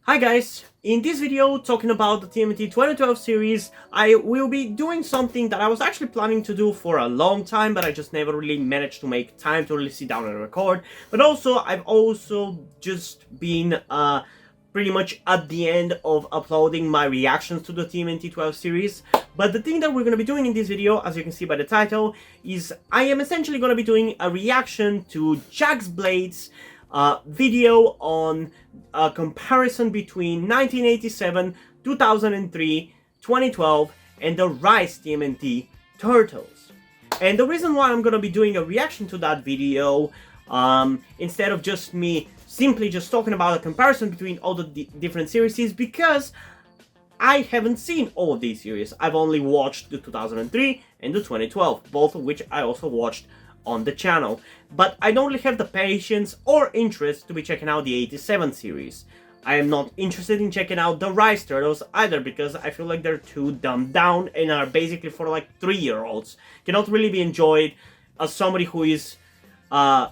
Hi guys, in this video talking about the TMNT 2012 series, I will be doing something that I was actually planning to do for a long time, but I just never really managed to make time to really sit down and record. But also, I've also just been pretty much at the end of uploading my reactions to the TMNT 12 series. But the thing that we're going to be doing in this video, as you can see by the title, is I am essentially going to be doing a reaction to JAXBLADE's video on a comparison between 1987, 2003, 2012, and the Rise TMNT Turtles. And the reason why I'm gonna be doing a reaction to that video, instead of just me simply just talking about a comparison between all the different series, is because I haven't seen all of these series. I've only watched the 2003 and the 2012, both of which I also watched on the channel, but I don't really have the patience or interest to be checking out the 87 series. I am not interested in checking out the Rise Turtles either, because I feel like they're too dumbed down and are basically for like 3-year-olds. Cannot really be enjoyed as somebody who is a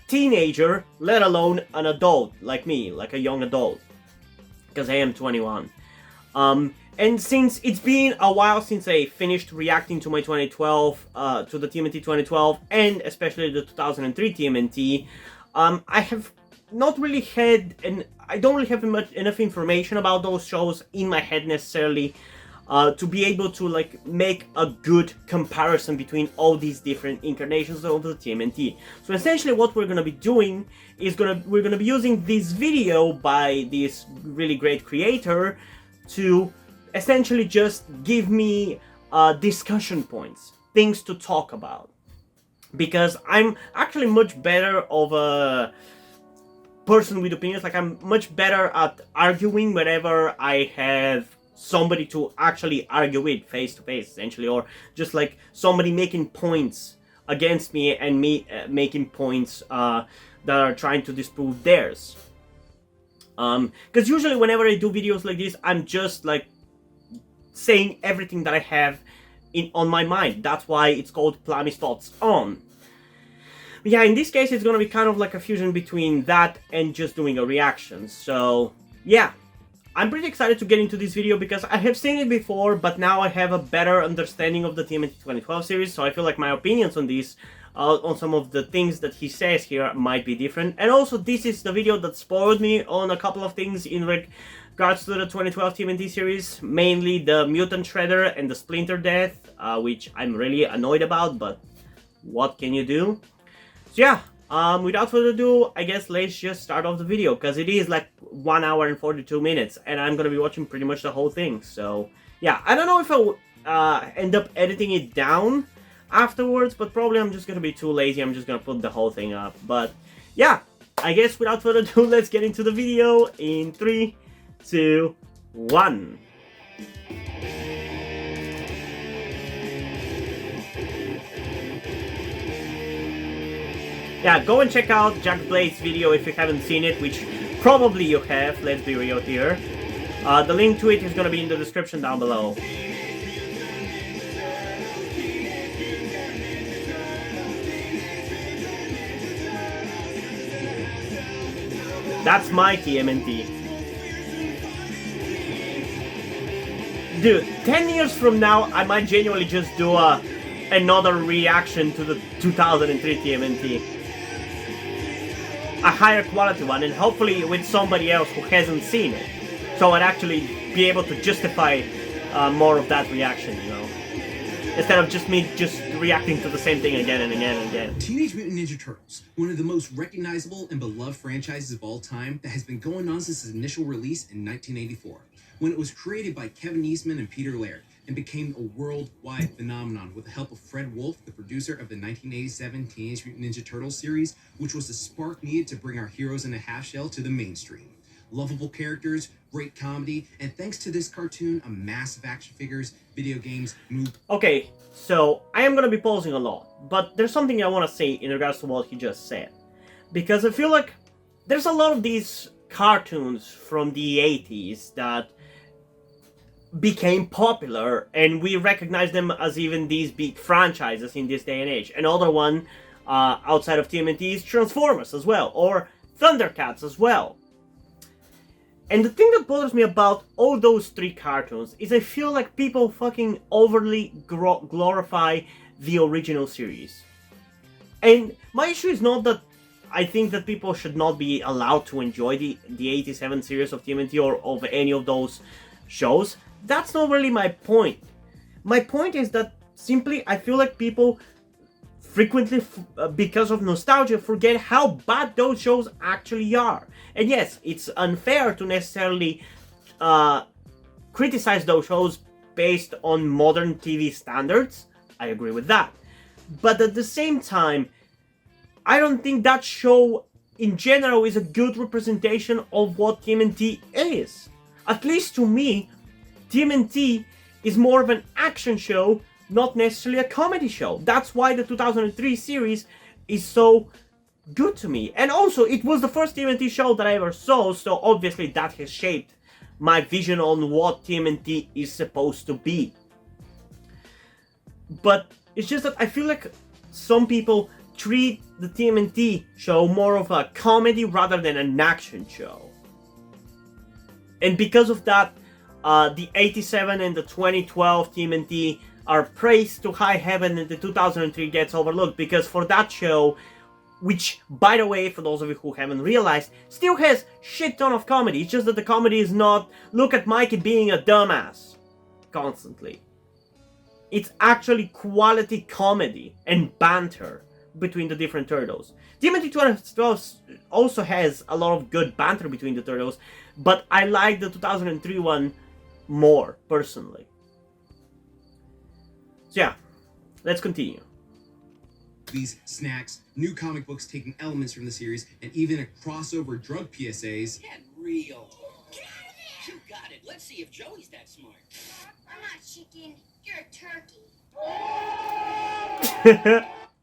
teenager, let alone an adult like me, like a young adult, because I am 21. And since it's been a while since I finished reacting to my 2012, to the TMNT 2012, and especially the 2003 TMNT, I have not really had, and I don't really have enough information about those shows in my head necessarily, to be able to like make a good comparison between all these different incarnations of the TMNT. So essentially what we're gonna be doing is we're gonna be using this video by this really great creator to essentially just give me discussion points, things to talk about, because I'm actually much better of a person with opinions. Like, I'm much better at arguing whenever I have somebody to actually argue with face to face, essentially, or just like somebody making points against me and me making points that are trying to disprove theirs. Because usually whenever I do videos like this, I'm just like saying everything that I have on my mind. That's why it's called Plami's Thoughts On. But yeah, in this case it's gonna be kind of like a fusion between that and just doing a reaction. So yeah, I'm pretty excited to get into this video because I have seen it before, but now I have a better understanding of the TMNT 2012 series, so I feel like my opinions on this, on some of the things that he says here, might be different. And also, this is the video that spoiled me on a couple of things in regards to the 2012 TMNT series, mainly the Mutant Shredder and the Splinter death, which I'm really annoyed about, but what can you do? So yeah, without further ado, I guess let's just start off the video, because it is like 1 hour and 42 minutes, and I'm gonna be watching pretty much the whole thing. So yeah, I don't know if I'll end up editing it down afterwards, but probably I'm just gonna be too lazy. I'm just gonna put the whole thing up. But yeah, I guess without further ado, let's get into the video in 3, 2, 1. Yeah, go and check out JAXBLADE's video if you haven't seen it, which probably you have, let's be real here. The link to it is gonna be in the description down below. That's my TMNT. Dude, 10 years from now, I might genuinely just do another reaction to the 2003 TMNT. A higher quality one, and hopefully with somebody else who hasn't seen it, so I'd actually be able to justify more of that reaction, you know, instead of just me reacting to the same thing again and again and again. Teenage Mutant Ninja Turtles, one of the most recognizable and beloved franchises of all time, that has been going on since its initial release in 1984, when it was created by Kevin Eastman and Peter Laird, and became a worldwide phenomenon with the help of Fred Wolf, the producer of the 1987 Teenage Mutant Ninja Turtles series, which was the spark needed to bring our heroes in a half shell to the mainstream. Lovable characters, great comedy, and thanks to this cartoon, a massive action figures, video games, movies. Okay, so I am gonna be pausing a lot, but there's something I want to say in regards to what he just said, because I feel like there's a lot of these cartoons from the 80s that became popular, and we recognize them as even these big franchises in this day and age. Another one outside of TMNT is Transformers as well, or Thundercats as well. And the thing that bothers me about all those three cartoons is I feel like people fucking overly glorify the original series. And my issue is not that I think that people should not be allowed to enjoy the 87 series of TMNT or of any of those shows. That's not really my point. My point is that simply I feel like people frequently, because of nostalgia, forget how bad those shows actually are. And yes, it's unfair to necessarily criticize those shows based on modern TV standards. I agree with that. But at the same time, I don't think that show in general is a good representation of what TMNT is. At least to me, TMNT is more of an action show, not necessarily a comedy show. That's why the 2003 series is so good to me. And also, it was the first TMNT show that I ever saw, so obviously that has shaped my vision on what TMNT is supposed to be. But it's just that I feel like some people treat the TMNT show more of a comedy rather than an action show. And because of that, the 87 and the 2012 TMNT are praised to high heaven, and the 2003 gets overlooked because for that show, which, by the way, for those of you who haven't realized, still has shit ton of comedy. It's just that the comedy is not, look at Mikey being a dumbass constantly. It's actually quality comedy and banter between the different turtles. TMNT 2012 also has a lot of good banter between the turtles, but I like the 2003 one more, personally. So yeah, let's continue. These snacks, new comic books taking elements from the series, and even a crossover drug PSAs. Get real. Get out of there! You got it. Let's see if Joey's that smart. I'm not chicken. You're a turkey.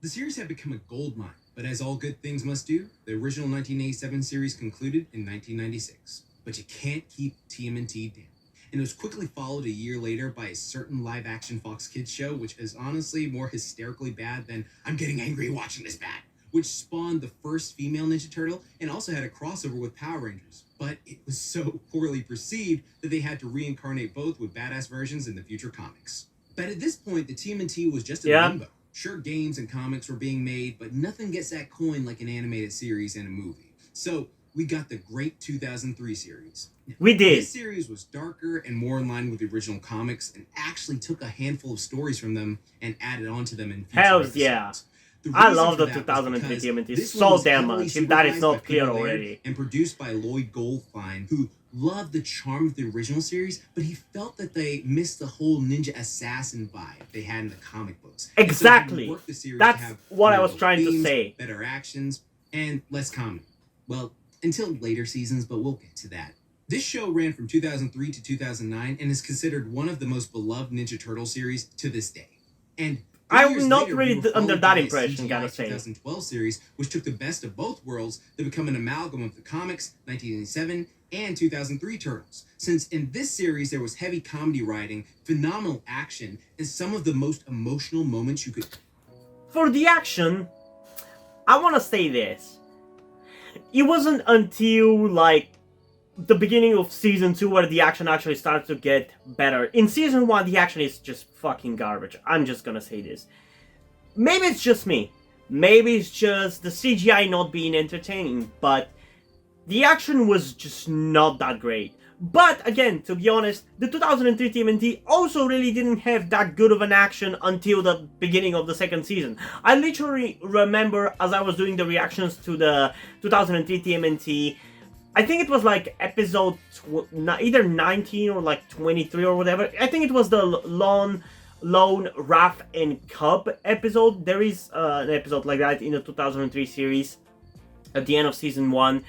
The series had become a goldmine, but as all good things must do, the original 1987 series concluded in 1996. But you can't keep TMNT down. And it was quickly followed a year later by a certain live-action Fox Kids show, which is honestly more hysterically bad than I'm getting angry watching this bad, which spawned the first female Ninja Turtle and also had a crossover with Power Rangers. But it was so poorly perceived that they had to reincarnate both with badass versions in the future comics. But at this point, the TMNT was just a limbo. Sure, games and comics were being made, but nothing gets that coin like an animated series and a movie. So we got the great 2003 series. We did. This series was darker and more in line with the original comics and actually took a handful of stories from them and added onto them in future Hells episodes. yeah. The I reason love for the that was 2003 because TMNT this so one was damn heavily much, if that is supervised not by clear Peter Laird already. and produced by Lloyd Goldfine, who loved the charm of the original series, but he felt that they missed the whole ninja assassin vibe they had in the comic books. And so he Exactly. worked the series That's to have what I more was trying to themes, say. better actions, and less comedy. Well, until later seasons, but we'll get to that. This show ran from 2003 to 2009 and is considered one of the most beloved Ninja Turtle series to this day. And I'm not later, really we were under followed that by a impression, CGI gotta say. 2012 series, which took the best of both worlds to become an amalgam of the comics, 1987, and 2003 Turtles. Since in this series there was heavy comedy writing, phenomenal action, and some of the most emotional moments you could... For the action, I want to say this. It wasn't until, like, the beginning of Season 2 where the action actually started to get better. In Season 1, the action is just fucking garbage. I'm just gonna say this. Maybe it's just me. Maybe it's just the CGI not being entertaining, but the action was just not that great. But again, to be honest, the 2003 TMNT also really didn't have that good of an action until the beginning of the second season. I literally remember as I was doing the reactions to the 2003 TMNT, I think it was like episode either 19 or like 23 or whatever. I think it was the Lone Raph and Cub episode. There is an episode like that in the 2003 series at the end of season 1,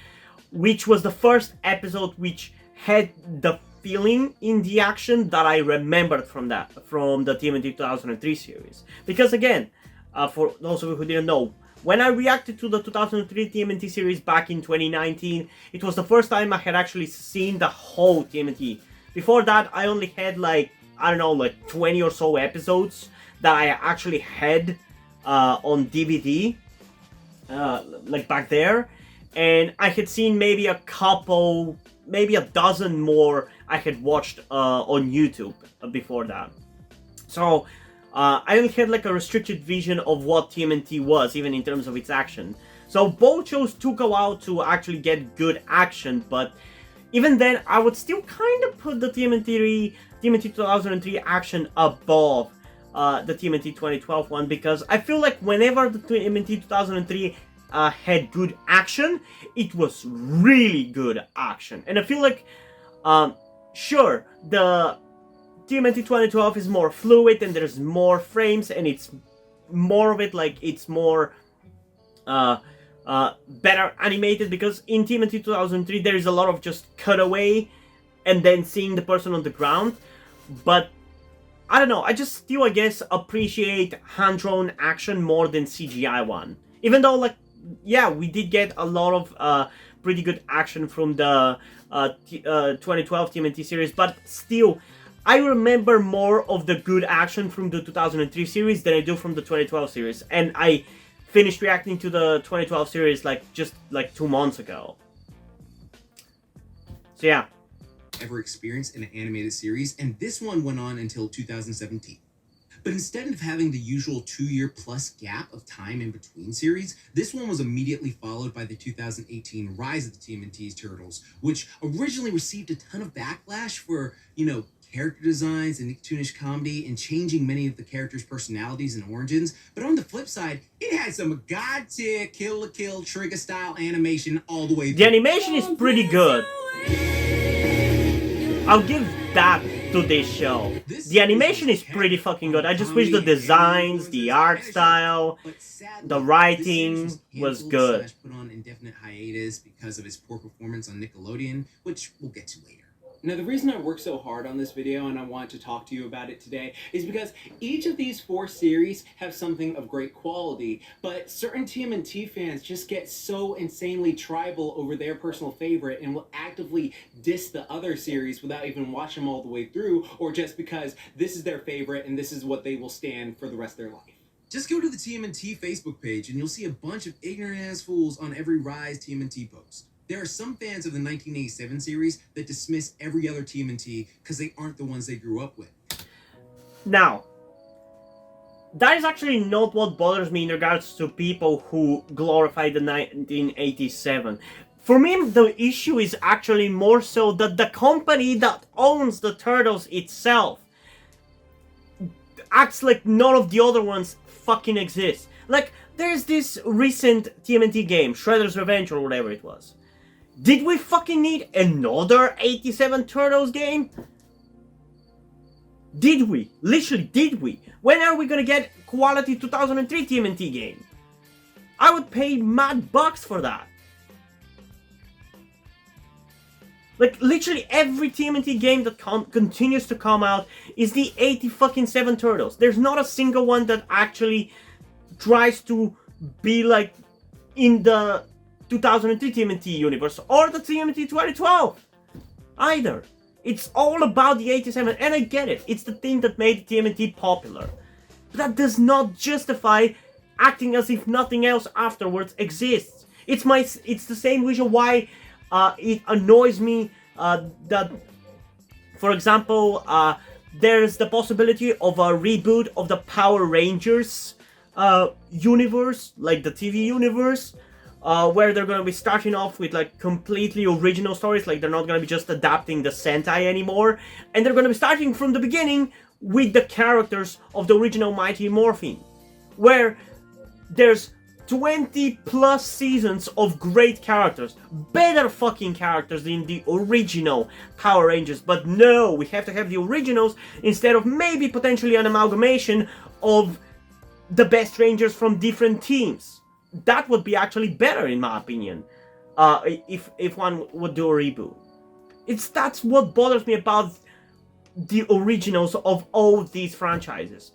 which was the first episode which had the feeling in the action that I remembered from the TMNT 2003 series. Because again, for those of you who didn't know, when I reacted to the 2003 TMNT series back in 2019, it was the first time I had actually seen the whole TMNT. Before that, I only had like, I don't know, like 20 or so episodes that I actually had on DVD, like back there. And I had seen maybe a couple maybe a dozen more I had watched on YouTube before that. So I only had like a restricted vision of what TMNT was, even in terms of its action. So both shows took a while to actually get good action, but even then, I would still kind of put the TMNT 2003 action above the TMNT 2012 one, because I feel like whenever the TMNT 2003 had good action, it was really good action. And I feel like, sure, the TMNT 2012 is more fluid and there's more frames and it's more of it, like it's more better animated, because in TMNT 2003 there is a lot of just cutaway and then seeing the person on the ground. But I don't know, I just still, I guess, appreciate hand-drawn action more than CGI one. Even though, like, yeah, we did get a lot of pretty good action from the 2012 TMNT series, but still, I remember more of the good action from the 2003 series than I do from the 2012 series. And I finished reacting to the 2012 series just 2 months ago. So yeah. Ever experienced in an animated series, and this one went on until 2017. But instead of having the usual 2-year plus gap of time in between series, this one was immediately followed by the 2018 Rise of the TMNT Turtles, which originally received a ton of backlash for, character designs and Nicktoonish comedy and changing many of the characters' personalities and origins. But on the flip side, it had some god-tier Kill la Kill Trigger style animation all the way through. The animation is pretty good. I'll give that to this show. The animation is pretty fucking good. I just wish the designs, the art style, the writing was good. Put on indefinite hiatus because of his poor performance on Nickelodeon, which we'll get to later. Now, the reason I worked so hard on this video and I want to talk to you about it today is because each of these 4 series have something of great quality, but certain TMNT fans just get so insanely tribal over their personal favorite and will actively diss the other series without even watching them all the way through, or just because this is their favorite and this is what they will stand for the rest of their life. Just go to the TMNT Facebook page and you'll see a bunch of ignorant-ass fools on every Rise TMNT post. There are some fans of the 1987 series that dismiss every other TMNT because they aren't the ones they grew up with. Now, that is actually not what bothers me in regards to people who glorify the 1987. For me, the issue is actually more so that the company that owns the Turtles itself acts like none of the other ones fucking exist. Like, there's this recent TMNT game, Shredder's Revenge or whatever it was. Did we fucking need another 87 Turtles game? Did we? Literally, did we? When are we gonna get quality 2003 TMNT game? I would pay mad bucks for that. Like, literally every TMNT game that continues to come out is the 87 Turtles. There's not a single one that actually tries to be like in the 2003 TMNT universe or the TMNT 2012 either. It's all about the 87, and I get it. It's the thing that made TMNT popular. But that does not justify acting as if nothing else afterwards exists. It's the same reason why it annoys me that, for example, there's the possibility of a reboot of the Power Rangers universe, like the TV universe, where they're gonna be starting off with like completely original stories, like they're not gonna be just adapting the Sentai anymore, and they're gonna be starting from the beginning with the characters of the original Mighty Morphin, where there's 20 plus seasons of great characters, better fucking characters than the original Power Rangers. But no, we have to have the originals instead of maybe potentially an amalgamation of the best Rangers from different teams. That would be actually better, in my opinion, if one would do a reboot. That's what bothers me about the originals of all these franchises.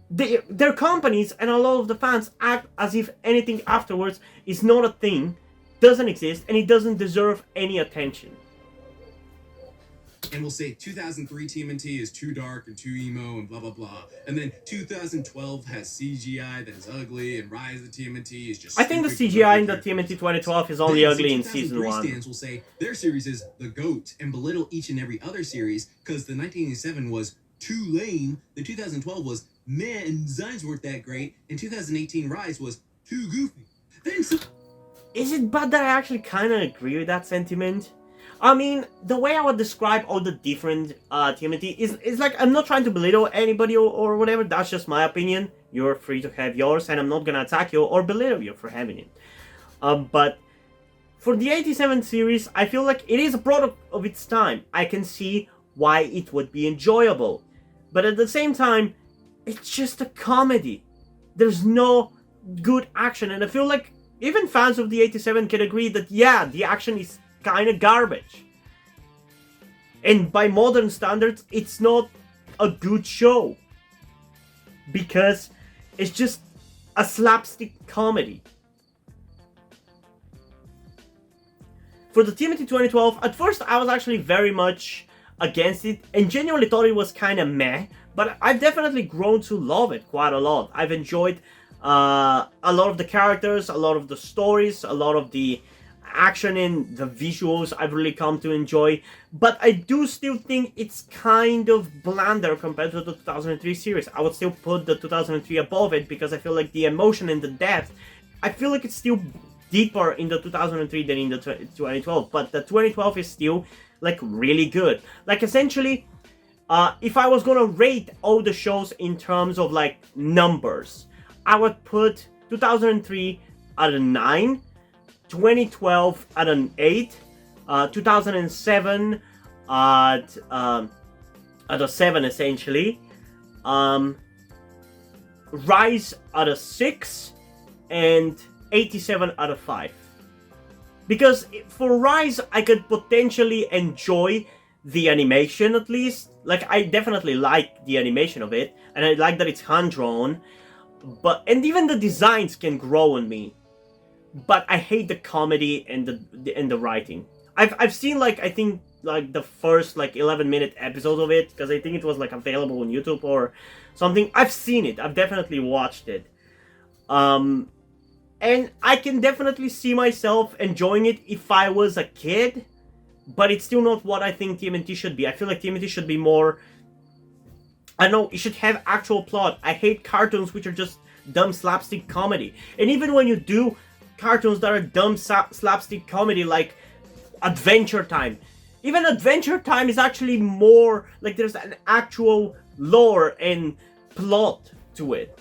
Their companies and a lot of the fans act as if anything afterwards is not a thing, doesn't exist, and it doesn't deserve any attention. and we'll say 2003 TMNT is too dark and too emo and blah blah blah, and then 2012 has CGI that is ugly, and Rise of the TMNT is just. I think the stupid CGI in the characters. TMNT 2012 is only Then, ugly in 2003 season 1. stands will say their series is the GOAT and belittle each and every other series because the 1987 was too lame, the 2012 was meh and designs weren't that great, and 2018 Rise was too goofy. Then Is it bad that I actually kind of agree with that sentiment? I mean, the way I would describe all the different TMNT is like, I'm not trying to belittle anybody or whatever, that's just my opinion. You're free to have yours, and I'm not gonna attack you or belittle you for having it. But for the 87 series, I feel like it is a product of its time. I can see why it would be enjoyable. But at the same time, it's just a comedy. There's no good action, and I feel like even fans of the 87 can agree that, yeah, the action is kind of garbage. And by modern standards, it's not a good show. Because it's just a slapstick comedy. For the TMNT 2012, at first I was actually very much against it and genuinely thought it was kind of meh, but I've definitely grown to love it quite a lot. I've enjoyed a lot of the characters, a lot of the stories, a lot of the action and the visuals I've really come to enjoy, but I do still think it's kind of blander compared to the 2003 series. I would still put the 2003 above it because I feel like the emotion and the depth, I feel like it's still deeper in the 2003 than in the 2012, but the 2012 is still like really good. Like essentially, if I was gonna rate all the shows in terms of like numbers, I would put 2003 at a 9, 2012 at an 8, 2007 at a 7 essentially, Rise at a 6, and 87 out of 5. Because for Rise, I could potentially enjoy the animation at least. Like, I definitely like the animation of it, and I like that it's hand-drawn. And even the designs can grow on me. But I hate the comedy and the writing. I've seen like, I think like the first like 11-minute episode of it, because I think it was like available on YouTube or something. I've seen it. I've definitely watched it. And I can definitely see myself enjoying it if I was a kid, but it's still not what I think TMNT should be. I feel like TMNT should be more, I don't know, it should have actual plot. I hate cartoons which are just dumb slapstick comedy. And even when you do cartoons that are dumb slapstick comedy like Adventure Time, even Adventure Time is actually more, like there's an actual lore and plot to it.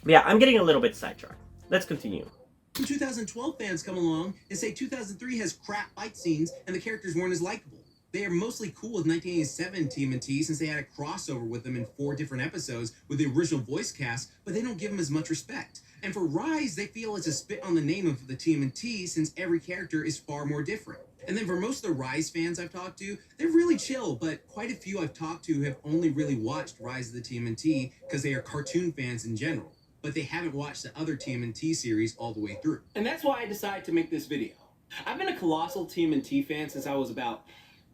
Yeah, I'm getting a little bit sidetracked. Let's continue. 2012 fans come along and say 2003 has crap fight scenes and the characters weren't as likable. They are mostly cool with 1987 TMNT since they had a crossover with them in 4 different episodes with the original voice cast, but they don't give them as much respect. And for Rise, they feel it's a spit on the name of the TMNT since every character is far more different. And then for most of the Rise fans I've talked to, they're really chill, but quite a few I've talked to have only really watched Rise of the TMNT because they are cartoon fans in general. But they haven't watched the other TMNT series all the way through. And that's why I decided to make this video. I've been a colossal TMNT fan since I was about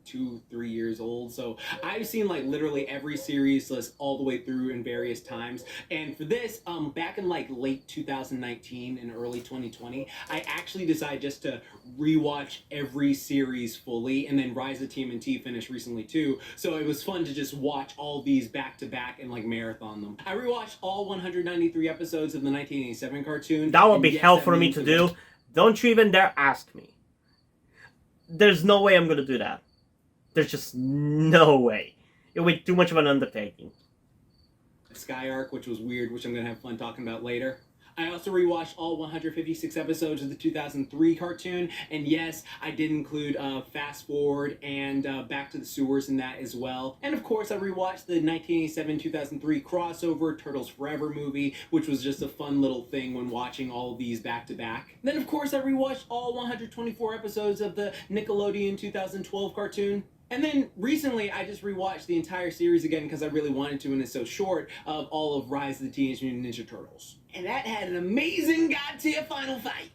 2-3 years old, so I've seen like literally every series list all the way through in various times. And for this, back in like late 2019 and early 2020, I actually decided just to rewatch every series fully, and then Rise of TMNT finished recently too, so it was fun to just watch all these back to back and like marathon them. I rewatched all 193 episodes of the 1987 cartoon. That would be hell for me to do. Don't you even dare ask me. There's no way I'm gonna do that. There's just no way. It would be too much of an undertaking. Sky Arc, which was weird, which I'm going to have fun talking about later. I also rewatched all 156 episodes of the 2003 cartoon, and yes, I did include Fast Forward and Back to the Sewers in that as well. And of course, I rewatched the 1987-2003 crossover Turtles Forever movie, which was just a fun little thing when watching all of these back to back. Then of course, I rewatched all 124 episodes of the Nickelodeon 2012 cartoon. And then recently, I just rewatched the entire series again because I really wanted to, and it's so short, of all of Rise of the Teenage Mutant Ninja Turtles. And that had an amazing god-tier final fight.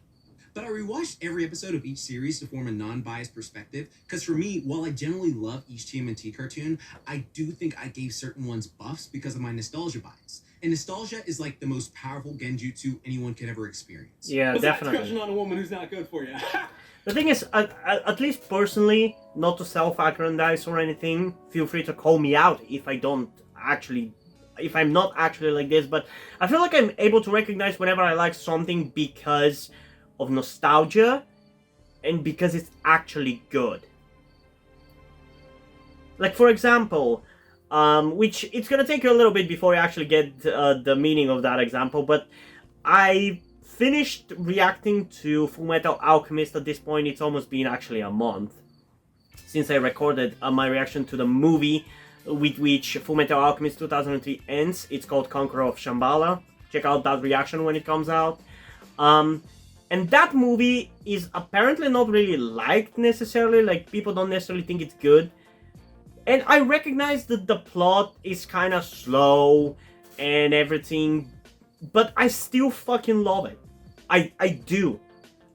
But I rewatched every episode of each series to form a non-biased perspective, because for me, while I generally love each TMNT cartoon, I do think I gave certain ones buffs because of my nostalgia bias. And nostalgia is like the most powerful genjutsu anyone could ever experience. Yeah, Besides definitely. crushing on a woman who's not good for you. The thing is, at least personally, not to self-aggrandize or anything, feel free to call me out if I'm not actually like this, but I feel like I'm able to recognize whenever I like something because of nostalgia and because it's actually good. Like, for example, which it's gonna take you a little bit before you actually get the meaning of that example, but I finished reacting to Fullmetal Alchemist. At this point, it's almost been actually a month since I recorded my reaction to the movie with which Fullmetal Alchemist 2003 ends. It's called Conqueror of Shambhala. Check out that reaction when it comes out. And that movie is apparently not really liked necessarily, like people don't necessarily think it's good. And I recognize that the plot is kind of slow and everything, but I still fucking love it. I do.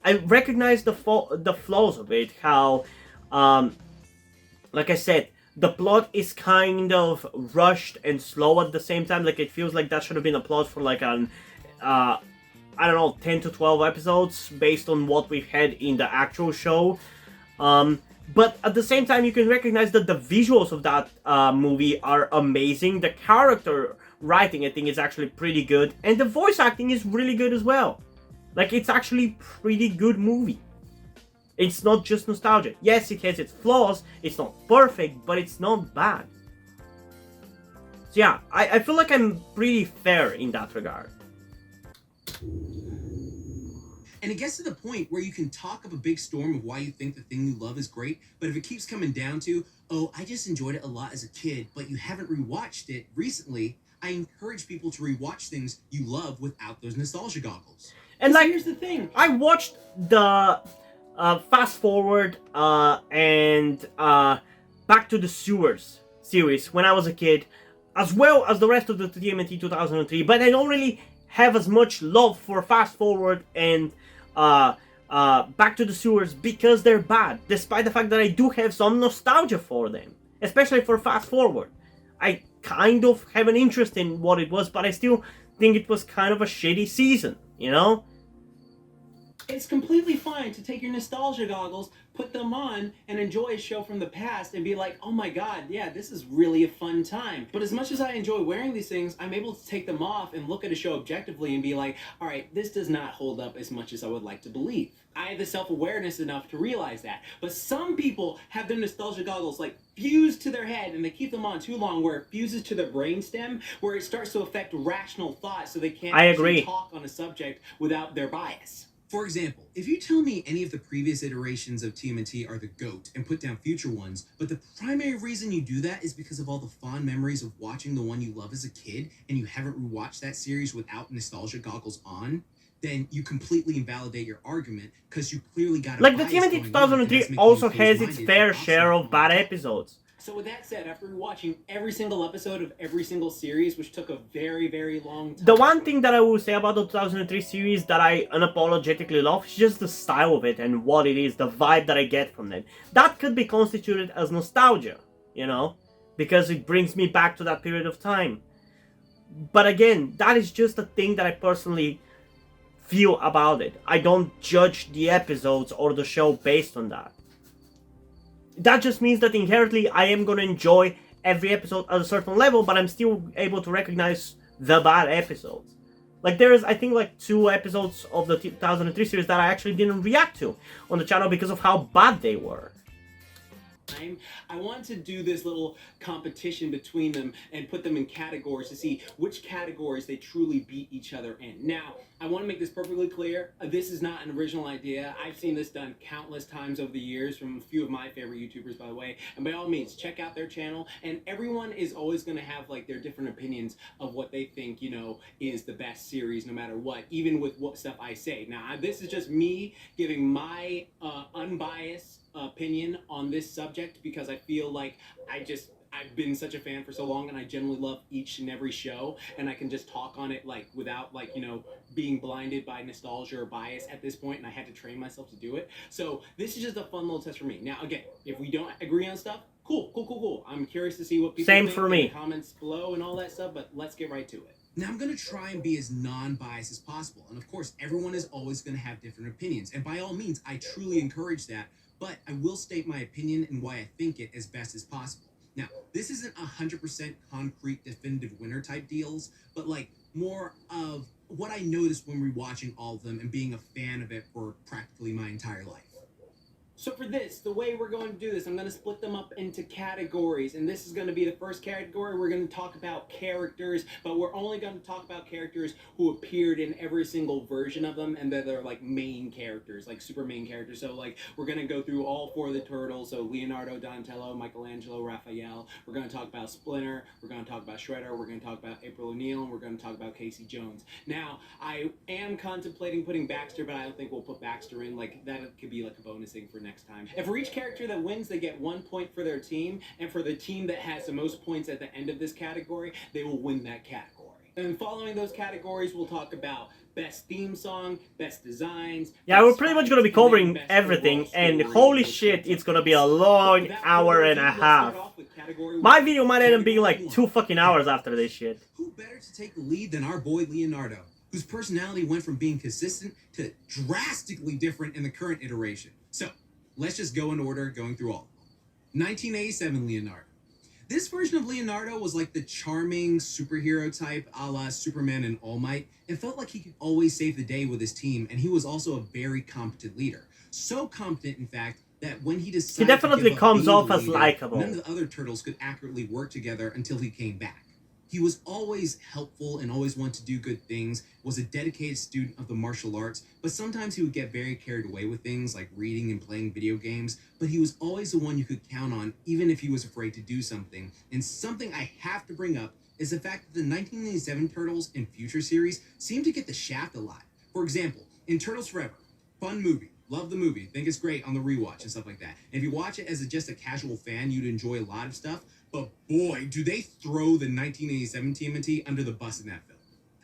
I recognize the flaws of it, how, like I said, the plot is kind of rushed and slow at the same time. Like, it feels like that should have been a plot for like an, I don't know, 10 to 12 episodes based on what we've had in the actual show. But at the same time, you can recognize that the visuals of that movie are amazing. The character writing, I think, is actually pretty good. And the voice acting is really good as well. Like, it's actually pretty good movie. It's not just nostalgia. Yes, it has its flaws. It's not perfect, but it's not bad. So yeah, I feel like I'm pretty fair in that regard. And it gets to the point where you can talk up a big storm of why you think the thing you love is great, but if it keeps coming down to, oh, I just enjoyed it a lot as a kid, but you haven't rewatched it recently, I encourage people to rewatch things you love without those nostalgia goggles. And like, here's the thing. I watched the Fast Forward and Back to the Sewers series when I was a kid, as well as the rest of the TMNT 2003, but I don't really have as much love for Fast Forward and Back to the Sewers because they're bad, despite the fact that I do have some nostalgia for them, especially for Fast Forward. I kind of have an interest in what it was, but I still think it was kind of a shitty season, you know? It's completely fine to take your nostalgia goggles, put them on, and enjoy a show from the past and be like, oh my god, yeah, this is really a fun time. But as much as I enjoy wearing these things, I'm able to take them off and look at a show objectively and be like, alright, this does not hold up as much as I would like to believe. I have the self-awareness enough to realize that. But some people have their nostalgia goggles like fused to their head and they keep them on too long where it fuses to their brainstem, where it starts to affect rational thought so they can't actually talk on a subject without their bias. For example, if you tell me any of the previous iterations of TMNT are the GOAT and put down future ones, but the primary reason you do that is because of all the fond memories of watching the one you love as a kid and you haven't rewatched that series without nostalgia goggles on, then you completely invalidate your argument because you clearly got a like the bias TMNT going on, 2003 and that's also making you has its closed-minded fair and share of obstinate. bad episodes. So with that said, after watching every single episode of every single series, which took a very, very long time... The one thing that I will say about the 2003 series that I unapologetically love is just the style of it and what it is, the vibe that I get from them. That could be constituted as nostalgia, you know? Because it brings me back to that period of time. But again, that is just a thing that I personally feel about it. I don't judge the episodes or the show based on that. That just means that inherently I am going to enjoy every episode at a certain level, but I'm still able to recognize the bad episodes. Like, there is, I think, like 2 episodes of the 2003 series that I actually didn't react to on the channel because of how bad they were. I want to do this little competition between them and put them in categories to see which categories they truly beat each other in. Now, I want to make this perfectly clear. This is not an original idea. I've seen this done countless times over the years from a few of my favorite YouTubers, by the way. And by all means, check out their channel. And everyone is always going to have like their different opinions of what they think, you know, is the best series no matter what, even with what stuff I say. Now, this is just me giving my unbiased opinion on this subject because I feel like I've been such a fan for so long, and I genuinely love each and every show, and I can just talk on it like without like being blinded by nostalgia or bias at this point, and I had to train myself to do it. So this is just a fun little test for me. Now again, if we don't agree on stuff, cool. I'm curious to see what people think for in me. the comments below and all that stuff, but let's get right to it. Now, I'm going to try and be as non-biased as possible. And of course, everyone is always going to have different opinions. And by all means, I truly encourage that. But I will state my opinion and why I think it as best as possible. Now, this isn't 100% concrete, definitive winner type deals, but like more of what I noticed when rewatching all of them and being a fan of it for practically my entire life. So for this, the way we're going to do this, I'm going to split them up into categories, and this is going to be the first category. We're going to talk about characters, but we're only going to talk about characters who appeared in every single version of them, and they're like main characters, like super main characters. So like we're going to go through all 4 of the Turtles, so Leonardo, Donatello, Michelangelo, Raphael. We're going to talk about Splinter, we're going to talk about Shredder, we're going to talk about April O'Neil, and we're going to talk about Casey Jones. Now, I am contemplating putting Baxter, but I don't think we'll put Baxter in. Like that could be like a bonus thing for next time. And for each character that wins, they get 1 point for their team, and for the team that has the most points at the end of this category, they will win that category. And following those categories, we'll talk about best theme song, best designs. Yeah, we're pretty much gonna be covering everything, and holy shit, it's gonna be a long hour and a half. My video might end up being like 2 fucking hours after this shit. Who better to take the lead than our boy Leonardo, whose personality went from being consistent to drastically different in the current iteration. So, let's just go in order, going through all of them. 1987 Leonardo. This version of Leonardo was like the charming superhero type a la Superman and All Might. It felt like he could always save the day with his team, and he was also a very competent leader. So competent, in fact, that when he decided definitely to give up comes being off the as leader, likable. none of the other turtles could accurately work together until he came back. He was always helpful and always wanted to do good things, was a dedicated student of the martial arts, but sometimes he would get very carried away with things like reading and playing video games, but he was always the one you could count on even if he was afraid to do something. And something I have to bring up is the fact that the 1987 Turtles and Future series seem to get the shaft a lot. For example, in Turtles Forever, fun movie, love the movie, think it's great on the rewatch and stuff like that. And if you watch it as just a casual fan, you'd enjoy a lot of stuff. But boy, do they throw the 1987 TMNT under the bus in that film.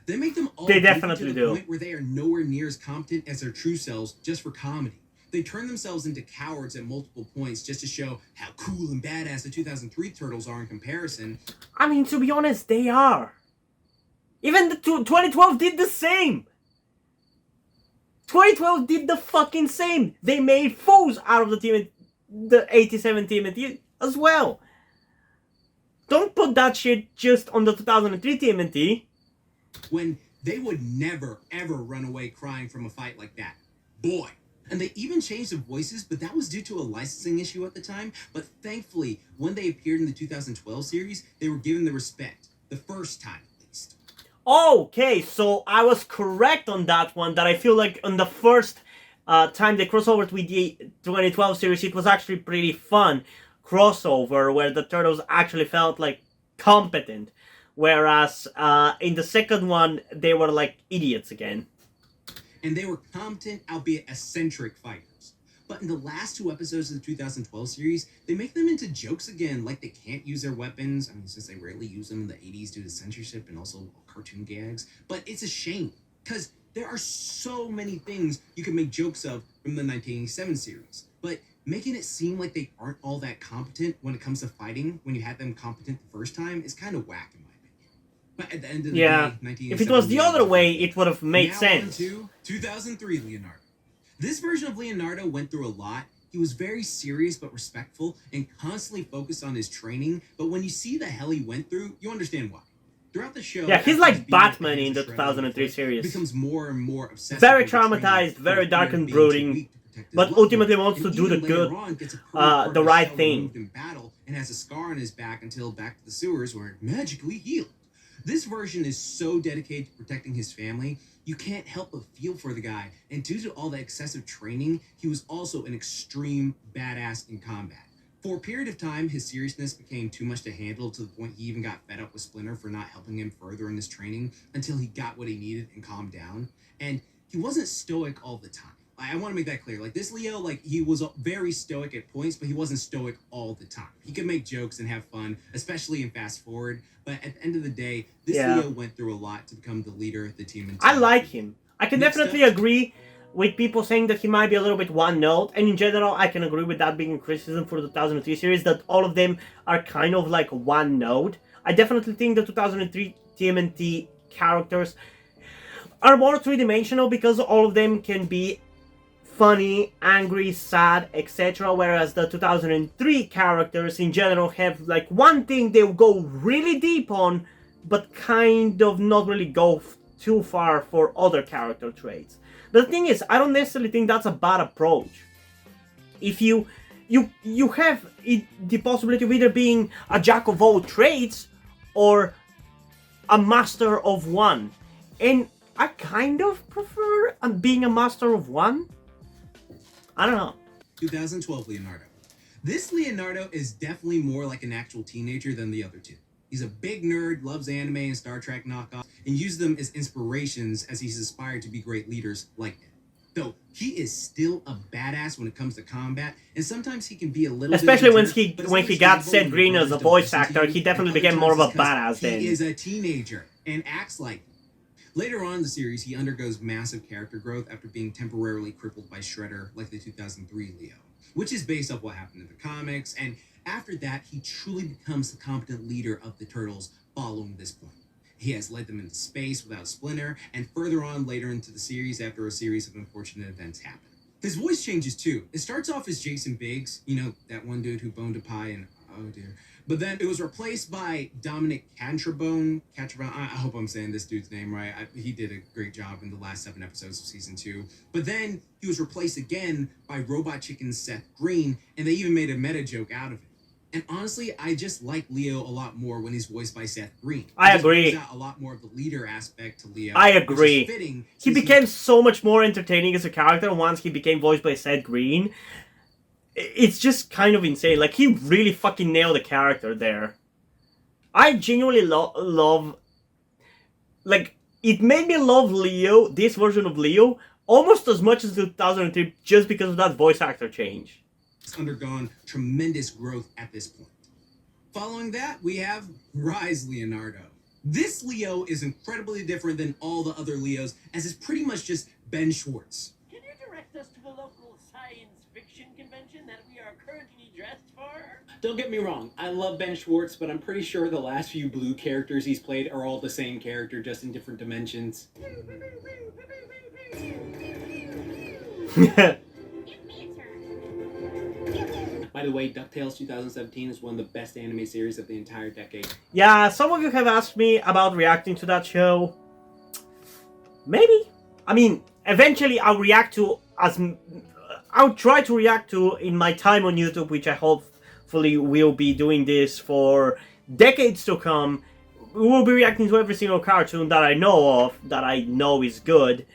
They make them all They definitely to the do. point where they are nowhere near as competent as their true selves just for comedy. They turn themselves into cowards at multiple points just to show how cool and badass the 2003 Turtles are in comparison. I mean, to be honest, they are. Even the 2012 did the same. 2012 did the fucking same. They made fools out of the 87 TMNT as well. Don't put that shit just on the 2003 TMNT. When they would never, ever run away crying from a fight like that. Boy. And they even changed the voices, but that was due to a licensing issue at the time. But thankfully, when they appeared in the 2012 series, they were given the respect. The first time, at least. Okay, so I was correct on that one, that I feel like on the first time they crossed over with the 2012 series, it was actually pretty fun crossover where the Turtles actually felt like competent, whereas in the second one they were like idiots again. And they were competent, albeit eccentric fighters. But in the last 2 episodes of the 2012 series, they make them into jokes again, like they can't use their weapons. I mean, since they rarely use them in the 80s due to censorship and also cartoon gags. But it's a shame, because there are so many things you can make jokes of from the 1987 series. But making it seem like they aren't all that competent when it comes to fighting when you had them competent the first time is kind of whack in my opinion. But at the end of the day, if it was the other way, it would have made sense. Now on to 2003 Leonardo. This version of Leonardo went through a lot. He was very serious but respectful and constantly focused on his training. But when you see the hell he went through, you understand why. Throughout the show, yeah, he's like Batman in the 2003 series. Becomes more and more obsessive. Very traumatized, very dark and brooding, but ultimately wants to do the good, the right thing. In battle and has a scar on his back until back to the sewers where it magically healed. This version is so dedicated to protecting his family, you can't help but feel for the guy. And due to all the excessive training, he was also an extreme badass in combat. For a period of time, his seriousness became too much to handle to the point he even got fed up with Splinter for not helping him further in his training until he got what he needed and calmed down. And he wasn't stoic all the time. I want to make that clear. Like, this Leo, like, he was very stoic at points, but he wasn't stoic all the time. He could make jokes and have fun, especially in Fast Forward. But at the end of the day, this Leo went through a lot to become the leader of the team. I like him. I can definitely agree with people saying that he might be a little bit one note, and in general, I can agree with that being a criticism for the 2003 series, that all of them are kind of like one note. I definitely think the 2003 TMNT characters are more three-dimensional because all of them can be funny, angry, sad, etc. Whereas the 2003 characters in general have like one thing they'll go really deep on, but kind of not really go too far for other character traits. The thing is, I don't necessarily think that's a bad approach. If you have the possibility of either being a jack of all trades or a master of one. And I kind of prefer being a master of one. I don't know. 2012 Leonardo. This Leonardo is definitely more like an actual teenager than the other two. He's a big nerd, loves anime and Star Trek knockoffs, and uses them as inspirations as he's aspired to be great leaders like him. Though he is still a badass when it comes to combat, and sometimes he can be a little especially bit when he got Seth Green as a voice actor, he definitely became more of a badass then. He is a teenager and acts like it. Later on in the series, he undergoes massive character growth after being temporarily crippled by Shredder, like the 2003 Leo, which is based off what happened in the comics, and after that, he truly becomes the competent leader of the Turtles following this point. He has led them into space without Splinter, and further on later into the series after a series of unfortunate events happen. His voice changes too. It starts off as Jason Biggs, you know, that one dude who boned a pie and oh dear. But then it was replaced by Dominic Cantrabone. I hope I'm saying this dude's name right. He did a great job in the last 7 episodes of season 2. But then he was replaced again by Robot Chicken's Seth Green, and they even made a meta joke out of it. And honestly, I just like Leo a lot more when he's voiced by Seth Green. I agree. Brings out a lot more of the leader aspect to Leo. I agree. Fitting, he became so much more entertaining as a character once he became voiced by Seth Green. It's just kind of insane. Like, he really fucking nailed the character there. I genuinely love... Like, it made me love Leo, this version of Leo, almost as much as the 2003 just because of that voice actor change. It's undergone tremendous growth at this point. Following that, we have Rise Leonardo. This Leo is incredibly different than all the other Leos, as it's pretty much just Ben Schwartz. Can you direct us to the local science fiction convention that we are currently dressed for? Don't get me wrong, I love Ben Schwartz, but I'm pretty sure the last few Blue characters he's played are all the same character, just in different dimensions. By the way, DuckTales 2017 is one of the best anime series of the entire decade. Yeah, some of you have asked me about reacting to that show. Maybe. I mean, eventually I'll react to I'll try to react to in my time on YouTube, which I hopefully will be doing this for decades to come. We will be reacting to every single cartoon that I know of, that I know is good.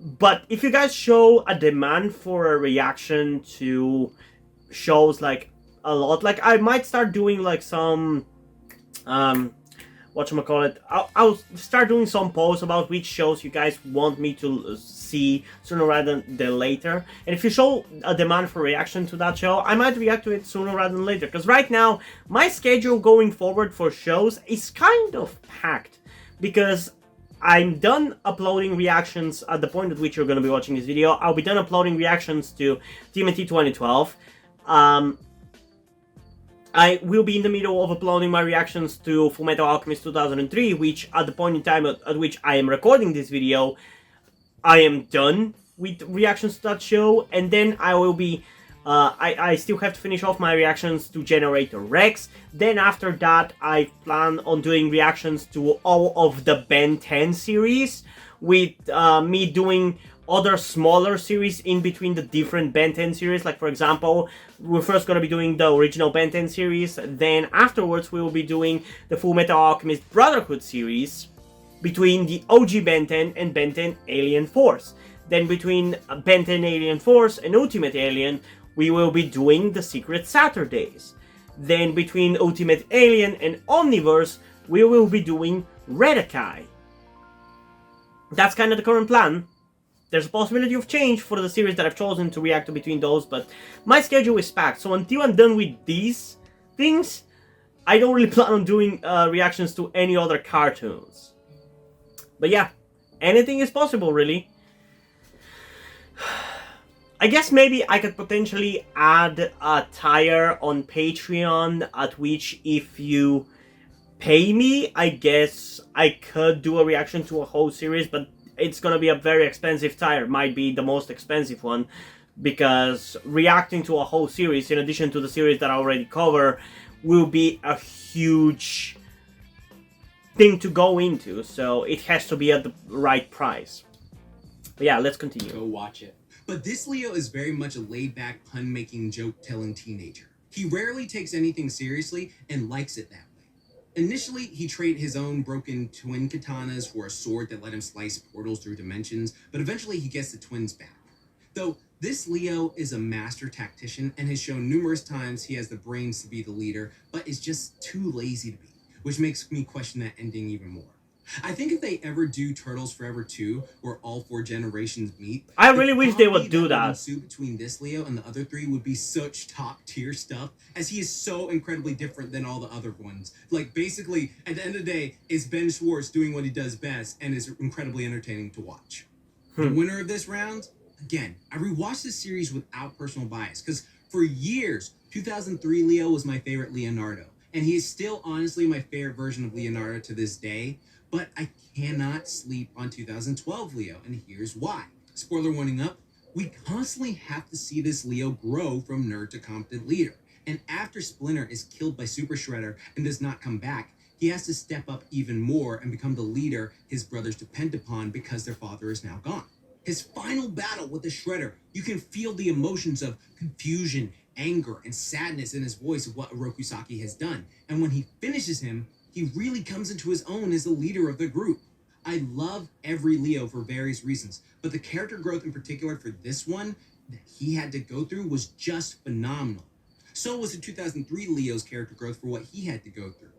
But if you guys show a demand for a reaction to shows like a lot, like I might start doing like some whatchamacallit, I'll start doing some posts about which shows you guys want me to see sooner rather than later. And if you show a demand for reaction to that show, I might react to it sooner rather than later, because right now my schedule going forward for shows is kind of packed, because I'm done uploading reactions at the point at which you're going to be watching this video. I'll be done uploading reactions to TMNT 2012. I will be in the middle of uploading my reactions to Fullmetal Alchemist 2003, which at the point in time at which I am recording this video, I am done with reactions to that show. And then I will be, I still have to finish off my reactions to Generator Rex. Then after that, I plan on doing reactions to all of the Ben 10 series, with me doing other smaller series in between the different Ben 10 series. Like, for example, we're first going to be doing the original Ben 10 series, then afterwards we will be doing the Fullmetal Alchemist Brotherhood series between the OG Ben 10 and Ben 10 Alien Force. Then between Ben 10 Alien Force and Ultimate Alien, we will be doing the Secret Saturdays. Then between Ultimate Alien and Omniverse, we will be doing Redakai. That's kind of the current plan. there's a possibility of change for the series that I've chosen to react to between those, but my schedule is packed. So until I'm done with these things, I don't really plan on doing reactions to any other cartoons. But yeah, anything is possible, really. I guess maybe I could potentially add a tier on Patreon at which if you pay me, I guess I could do a reaction to a whole series, but it's gonna be a very expensive tier. Might be the most expensive one, because reacting to a whole series, in addition to the series that I already cover, will be a huge thing to go into, so it has to be at the right price. But yeah, let's continue. Go watch it. But this Leo is very much a laid-back, pun-making, joke-telling teenager. He rarely takes anything seriously and likes it that way. Initially, he traded his own broken twin katanas for a sword that let him slice portals through dimensions, but eventually he gets the twins back. Though, this Leo is a master tactician and has shown numerous times he has the brains to be the leader, but is just too lazy to be, which makes me question that ending even more. I think if they ever do Turtles Forever 2, where all 4 generations meet, I really wish they would do that. The ensue between this Leo and the other 3 would be such top tier stuff, as he is so incredibly different than all the other ones. Like, basically, at the end of the day, it's Ben Schwartz doing what he does best and is incredibly entertaining to watch. The winner of this round, again, I rewatched this series without personal bias, because for years, 2003 Leo was my favorite Leonardo, and he is still honestly my favorite version of Leonardo to this day. But I cannot sleep on 2012 Leo, and here's why. Spoiler warning up, we constantly have to see this Leo grow from nerd to competent leader. And after Splinter is killed by Super Shredder and does not come back, he has to step up even more and become the leader his brothers depend upon because their father is now gone. His final battle with the Shredder, you can feel the emotions of confusion, anger, and sadness in his voice of what Orokusaki has done. And when he finishes him, he really comes into his own as the leader of the group. I love every Leo for various reasons, but the character growth in particular for this one that he had to go through was just phenomenal. So was the 2003 Leo's character growth for what he had to go through.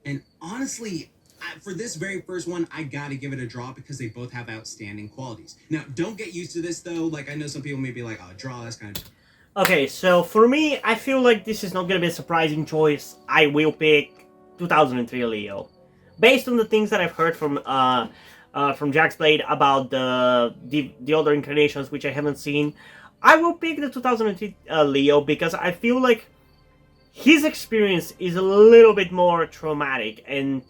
And honestly, for this very first one, I gotta give it a draw because they both have outstanding qualities. Now, don't get used to this though. Like, I know some people may be like, oh, draw, that's kind of... Okay, so for me, I feel like this is not gonna be a surprising choice. I will pick 2003 Leo, based on the things that I've heard from JAXBLADE about the other incarnations, which I haven't seen. I will pick the 2003 Leo because I feel like his experience is a little bit more traumatic, and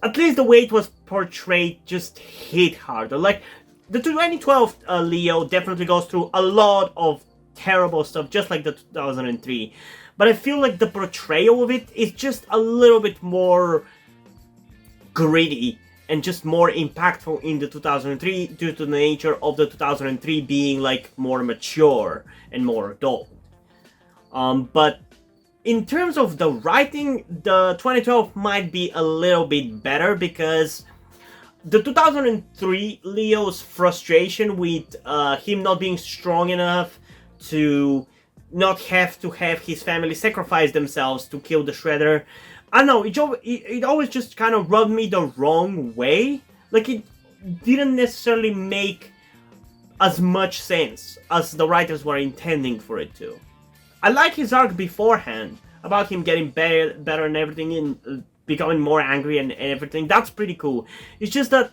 at least the way it was portrayed just hit harder. Like, the 2012 Leo definitely goes through a lot of terrible stuff, just like the 2003. But I feel like the portrayal of it is just a little bit more gritty and just more impactful in the 2003 due to the nature of the 2003 being like more mature and more adult. But in terms of the writing, the 2012 might be a little bit better because the 2003 Leo's frustration with him not being strong enough to not have to have his family sacrifice themselves to kill the Shredder. I don't know, it always just kind of rubbed me the wrong way. Like, it didn't necessarily make as much sense as the writers were intending for it to. I like his arc beforehand, about him getting better and everything, and becoming more angry and everything. That's pretty cool. It's just that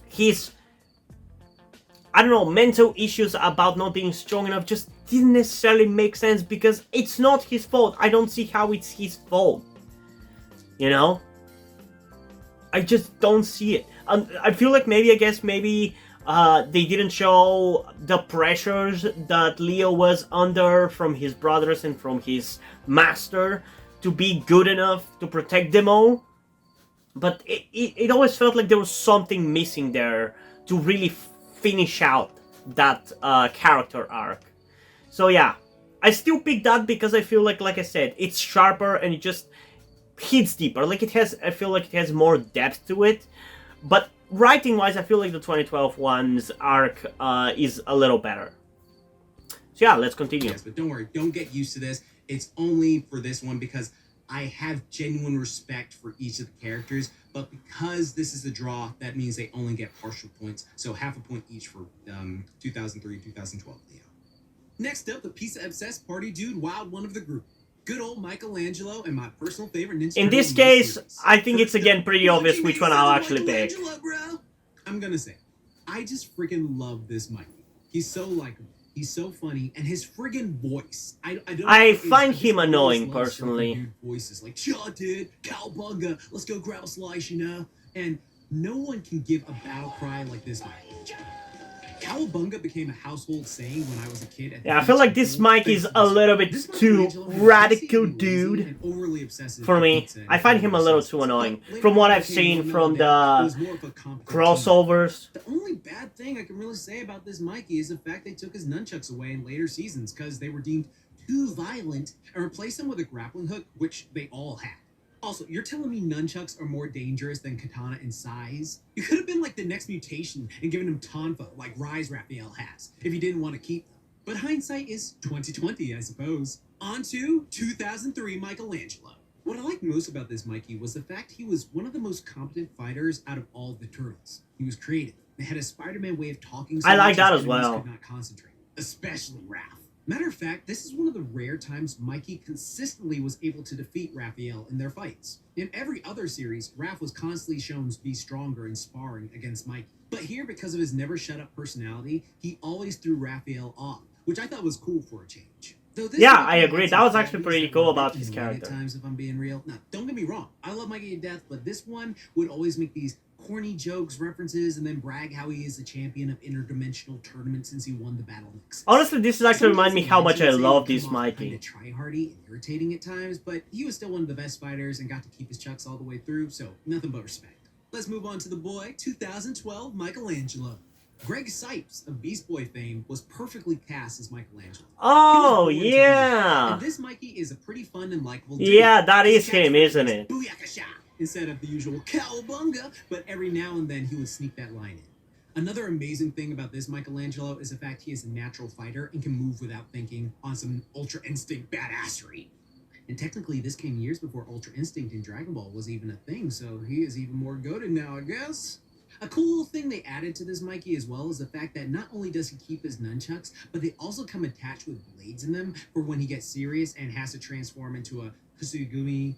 his, I don't know, mental issues about not being strong enough just didn't necessarily make sense because it's not his fault. I don't see how it's his fault. You know? I just don't see it. I feel like maybe they didn't show the pressures that Leo was under from his brothers and from his master to be good enough to protect them all. But it always felt like there was something missing there to really finish out that character arc. So yeah, I still pick that because I feel like I said, it's sharper and it just hits deeper. Like, I feel like it has more depth to it. But writing wise, I feel like the 2012 one's arc is a little better. So yeah, let's continue. Yes, but don't worry, don't get used to this. It's only for this one because I have genuine respect for each of the characters, But because this is a draw, that means they only get partial points, so half a point each for 2003-2012 Leo. Next up, the pizza obsessed party dude, wild one of the group. Good old Michelangelo and my personal favorite Ninja In Turtle this case, series. I think it's again pretty obvious Mikey which one I'll Mikey actually pick. Michelangelo, bro. I'm gonna say, I just freaking love this Mikey. He's so likable. He's so funny, and his friggin' voice. I don't. I know, find just him always annoying, love surfing personally. dude voices like, "Sure, dude, cowabunga, let's go grab a slice," you know. And no one can give a battle cry like this Mikey. Cowabunga became a household saying when I was a kid. Yeah, I feel like this mic is a little bit too radical, dude, for me. I find him a little too annoying, from what I've seen from the crossovers. The only bad thing I can really say about this Mikey is the fact they took his nunchucks away in later seasons because they were deemed too violent and replaced them with a grappling hook, which they all had. Also, you're telling me nunchucks are more dangerous than katana in size? You could have been like the next mutation and given him tonfa like Rise Raphael has, if you didn't want to keep them. But hindsight is 2020, I suppose. On to 2003 Michelangelo. What I liked most about this Mikey was the fact he was one of the most competent fighters out of all the turtles. He was creative. They had a Spider-Man way of talking so I like much that his as enemies well. could not concentrate, especially Raph. Matter of fact, this is one of the rare times Mikey consistently was able to defeat Raphael in their fights. In every other series, Raph was constantly shown to be stronger in sparring against Mikey. But here, because of his never-shut-up personality, he always threw Raphael off, which I thought was cool for a change. Yeah, I agree. That was actually pretty cool about his character. At times, if I'm being real. Now, don't get me wrong. I love Mikey to death, but this one would always make these corny jokes, references, and then brag how he is the champion of interdimensional tournament since he won the Battle Nexus. Honestly, this is actually remind me how much I love this Mikey. Kind of try-hardy and irritating at times, but he was still one of the best fighters and got to keep his chucks all the way through, so nothing but respect. Let's move on to the boy, 2012 Michelangelo. Greg Sipes of Beast Boy fame was perfectly cast as Michelangelo. Oh, yeah. And this Mikey is a pretty fun and likable dude. Yeah, that is him, isn't it? Booyakasha! Instead of the usual cowabunga, but every now and then he would sneak that line in. Another amazing thing about this Michelangelo is the fact he is a natural fighter and can move without thinking on some Ultra Instinct badassery. And technically this came years before Ultra Instinct in Dragon Ball was even a thing, so he is even more goated now, I guess. A cool little thing they added to this Mikey as well is the fact that not only does he keep his nunchucks, but they also come attached with blades in them for when he gets serious and has to transform into a Kusuguri.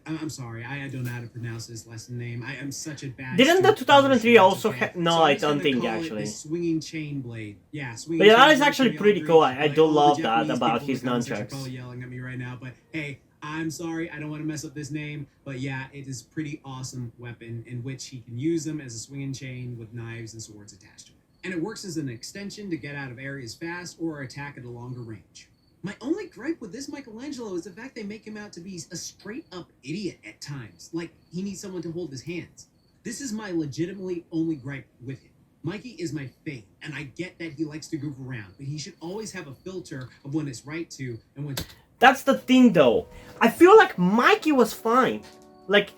I'm sorry, I don't know how to pronounce his last name. I am such a bad. Didn't the 2003 also have... No, So I I'm just don't gonna think call it actually. the swinging chain blade. Yeah, swinging But yeah, that chain is blade actually for the pretty all cool. three. I do All the love that Japanese about people in his the comments section are nunchucks. probably yelling at me right now, but hey, I'm sorry, I don't want to mess up this name, but yeah, it is a pretty awesome weapon in which he can use them as a swinging chain with knives and swords attached to it. And it works as an extension to get out of areas fast or attack at a longer range. My only gripe with this Michelangelo is the fact they make him out to be a straight-up idiot at times, like he needs someone to hold his hands. This is my legitimately only gripe with him. Mikey is my fave, and I get that he likes to goof around, but he should always have a filter of when it's right to and when... That's the thing, though. I feel like Mikey was fine. Like,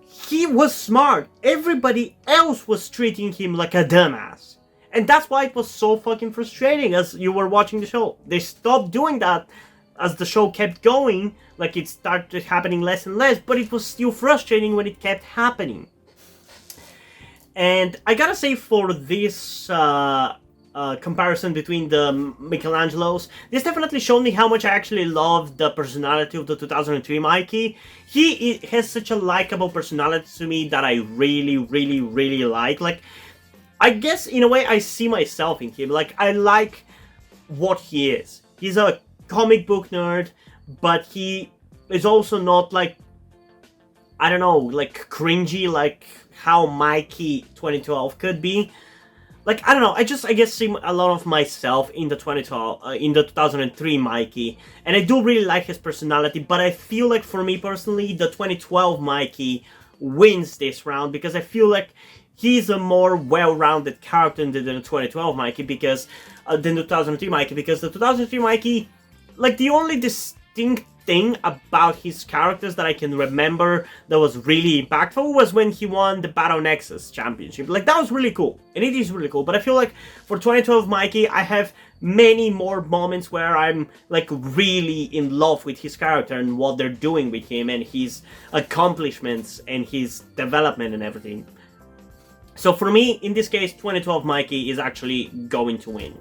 he was smart. Everybody else was treating him like a dumbass. And that's why it was so fucking frustrating as you were watching the show. They stopped doing that as the show kept going. Like, it started happening less and less, but it was still frustrating when it kept happening. And I gotta say, for this comparison between the Michelangelos, this definitely showed me how much I actually love the personality of the 2003 Mikey. He has such a likable personality to me that I really, really, really like. Like, I guess in a way I see myself in him. Like, I like what he is. He's a comic book nerd, but he is also not like, I don't know, like cringy like how Mikey 2012 could be. Like, I don't know, I guess see a lot of myself in the 2003 Mikey, and I do really like his personality, but I feel like for me personally, the 2012 Mikey wins this round, because I feel like he's a more well-rounded character than the 2012 Mikey, because than the 2003 Mikey, because the 2003 Mikey, like, the only distinct thing about his characters that I can remember that was really impactful was when he won the Battle Nexus championship. Like, that was really cool, and it is really cool, but I feel like for 2012 Mikey, I have many more moments where I'm like really in love with his character and what they're doing with him and his accomplishments and his development and everything. So for me, in this case, 2012 Mikey is actually going to win.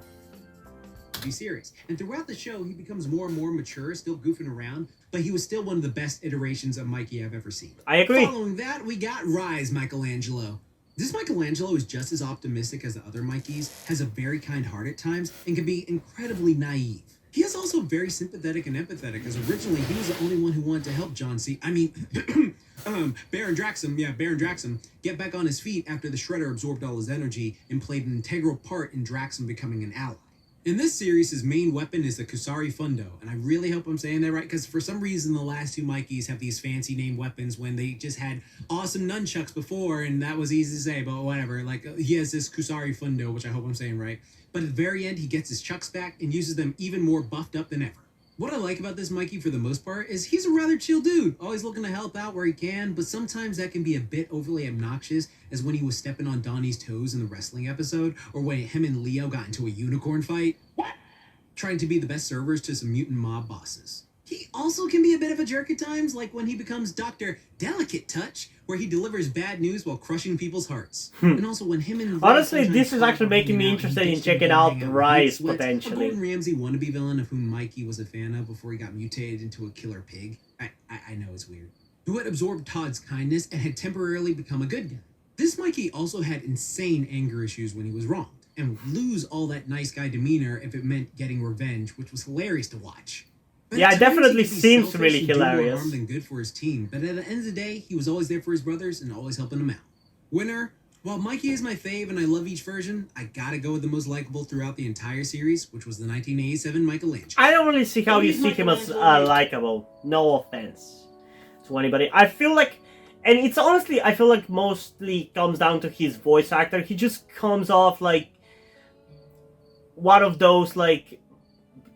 Series. And throughout the show, he becomes more and more mature, still goofing around, but he was still one of the best iterations of Mikey I've ever seen. I agree. Following that, we got Rise Michelangelo. This Michelangelo is just as optimistic as the other Mikeys, has a very kind heart at times, and can be incredibly naive. He is also very sympathetic and empathetic, as originally he was the only one who wanted to help John C. Baron Draxum, get back on his feet after the Shredder absorbed all his energy and played an integral part in Draxum becoming an ally. In this series, his main weapon is the Kusari Fundo, and I really hope I'm saying that right, because for some reason the last two Mikeys have these fancy name weapons when they just had awesome nunchucks before, and that was easy to say, but whatever. Like, he has this Kusari Fundo, which I hope I'm saying right, but at the very end, he gets his chucks back and uses them even more buffed up than ever. What I like about this Mikey for the most part is he's a rather chill dude, always looking to help out where he can, but sometimes that can be a bit overly obnoxious, as when he was stepping on Donnie's toes in the wrestling episode, or when him and Leo got into a unicorn fight. What? Trying to be the best servers to some mutant mob bosses. He also can be a bit of a jerk at times, like when he becomes Dr. Delicate Touch, where he delivers bad news while crushing people's hearts. And also when him and... Honestly, this is actually making me interested in checking out Rise, potentially. A Gordon Ramsay wannabe villain of whom Mikey was a fan of before he got mutated into a killer pig. I know it's weird. Who had absorbed Todd's kindness and had temporarily become a good guy. This Mikey also had insane anger issues when he was wronged, and would lose all that nice guy demeanor if it meant getting revenge, which was hilarious to watch. But yeah, it definitely he could be seems selfish really and do more hilarious. harm than good for his team, but at the end of the day, he was always there for his brothers and always helping them out. Winner, while Mikey is my fave and I love each version, I gotta go with the most likable throughout the entire series, which was the 1987 Michelangelo. I don't really see how you see him as likable. No offense to anybody. I feel like, and it's honestly, I feel like mostly comes down to his voice actor. He just comes off like one of those like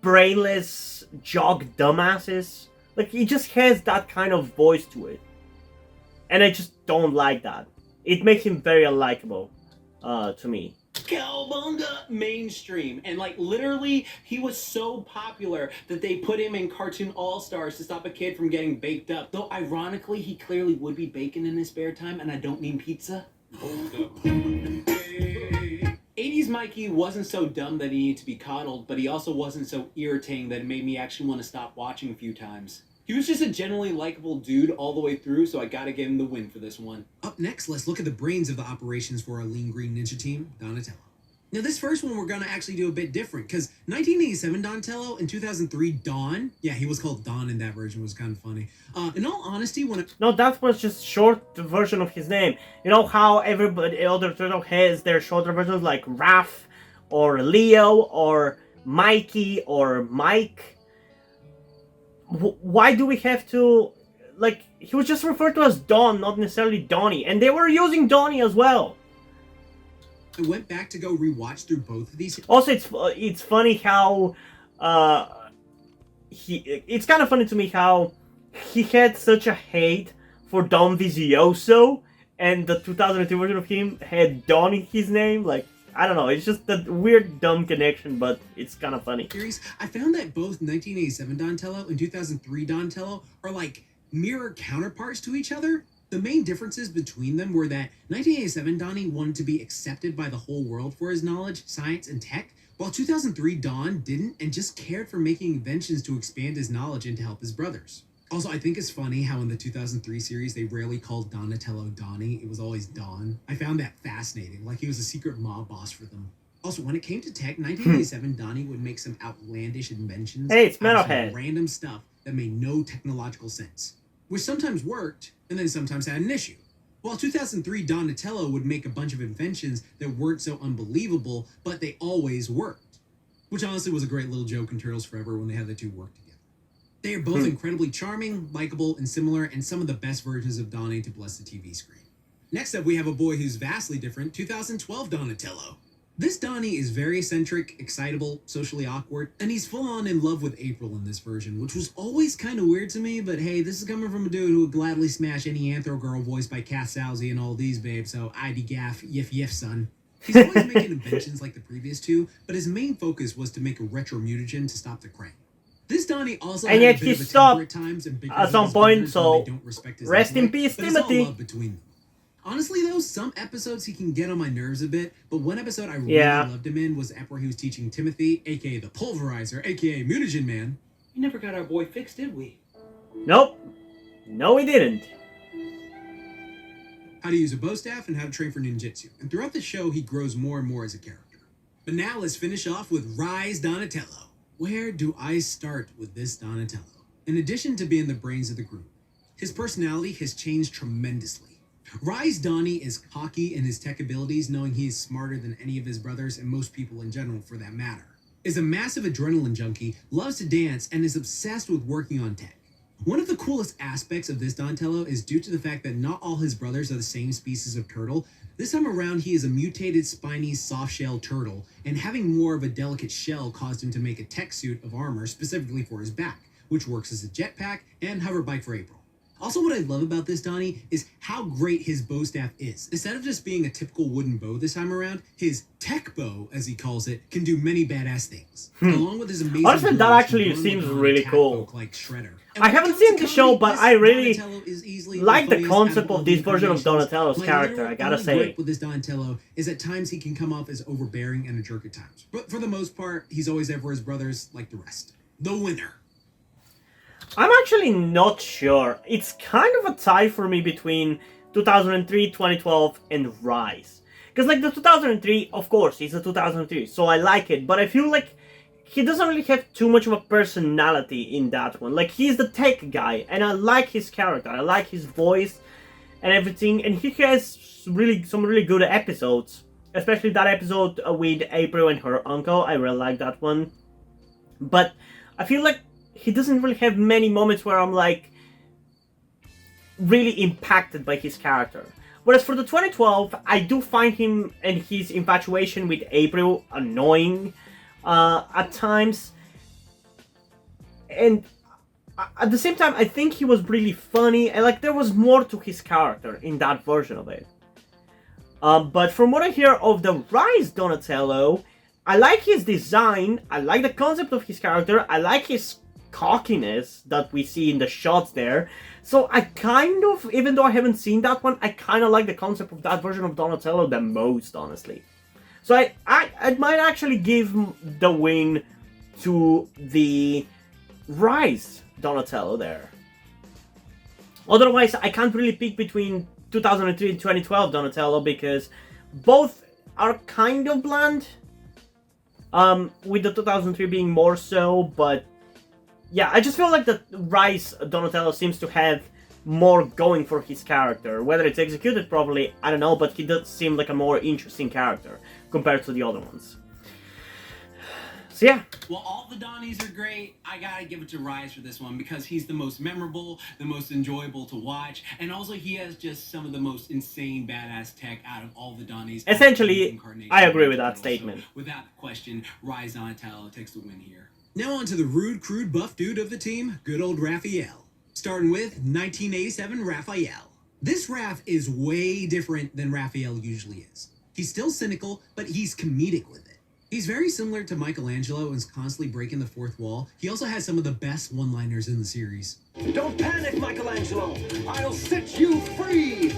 brainless jock dumbasses. Like, he just has that kind of voice to it, and I just don't like that. It makes him very unlikable to me. Cowabunga mainstream, and like literally he was so popular that they put him in Cartoon All-Stars to stop a kid from getting baked up, though ironically he clearly would be baking in his spare time, and I don't mean pizza. 80s Mikey wasn't so dumb that he needed to be coddled, but he also wasn't so irritating that it made me actually want to stop watching a few times. He was just a generally likable dude all the way through, so I gotta give him the win for this one. Up next, let's look at the brains of the operations for our Lean Green Ninja team, Donatello. Now, this first one we're gonna actually do a bit different, because 1987 Donatello and 2003 Don, yeah, he was called Don in that version, was kind of funny. In all honesty, No, that was just short version of his name. You know how everybody, other turtle has their shorter versions like Raph, or Leo, or Mikey, or Mike? Why do we have to, like, he was just referred to as Don, not necessarily Donnie, and they were using Donnie as well. I went back to go rewatch through both of these. Also, it's funny how it's kind of funny to me how he had such a hate for Dom Vizioso, and the 2002 version of him had Don in his name. Like, I don't know, it's just a weird dumb connection, but it's kind of funny. I found that both 1987 Donatello and 2003 Donatello are like mirror counterparts to each other. The main differences between them were that 1987 Donnie wanted to be accepted by the whole world for his knowledge, science, and tech, while 2003 Don didn't and just cared for making inventions to expand his knowledge and to help his brothers. Also, I think it's funny how in the 2003 series they rarely called Donatello Donnie, it was always Don. I found that fascinating, like he was a secret mob boss for them. Also, when it came to tech, 1987 Donnie would make some outlandish inventions. Hey, it's out of Metalhead. Random stuff that made no technological sense, which sometimes worked and then sometimes had an issue. While 2003 Donatello would make a bunch of inventions that weren't so unbelievable, but they always worked. Which honestly was a great little joke in Turtles Forever when they had the two work together. They are both incredibly charming, likable, and similar, and some of the best versions of Donnie to bless the TV screen. Next up, we have a boy who's vastly different, 2012 Donatello. This Donnie is very eccentric, excitable, socially awkward, and he's full-on in love with April in this version, which was always kind of weird to me, but hey, this is coming from a dude who would gladly smash any anthro girl voiced by Cass Sousie and all these babes, so ID gaff, yif yif son. He's always making inventions like the previous two, but his main focus was to make a retro mutagen to stop the Krang. This Donnie also And had yet a bit he of a stopped temper at times and bickers at with some his point, brothers so when they don't respect his rest in intellect, peace, but it's all Timothy. love between them. Honestly though, some episodes he can get on my nerves a bit, but one episode I really Yeah. loved him in was where he was teaching Timothy, aka the Pulverizer, aka Mutagen Man, We never got our boy fixed, did we? Nope. No, we didn't. how to use a bow staff and how to train for ninjutsu. And throughout the show, he grows more and more as a character. But now let's finish off with Rise Donatello. Where do I start with this Donatello? In addition to being the brains of the group, his personality has changed tremendously. Rise Donnie is cocky in his tech abilities, knowing he is smarter than any of his brothers and most people in general for that matter. Is a massive adrenaline junkie, loves to dance, and is obsessed with working on tech. One of the coolest aspects of this Donatello is due to the fact that not all his brothers are the same species of turtle. This time around, he is a mutated, spiny, soft-shell turtle, and having more of a delicate shell caused him to make a tech suit of armor specifically for his back, which works as a jetpack and hover bike for April. Also, what I love about this Donnie is how great his bow staff is. Instead of just being a typical wooden bow this time around, his tech bow, as he calls it, can do many badass things. Along with his amazing Honestly, that gloves, actually he can run seems like a really attack cool. folk like Shredder. And I when it haven't comes seen to the show, comedy, but this I really Donatello is easily like the funniest out concept of all of the this version of incarnations. Donatello's My character, literal I gotta only say. gripe with this Donatello is at times he can come off as overbearing and a jerk at times. But for the most part, he's always there for his brothers like the rest. The winner. I'm actually not sure. It's kind of a tie for me between 2003, 2012, and Rise. Because, like, the 2003, of course, it's a 2003, so I like it, but I feel like he doesn't really have too much of a personality in that one. Like, he's the tech guy, and I like his character, I like his voice and everything, and he has some really good episodes. Especially that episode with April and her uncle, I really like that one. But I feel like he doesn't really have many moments where I'm like really impacted by his character. Whereas for the 2012, I do find him and his infatuation with April annoying at times. And at the same time, I think he was really funny, and like there was more to his character in that version of it. But from what I hear of the Rise Donatello, I like his design, I like the concept of his character, I like his cockiness that we see in the shots there. So I kind of, even though I haven't seen that one, I kind of like the concept of that version of Donatello the most, honestly. So I might actually give the win to the Rise Donatello there. Otherwise, I can't really pick between 2003 and 2012 Donatello because both are kind of bland. With the 2003 being more so, but yeah, I just feel like the Rise Donatello seems to have more going for his character. Whether it's executed properly, I don't know, but he does seem like a more interesting character compared to the other ones. So yeah. Well, all the Donnies are great. I gotta give it to Rise for this one because he's the most memorable, the most enjoyable to watch, and also he has just some of the most insane badass tech out of all the Donnies. Essentially, Incarnation I agree with that so statement. without question, Rise Donatello takes the win here. Now on to the rude, crude, buff dude of the team, good old Raphael. Starting with 1987 Raphael. This Raph is way different than Raphael usually is. He's still cynical, but he's comedic with it. He's very similar to Michelangelo and is constantly breaking the fourth wall. He also has some of the best one-liners in the series. Don't panic, Michelangelo. I'll set you free.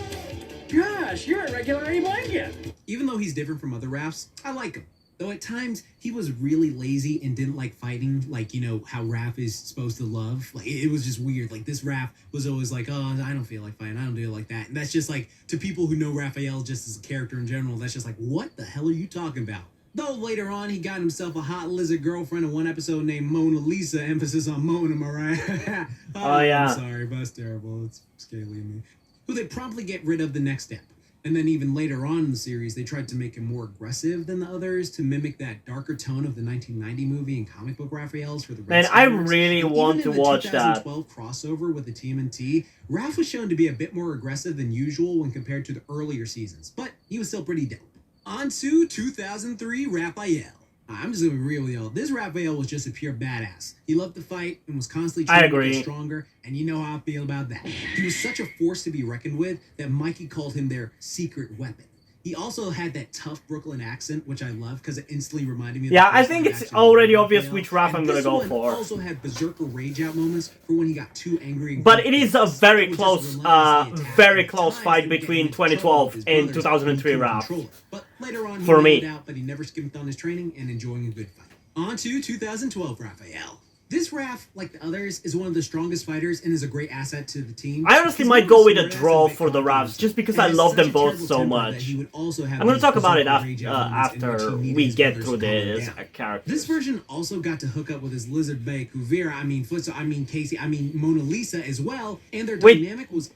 Gosh, you're a regular blanket. Even though he's different from other Raphs, I like him. Though at times, he was really lazy and didn't like fighting, like, you know, how Raph is supposed to love. Like, it was just weird. Like, this Raph was always like, oh, I don't feel like fighting. I don't do it like that. And that's just like, to people who know Raphael just as a character in general, that's just like, what the hell are you talking about? Though later on, he got himself a hot lizard girlfriend in one episode named Mona Lisa, emphasis on Mona, am I right? Oh, yeah. I'm sorry, but that's terrible. It's scaly of me. Who they promptly get rid of the next step. And then even later on in the series, they tried to make him more aggressive than the others to mimic that darker tone of the 1990 movie and comic book Raphaels for the Red Man, I Scanners. really And want even to in the watch that. 2012 crossover with the TMNT, Raph was shown to be a bit more aggressive than usual when compared to the earlier seasons, but he was still pretty dope. On to 2003 Raphael. I'm just gonna be real with y'all. This Raphael was just a pure badass. He loved to fight and was constantly I trying to agree. get stronger, and you know how I feel about that. He was such a force to be reckoned with that Mikey called him their secret weapon. He also had that tough Brooklyn accent, which I love because it instantly reminded me of Yeah, the I first think live it's action already Raphael. obvious which Raph I'm And gonna this go one for. also had berserker rage out moments for when he got too angry. And But it is a very would just close, relentlessly attack, very and at close times fight he would get between into trouble 2012 with his and brothers 2003 when he couldn't Raph. control it. But later on, he For me. made it out, but he never skimped on his training and enjoying a good fight. On to 2012 Raphael. This Raph, like the others, is one of the strongest fighters and is a great asset to the team. I honestly He's might more go with a smartass draw and for the confident, Raphs, just because and I has love such them a both terrible so temper that much. he would also have I'm gonna these talk about it berserker rage out moments in which after he needed we his get brothers through to calm him this down. character. This version also got to hook up with his lizard bae, Kuvira, Futsu, Casey, Mona Lisa as well, and their Wait. dynamic was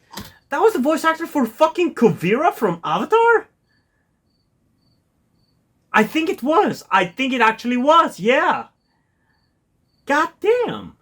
That was the voice actor for fucking Kuvira from Avatar? I think it was. I think it actually was, yeah. God damn.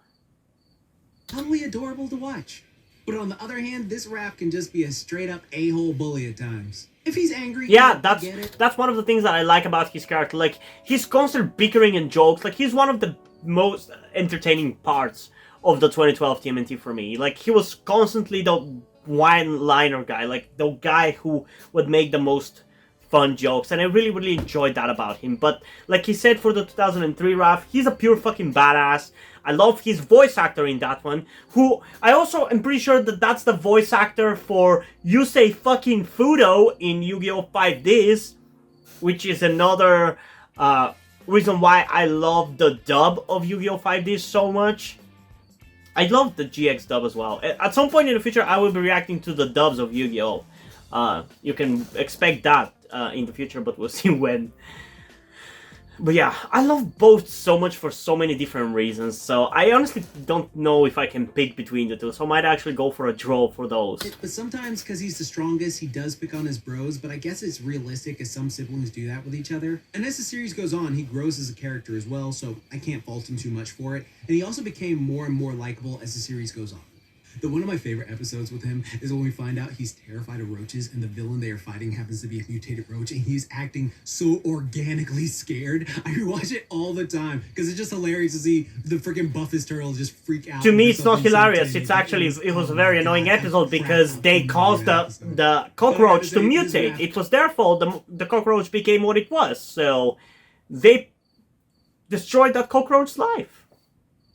totally adorable to watch. But on the other hand, this Raph can just be a straight up a-hole bully at times. If he's angry, Yeah, I get it. that's one of the things that I like about his character. Like, his constant bickering and jokes. Like, he's one of the most entertaining parts of the 2012 TMNT for me. Like, he was constantly the one-liner guy. Like, the guy who would make the most fun jokes. And I really, really enjoyed that about him. But, like he said for the 2003 Raph, he's a pure fucking badass. I love his voice actor in that one, who I also am pretty sure that that's the voice actor for Yusei fucking Fudo in Yu-Gi-Oh! 5Ds, which is another reason why I love the dub of Yu-Gi-Oh! 5Ds so much. I love the GX dub as well. At some point in the future, I will be reacting to the dubs of Yu-Gi-Oh! You can expect that in the future, but we'll see when. But yeah, I love both so much for so many different reasons, so I honestly don't know if I can pick between the two, so I might actually go for a draw for those. But sometimes, because he's the strongest, he does pick on his bros, but I guess it's realistic as some siblings do that with each other. And as the series goes on, he grows as a character as well, so I can't fault him too much for it. And he also became more and more likable as the series goes on. One of my favorite episodes with him is when we find out he's terrified of roaches and the villain they are fighting happens to be a mutated roach and he's acting so organically scared. I rewatch it all the time because it's just hilarious to see the freaking buffest turtle just freak out. To me, it's not hilarious. It's actually, it was a very annoying episode because they caused the cockroach to mutate. It was their fault the cockroach became what it was. So they destroyed that cockroach's life.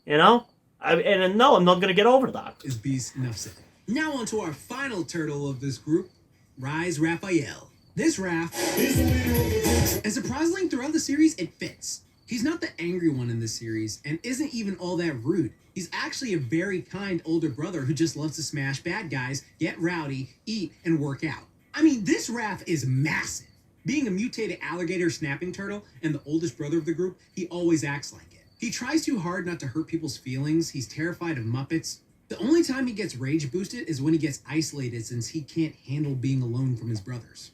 You know? And no, I'm not gonna get over that. Is beast enough said. Now on to our final turtle of this group, Rise Raphael. This Raph is the leader of the group. And surprisingly, throughout the series, it fits. He's not the angry one in this series, and isn't even all that rude. He's actually a very kind older brother who just loves to smash bad guys, get rowdy, eat, and work out. This Raph is massive. Being a mutated alligator snapping turtle and the oldest brother of the group, he always acts like it. He tries too hard not to hurt people's feelings. He's terrified of Muppets. The only time he gets rage boosted is when he gets isolated since he can't handle being alone from his brothers.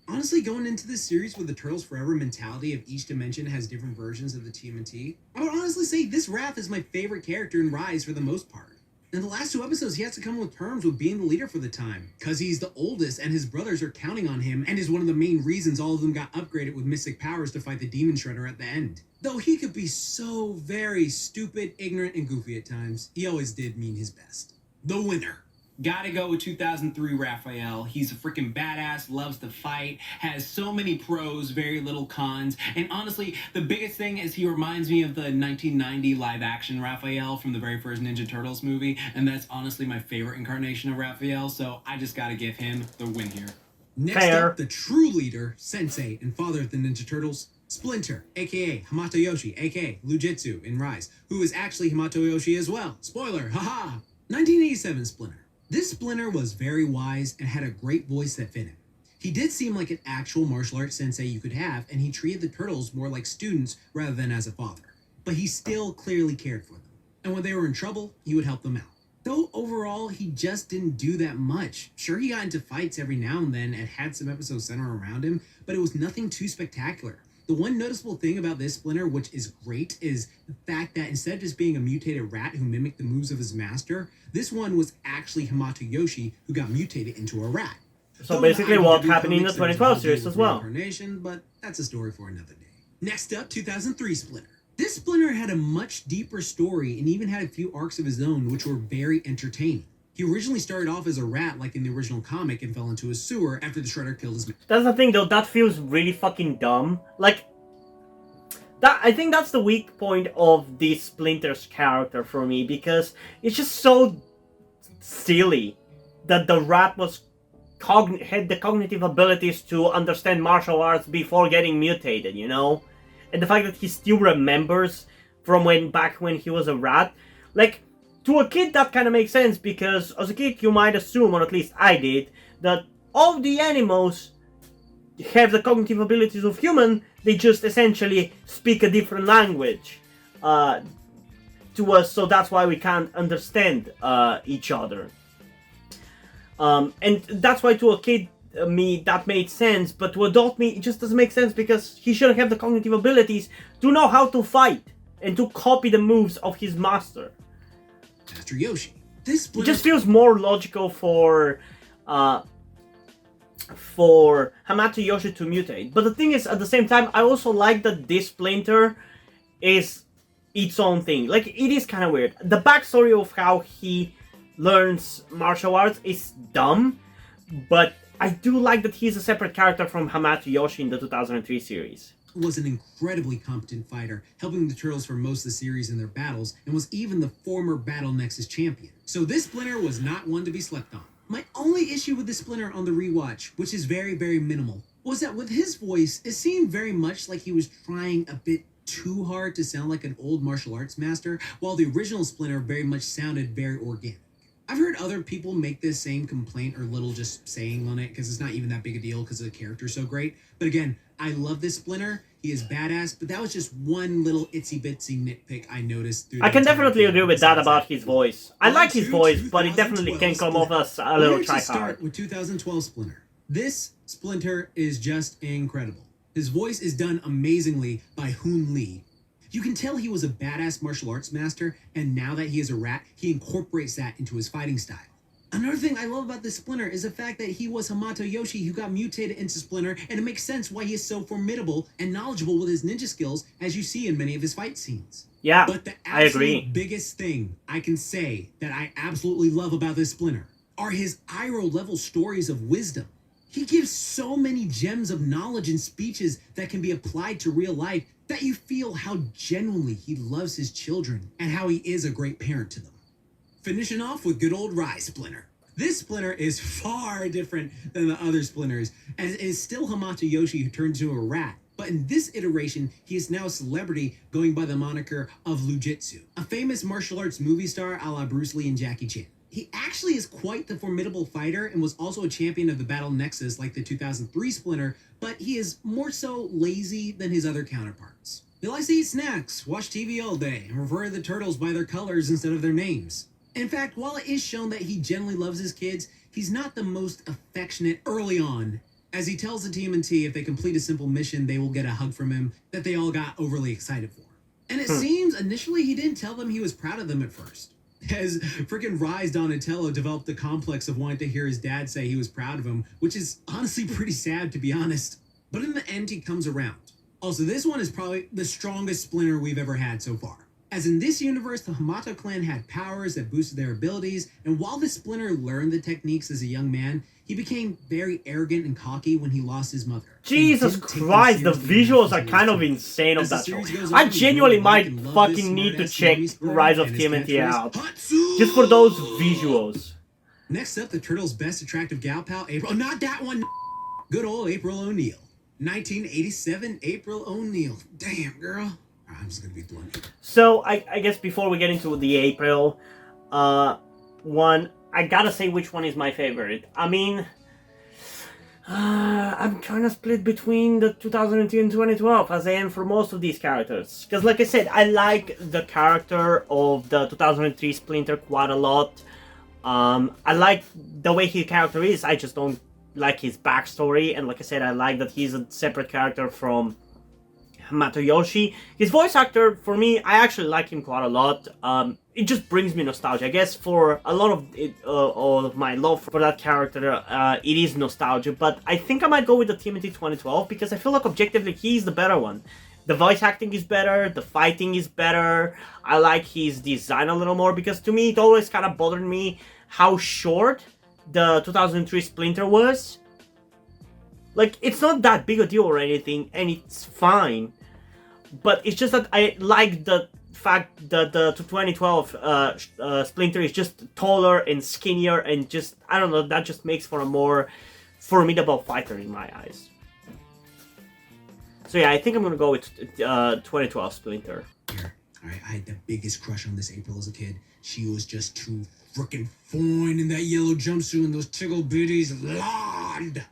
Honestly, going into this series with the Turtles Forever mentality of each dimension has different versions of the TMNT, I would honestly say this Raph is my favorite character in Rise for the most part. In the last 2 episodes, he has to come with terms with being the leader for the time, because he's the oldest and his brothers are counting on him and is one of the main reasons all of them got upgraded with mystic powers to fight the Demon Shredder at the end. Though he could be so very stupid, ignorant, and goofy at times, he always did mean his best. The winner. Gotta go with 2003 Raphael. He's a freaking badass, loves to fight, has so many pros, very little cons, and honestly, the biggest thing is he reminds me of the 1990 live-action Raphael from the very first Ninja Turtles movie, and that's honestly my favorite incarnation of Raphael, so I just gotta give him the win here. Next up, the true leader, sensei, and father of the Ninja Turtles, Splinter, aka Hamato Yoshi, aka Lujitsu in Rise, who is actually Hamato Yoshi as well. Spoiler, haha! 1987 Splinter. This Splinter was very wise and had a great voice that fit him. He did seem like an actual martial arts sensei you could have, and he treated the turtles more like students rather than as a father. But he still clearly cared for them. And when they were in trouble, he would help them out. Though overall, he just didn't do that much. Sure, he got into fights every now and then and had some episodes center around him, but it was nothing too spectacular. The one noticeable thing about this Splinter, which is great, is the fact that instead of just being a mutated rat who mimicked the moves of his master, this one was actually Hamato Yoshi who got mutated into a rat. So basically what happened in the 2012 series as well. Incarnation, but that's a story for another day. Next up, 2003 Splinter. This Splinter had a much deeper story and even had a few arcs of his own which were very entertaining. He originally started off as a rat like in the original comic and fell into a sewer after the Shredder killed his... That's the thing though, that feels really fucking dumb. Like, that, I think that's the weak point of this Splinter's character for me, because it's just so silly that the rat was had the cognitive abilities to understand martial arts before getting mutated, you know? And the fact that he still remembers from back when he was a rat, like, to a kid that kind of makes sense, because as a kid you might assume, or at least I did, that all the animals have the cognitive abilities of human, they just essentially speak a different language to us, so that's why we can't understand each other. And that's why to a kid me that made sense, but to adult me it just doesn't make sense, because he shouldn't have the cognitive abilities to know how to fight and to copy the moves of his master. Master Yoshi. This It just feels more logical for Hamato Yoshi to mutate. But the thing is, at the same time, I also like that this Splinter is its own thing. Like, it is kind of weird. The backstory of how he learns martial arts is dumb, but I do like that he's a separate character from Hamato Yoshi in the 2003 series. Was an incredibly competent fighter, helping the Turtles for most of the series in their battles, and was even the former Battle Nexus champion. So this Splinter was not one to be slept on. My only issue with the Splinter on the rewatch, which is very, very minimal, was that with his voice, it seemed very much like he was trying a bit too hard to sound like an old martial arts master, while the original Splinter very much sounded very organic. I've heard other people make this same complaint or little just saying on it, because it's not even that big a deal because the character's so great. But again, I love this Splinter. He is badass, but that was just one little itsy-bitsy nitpick I noticed. I can definitely agree with that about his voice. I like his voice, but it definitely can come off as a little try-hard. Start with 2012 Splinter. This Splinter is just incredible. His voice is done amazingly by Hoon Lee. You can tell he was a badass martial arts master, and now that he is a rat, he incorporates that into his fighting style. Another thing I love about this Splinter is the fact that he was Hamato Yoshi who got mutated into Splinter, and it makes sense why he is so formidable and knowledgeable with his ninja skills, as you see in many of his fight scenes. Yeah, but the I agree. biggest thing I can say that I absolutely love about this Splinter are his Iroh level stories of wisdom. He gives so many gems of knowledge and speeches that can be applied to real life that you feel how genuinely he loves his children and how he is a great parent to them. Finishing off with good old Rise Splinter. This Splinter is far different than the other Splinters, and it is still Hamato Yoshi who turned into a rat. But in this iteration, he is now a celebrity going by the moniker of Lujitsu, a famous martial arts movie star a la Bruce Lee and Jackie Chan. He actually is quite the formidable fighter and was also a champion of the Battle Nexus like the 2003 Splinter, but he is more so lazy than his other counterparts. He likes to eat snacks, watch TV all day, and refer to the Turtles by their colors instead of their names. In fact, while it is shown that he generally loves his kids, he's not the most affectionate early on, as he tells the TMNT if they complete a simple mission, they will get a hug from him that they all got overly excited for. And it seems initially he didn't tell them he was proud of them at first, as freaking Rise Donatello developed the complex of wanting to hear his dad say he was proud of him, which is honestly pretty sad to be honest. But in the end, he comes around. Also, this one is probably the strongest Splinter we've ever had so far. As in this universe, the Hamato clan had powers that boosted their abilities, and while the Splinter learned the techniques as a young man, he became very arrogant and cocky when he lost his mother. Jesus Christ, the visuals are kind of insane of that show. I genuinely might fucking need to check Rise of TMNT out. Just for those visuals. Next up, the Turtles' best attractive gal pal, April. Oh, not that one! Good old April O'Neil. 1987 April O'Neil. Damn, girl. I'm just gonna be blunt. So, I guess before we get into the April one, I gotta say which one is my favorite. I mean, I'm kind of split between the 2002 and 2012, as I am for most of these characters. Because like I said, I like the character of the 2003 Splinter quite a lot. I like the way his character is, I just don't like his backstory. And like I said, I like that he's a separate character from Hamato Yoshi. His voice actor, for me, I actually like him quite a lot. It just brings me nostalgia. I guess for a lot of it, all of my love for that character, it is nostalgia. But I think I might go with the TMNT 2012 because I feel like objectively he's the better one. The voice acting is better, the fighting is better. I like his design a little more because to me it always kind of bothered me how short the 2003 Splinter was. Like, it's not that big a deal or anything, and it's fine. But it's just that I like the fact that the 2012 Splinter is just taller and skinnier, and just, I don't know, that just makes for a more formidable fighter in my eyes. So yeah, I think I'm gonna go with 2012 Splinter. Alright, I had the biggest crush on this April as a kid. She was just too frickin' fine in that yellow jumpsuit and those tickle bitties. Lord!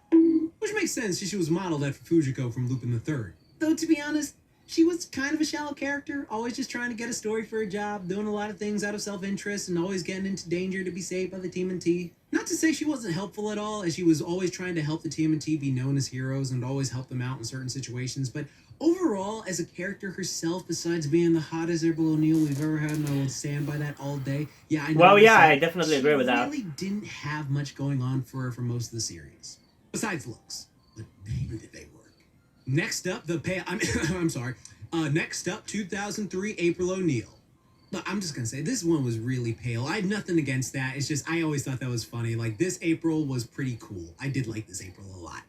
Which makes sense, she was modeled after Fujiko from Lupin the Third. Though, to be honest, she was kind of a shallow character, always just trying to get a story for a job, doing a lot of things out of self-interest, and always getting into danger to be saved by the TMNT. Not to say she wasn't helpful at all, as she was always trying to help the TMNT be known as heroes and always help them out in certain situations, but overall, as a character herself, besides being the hottest April O'Neil we've ever had, and I will stand by that all day. Yeah, I know. Well, yeah, I definitely agree with that. She really didn't have much going on for her for most of the series, besides looks. But damn, did they work. Next up, next up, 2003 April O'Neil. But I'm just gonna say, this one was really pale. I had nothing against that. It's just, I always thought that was funny. Like, this April was pretty cool. I did like this April a lot.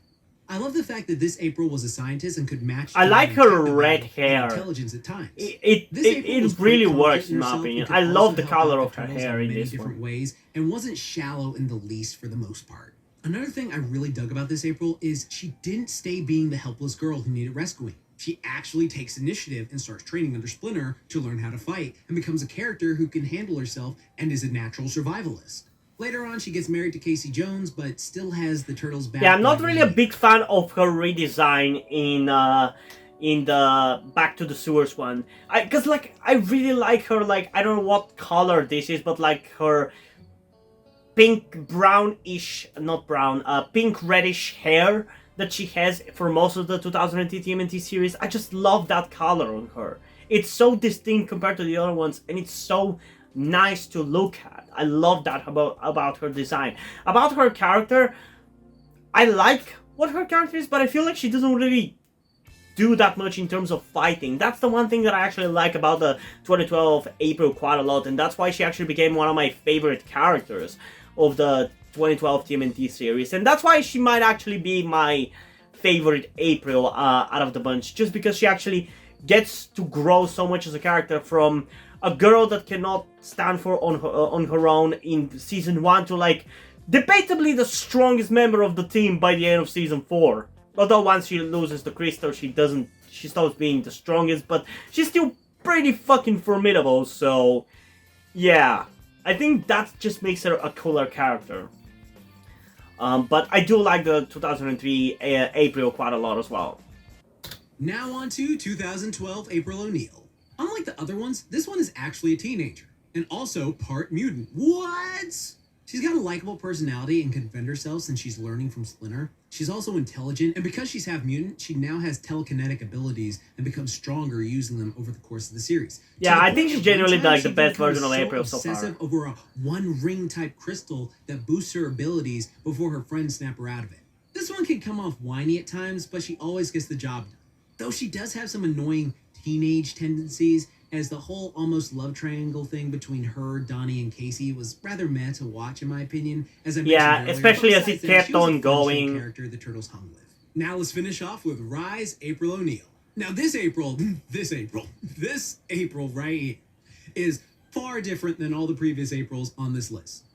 I love the fact that this April was a scientist and could match. I like her red hair. Intelligence at times. It really works in my opinion. I love the color of her hair in this different one. ways, and wasn't shallow in the least for the most part. Another thing I really dug about this April is she didn't stay being the helpless girl who needed rescuing. She actually takes initiative and starts training under Splinter to learn how to fight, and becomes a character who can handle herself and is a natural survivalist. Later on, she gets married to Casey Jones, but still has the Turtles back. Yeah, I'm not really a big fan of her redesign in the Back to the Sewers one. Cause like, I really like her, like, I don't know what color this is, but like her pink brownish, not brown, pink reddish hair that she has for most of the 2000 TMNT series. I just love that color on her. It's so distinct compared to the other ones, and it's so nice to look at. I love that about her design. About her character, I like what her character is, but I feel like she doesn't really do that much in terms of fighting. That's the one thing that I actually like about the 2012 April quite a lot, and that's why she actually became one of my favorite characters of the 2012 TMNT series, and that's why she might actually be my favorite April out of the bunch, just because she actually gets to grow so much as a character from a girl that cannot stand for on her own in season 1 to like debatably the strongest member of the team by the end of season 4. Although once she loses the crystal, she stops being the strongest, but she's still pretty fucking formidable. So yeah, I think that just makes her a cooler character. But I do like the 2003 April quite a lot as well. Now on to 2012 April O'Neil. Unlike the other ones, this one is actually a teenager, and also part mutant. What? She's got a likable personality and can defend herself since she's learning from Splinter. She's also intelligent, and because she's half mutant, she now has telekinetic abilities and becomes stronger using them over the course of the series. Yeah, I think she's genuinely like the best version of April so far. Obsessive over a one ring type crystal that boosts her abilities before her friends snap her out of it. This one can come off whiny at times, but she always gets the job done. Though she does have some annoying teenage tendencies, as the whole almost love triangle thing between her, Donnie, and Casey was rather meh to watch, in my opinion. As I mentioned earlier, especially as it kept on going. Character the Turtles hung with. Now let's finish off with Rise April O'Neil. Now this April right here is far different than all the previous Aprils on this list.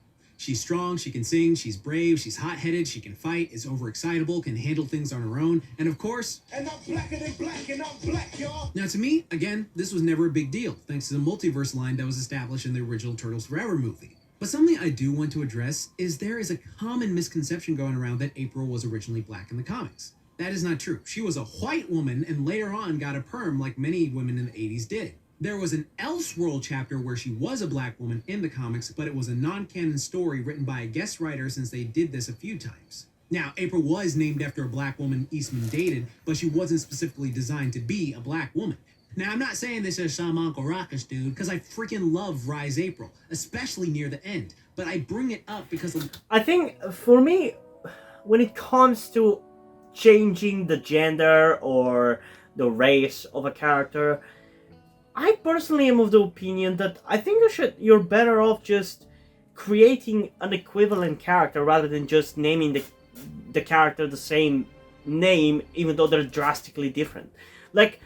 She's strong, she can sing, she's brave, she's hot-headed, she can fight, is overexcitable, can handle things on her own, and of course... And I'm blacker than black, and I'm black, y'all! Now to me, again, this was never a big deal, thanks to the multiverse line that was established in the original Turtles Forever movie. But something I do want to address is there is a common misconception going around that April was originally black in the comics. That is not true. She was a white woman and later on got a perm like many women in the 80s did. There was an Elseworld chapter where she was a black woman in the comics, but it was a non-canon story written by a guest writer since they did this a few times. Now, April was named after a black woman Eastman dated, but she wasn't specifically designed to be a black woman. Now, I'm not saying this is some Uncle Ruckus dude, because I freaking love Rise April, especially near the end, but I bring it up because of... I think, for me, when it comes to changing the gender or the race of a character, I personally am of the opinion that I think you're better off just creating an equivalent character rather than just naming the character the same name, even though they're drastically different. Like,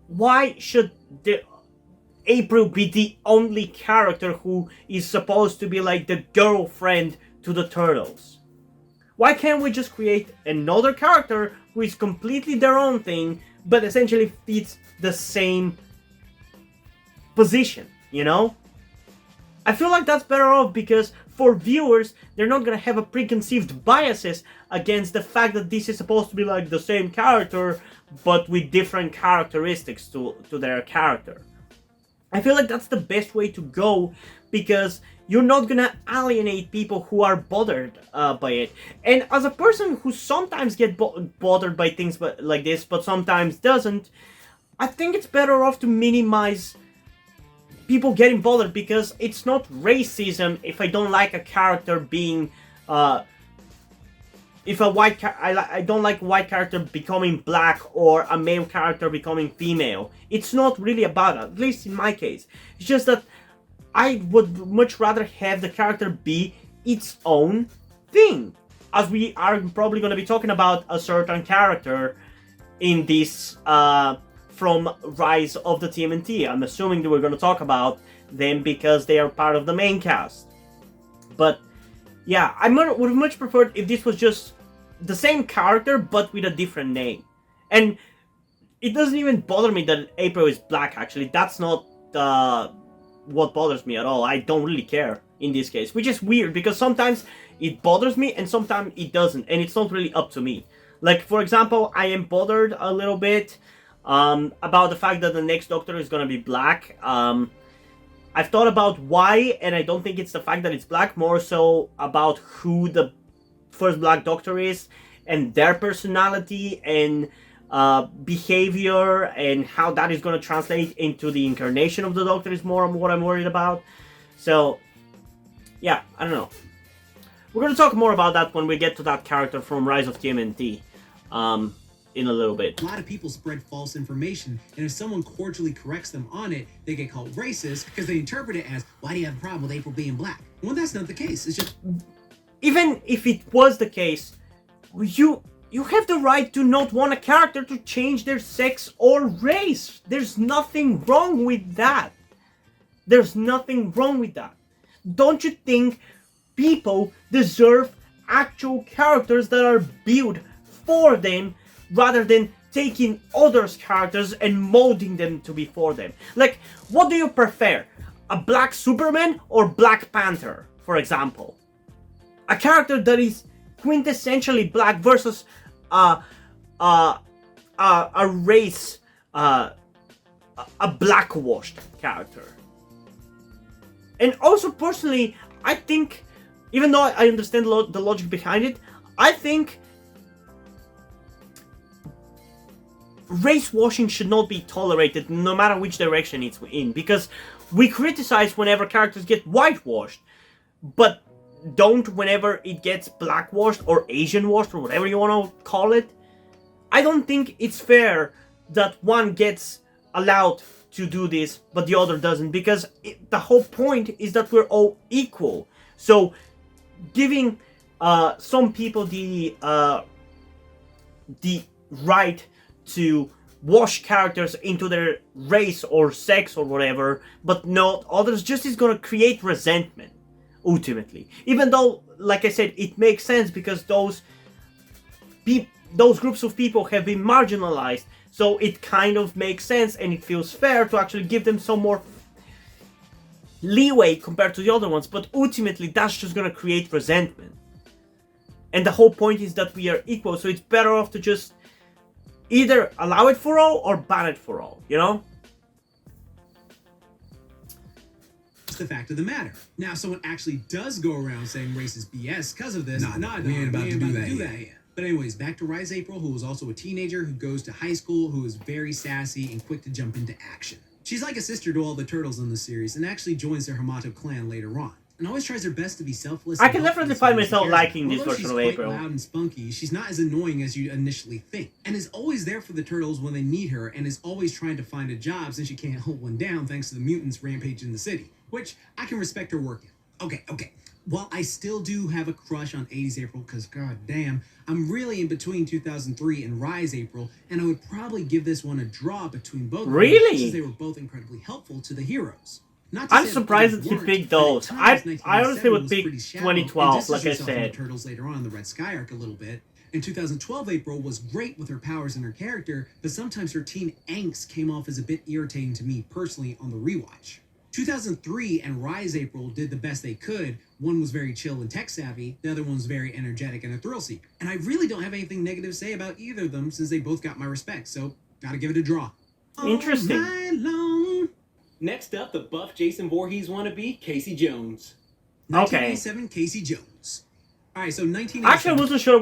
why should April be the only character who is supposed to be like the girlfriend to the turtles? Why can't we just create another character who is completely their own thing, but essentially fits the same position, you know? I feel like that's better off, because for viewers, they're not gonna have a preconceived biases against the fact that this is supposed to be like the same character, but with different characteristics to their character. I feel like that's the best way to go, because you're not gonna alienate people who are bothered by it. And as a person who sometimes get bothered by things like this, but sometimes doesn't, I think it's better off to minimize people getting bothered, because it's not racism if I don't like a character being if I don't like a white character becoming black or a male character becoming female. It's not really about that, at least in my case. It's just that I would much rather have the character be its own thing, as we are probably going to be talking about a certain character in this from Rise of the TMNT. I'm assuming that we're going to talk about them because they are part of the main cast. But yeah, I would have much preferred if this was just the same character but with a different name. And it doesn't even bother me that April is black, actually. That's not what bothers me at all. I don't really care in this case, which is weird, because sometimes it bothers me and sometimes it doesn't, and it's not really up to me. Like, for example, I am bothered a little bit about the fact that the next Doctor is gonna be black. I've thought about why, and I don't think it's the fact that it's black, more so about who the first Black Doctor is, and their personality and behavior, and how that is going to translate into the incarnation of the Doctor is more what I'm worried about. So, yeah, I don't know. We're going to talk more about that when we get to that character from Rise of TMNT in a little bit. A lot of people spread false information, and if someone cordially corrects them on it, they get called racist because they interpret it as, why do you have a problem with April being black? Well, that's not the case. It's just... Even if it was the case, you have the right to not want a character to change their sex or race. There's nothing wrong with that. There's nothing wrong with that. Don't you think people deserve actual characters that are built for them, rather than taking others' characters and molding them to be for them? Like, what do you prefer? A black Superman or Black Panther, for example? A character that is quintessentially black versus a race, a blackwashed character. And also, personally, I think, even though I understand the logic behind it, I think race washing should not be tolerated, no matter which direction it's in, because we criticize whenever characters get whitewashed, but don't whenever it gets blackwashed or Asian washed or whatever you want to call it. I don't think it's fair that one gets allowed to do this but the other doesn't, because the whole point is that we're all equal. So giving some people the right to wash characters into their race or sex or whatever, but not others, just is going to create resentment, ultimately. Even though, like I said, it makes sense, because those groups of people have been marginalized, so it kind of makes sense and it feels fair to actually give them some more leeway compared to the other ones, but ultimately that's just going to create resentment. And the whole point is that we are equal, so it's better off to just either allow it for all or ban it for all, you know? It's the fact of the matter. Now, someone actually does go around saying race is BS because of this. We ain't about to do that yet. But anyways, back to Rise April, who is also a teenager who goes to high school, who is very sassy and quick to jump into action. She's like a sister to all the turtles in the series, and actually joins their Hamato clan later on, and always tries her best to be selfless. I can definitely find myself liking this version of April. She's quite loud and spunky, she's not as annoying as you initially think, and is always there for the turtles when they need her, and is always trying to find a job since she can't hold one down thanks to the mutants rampage in the city, which I can respect her work in. Okay. While I still do have a crush on 80s April, because god damn, I'm really in between 2003 and Rise April, and I would probably give this one a draw between both of them, Really? since they were both incredibly helpful to the heroes. Not to I'm say surprised others that he weren't, picked but at those. times, I honestly 1997 would was pick pretty shallow, 2012, and distanced like I yourself from the said. Turtles later on in the Red Sky arc a little bit. And 2012 April was great with her powers and her character, but sometimes her teen angst came off as a bit irritating to me personally on the rewatch. 2003 and Rise April did the best they could. One was very chill and tech savvy, the other one was very energetic and a thrill seeker. And I really don't have anything negative to say about either of them since they both got my respect, so gotta give it a draw. Interesting. All night long. Next up, the buff Jason Voorhees wannabe, Casey Jones. 1987 Casey Jones. Alright, so 1987. Actually, I wasn't sure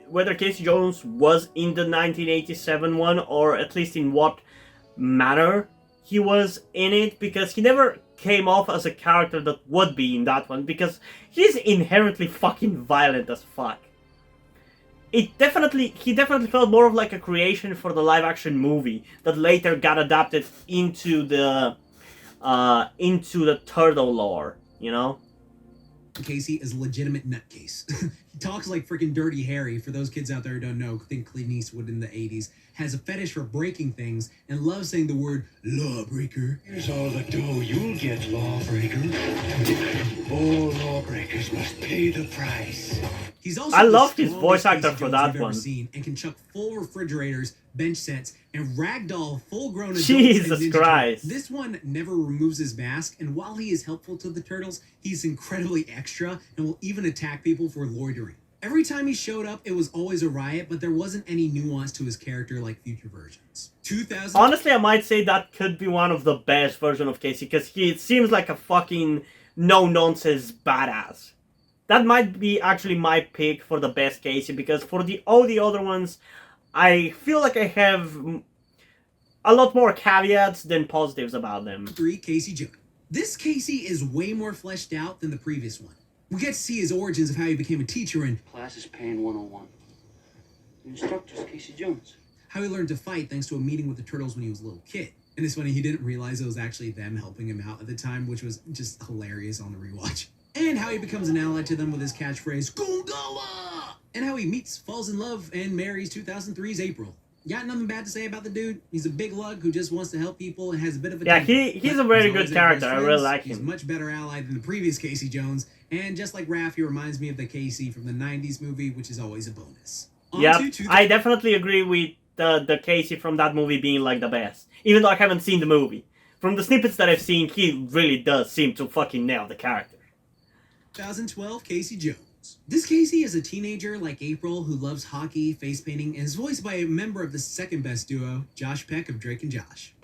whether Casey Jones was in the 1987 one, or at least in what manner he was in it, because he never came off as a character that would be in that one, because he's inherently fucking violent as fuck. He definitely felt more of like a creation for the live action movie that later got adapted into the turtle lore, you know? Casey is a legitimate nutcase. He talks like freaking Dirty Harry. For those kids out there who don't know, think Clint Eastwood in the 80s. Has a fetish for breaking things and loves saying the word lawbreaker. Here's all the dough you'll get, lawbreaker. All lawbreakers must pay the price. He's also I the love his strongest voice actor Casey for Jones that I've ever one. seen, and can chuck full refrigerators, bench sets, and ragdoll full-grown adults. Jesus and Ninja Christ. Turtles. This one never removes his mask, and while he is helpful to the turtles, he's incredibly extra and will even attack people for loitering. Every time he showed up, it was always a riot, but there wasn't any nuance to his character like future versions. 2000. Honestly, I might say that could be one of the best version of Casey, because he seems like a fucking no-nonsense badass. That might be actually my pick for the best Casey, because for all the other ones, I feel like I have a lot more caveats than positives about them. 3 Casey Jones. This Casey is way more fleshed out than the previous one. We get to see his origins of how he became a teacher and Class is Pain 101. The instructor's Casey Jones. how he learned to fight thanks to a meeting with the turtles when he was a little kid. And it's funny, he didn't realize it was actually them helping him out at the time, which was just hilarious on the rewatch. And how he becomes an ally to them with his catchphrase, Gungawa! And how he meets, falls in love, and marries 2003's April. Got nothing bad to say about the dude. He's a big lug who just wants to help people and has a bit of a Yeah, temper. he's a But very he's good always there for his character. I really friends. like He's a him. much better ally than the previous Casey Jones. And just like Raph, he reminds me of the Casey from the 90s movie, which is always a bonus. On Yep, to 2000. I definitely agree with the Casey from that movie being like the best. Even though I haven't seen the movie. From the snippets that I've seen, he really does seem to fucking nail the character. 2012 Casey Jones. This Casey is a teenager like April who loves hockey, face painting, and is voiced by a member of the second best duo, Josh Peck of Drake and Josh.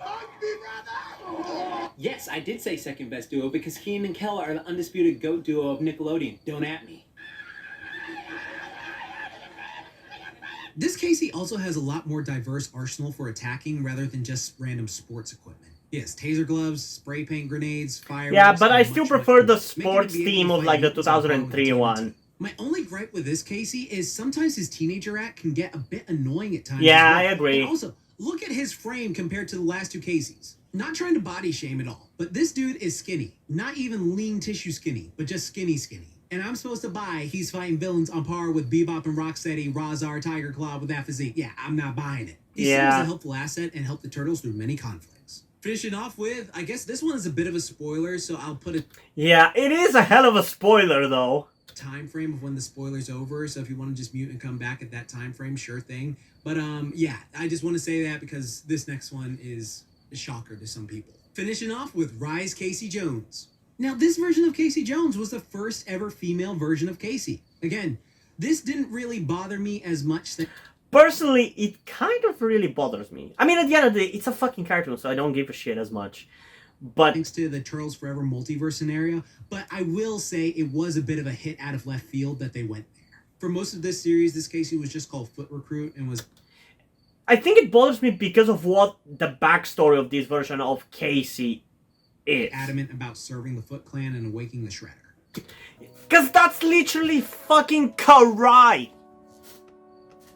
Yes, I did say second best duo because Keenan and Kel are the undisputed GOAT duo of Nickelodeon. Don't at me. This Casey also has a lot more diverse arsenal for attacking rather than just random sports equipment. He has taser gloves, spray paint grenades, fireworks. Yeah, but and I much, still much prefer more, the making him sports be able to theme of fight like the mutants on par with 2003 TMNT. one. My only gripe with this Casey is sometimes his teenager act can get a bit annoying at times. Yeah, as well. I agree. And also, look at his frame compared to the last two Caseys. Not trying to body shame at all, but this dude is skinny. Not even lean tissue skinny, but just skinny skinny. And I'm supposed to buy he's fighting villains on par with Bebop and Rocksteady, Razar, Tiger Claw with that physique. Yeah, I'm not buying it. He still was Yeah. a helpful asset and helped the Turtles through many conflicts. Finishing off with, I guess this one is a bit of a spoiler, so I'll put a Yeah, it is a hell of a spoiler though. time frame of when the spoiler's over, so if you want to just mute and come back at that time frame, sure thing. But yeah, I just want to say that because this next one is a shocker to some people. Finishing off with Rise Casey Jones. Now, this version of Casey Jones was the first ever female version of Casey. Again, this didn't really bother me as much. Personally, it kind of really bothers me. I mean, at the end of the day, it's a fucking cartoon, so I don't give a shit as much. But Thanks to the Turtles Forever multiverse scenario, but I will say it was a bit of a hit out of left field that they went there. For most of this series, this Casey was just called Foot Recruit and was I think it bothers me because of what the backstory of this version of Casey is. adamant about serving the Foot Clan and awakening the Shredder. Because that's literally fucking Karai.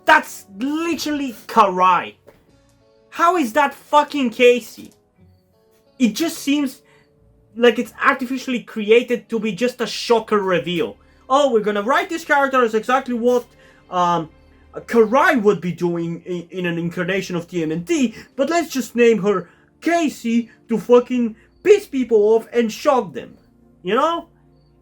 That's literally Karai. How is that fucking Casey? It just seems like it's artificially created to be just a shocker reveal. Oh, we're gonna write this character as exactly what Karai would be doing in an incarnation of TMNT, but let's just name her Casey to fucking piss people off and shock them. You know?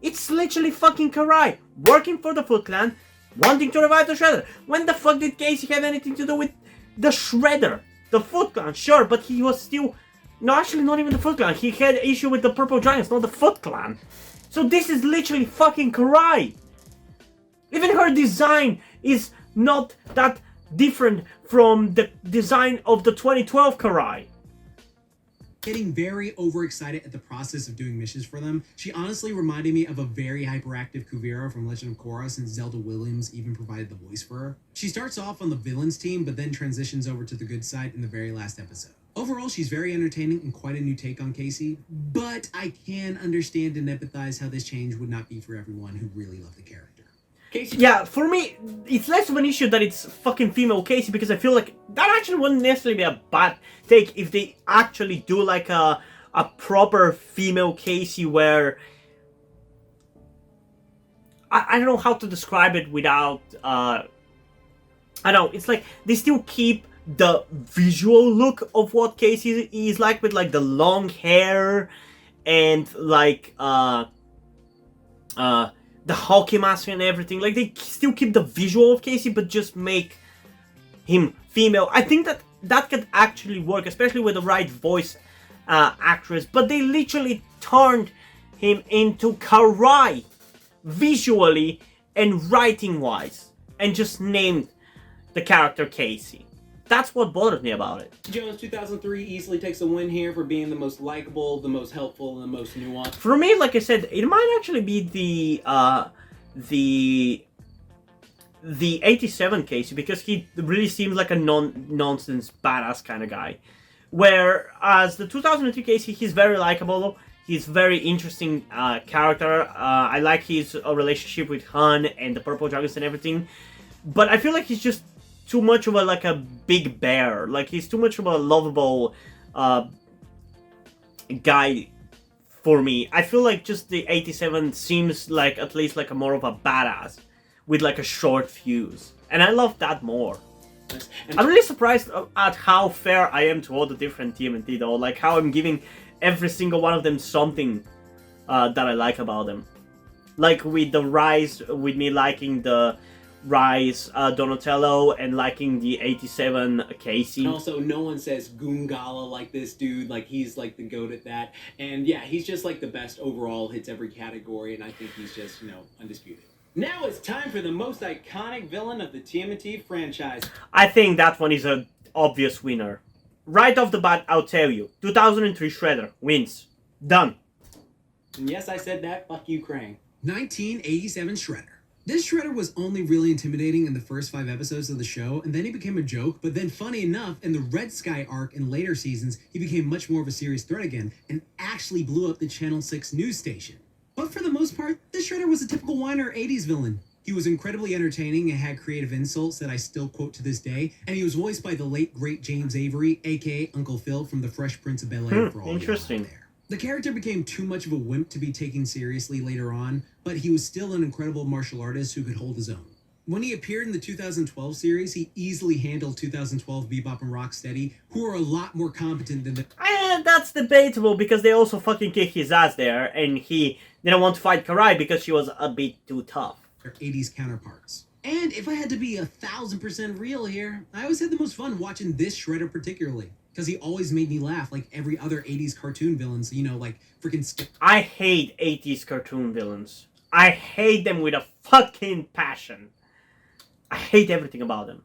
It's literally fucking Karai, working for the Foot Clan, wanting to revive the Shredder. When the fuck did Casey have anything to do with the Shredder? The Foot Clan, sure, but he was still... No, actually not even the Foot Clan. He had issue with the Purple Giants, not the Foot Clan. So this is literally fucking Karai. Even her design is not that different from the design of the 2012 Karai. Getting very overexcited at the process of doing missions for them. She honestly reminded me of a very hyperactive Kuvira from Legend of Korra, since Zelda Williams even provided the voice for her. She starts off on the villains team, but then transitions over to the good side in the very last episode. Overall, she's very entertaining and quite a new take on Casey, but I can understand and empathize how this change would not be for everyone who really loved the character. Casey. Yeah, for me, it's less of an issue that it's fucking female Casey, because I feel like that actually wouldn't necessarily be a bad take if they actually do like a proper female Casey where... I don't know how to describe it without... I don't know, it's like they still keep the visual look of what Casey is like, with like the long hair and like the hockey mask and everything. Like they still keep the visual of Casey, but just make him female. I think that could actually work, especially with the right voice actress. But they literally turned him into Karai visually and writing wise, and just named the character Casey. That's what bothered me about it. Jones 2003 easily takes a win here for being the most likable, the most helpful, and the most nuanced. For me, like I said, it might actually be the 87 Casey, because he really seems like a nonsense badass kind of guy. Whereas the 2002 Casey, he's very likable. He's very interesting character. I like his relationship with Han and the Purple Dragons and everything. But I feel like he's just too much of a big bear. Like he's too much of a lovable guy for me. I feel like just the 87 seems like at least like a more of a badass with like a short fuse, and I love that more. I'm really surprised at how fair I am to all the different TMNT though. Like how I'm giving every single one of them something that I like about them. Like with the Rise, with me liking the Rise Donatello and liking the 87 Casey. And also, no one says Goongala like this dude. Like, he's like the goat at that. And yeah, he's just like the best overall, hits every category, and I think he's just, you know, undisputed. Now it's time for the most iconic villain of the TMNT franchise. I think that one is an obvious winner. Right off the bat, I'll tell you. 2003 Shredder wins. Done. And yes, I said that. Fuck you, Krang. 1987 Shredder. This Shredder was only really intimidating in the first 5 episodes of the show, and then he became a joke, but then funny enough, in the Red Sky arc in later seasons, he became much more of a serious threat again, and actually blew up the Channel 6 news station. But for the most part, this Shredder was a typical whiner 80s villain. He was incredibly entertaining and had creative insults that I still quote to this day, and he was voiced by the late great James Avery, aka Uncle Phil from The Fresh Prince of Bel-Air for all interesting. y'all out there. The character became too much of a wimp to be taken seriously later on, but he was still an incredible martial artist who could hold his own. When he appeared in the 2012 series, he easily handled 2012 Bebop and Rocksteady, who are a lot more competent than the... That's debatable, because they also fucking kicked his ass there, and he didn't want to fight Karai because she was a bit too tough. Their 80s counterparts. And if I had to be 1000% real here, I always had the most fun watching this Shredder particularly, because he always made me laugh like every other 80s cartoon villains, you know, like freaking... I hate 80s cartoon villains. I hate them with a fucking passion. I hate everything about them.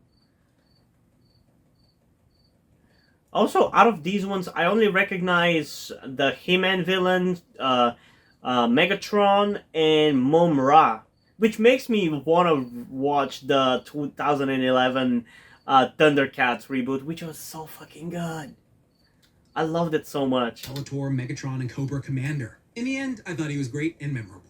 Also, out of these ones, I only recognize the He-Man villain, Megatron, and Mom-Ra, which makes me want to watch the 2011 Thundercats reboot, which was so fucking good. I loved it so much. Skeletor, Megatron, and Cobra Commander. In the end, I thought he was great and memorable.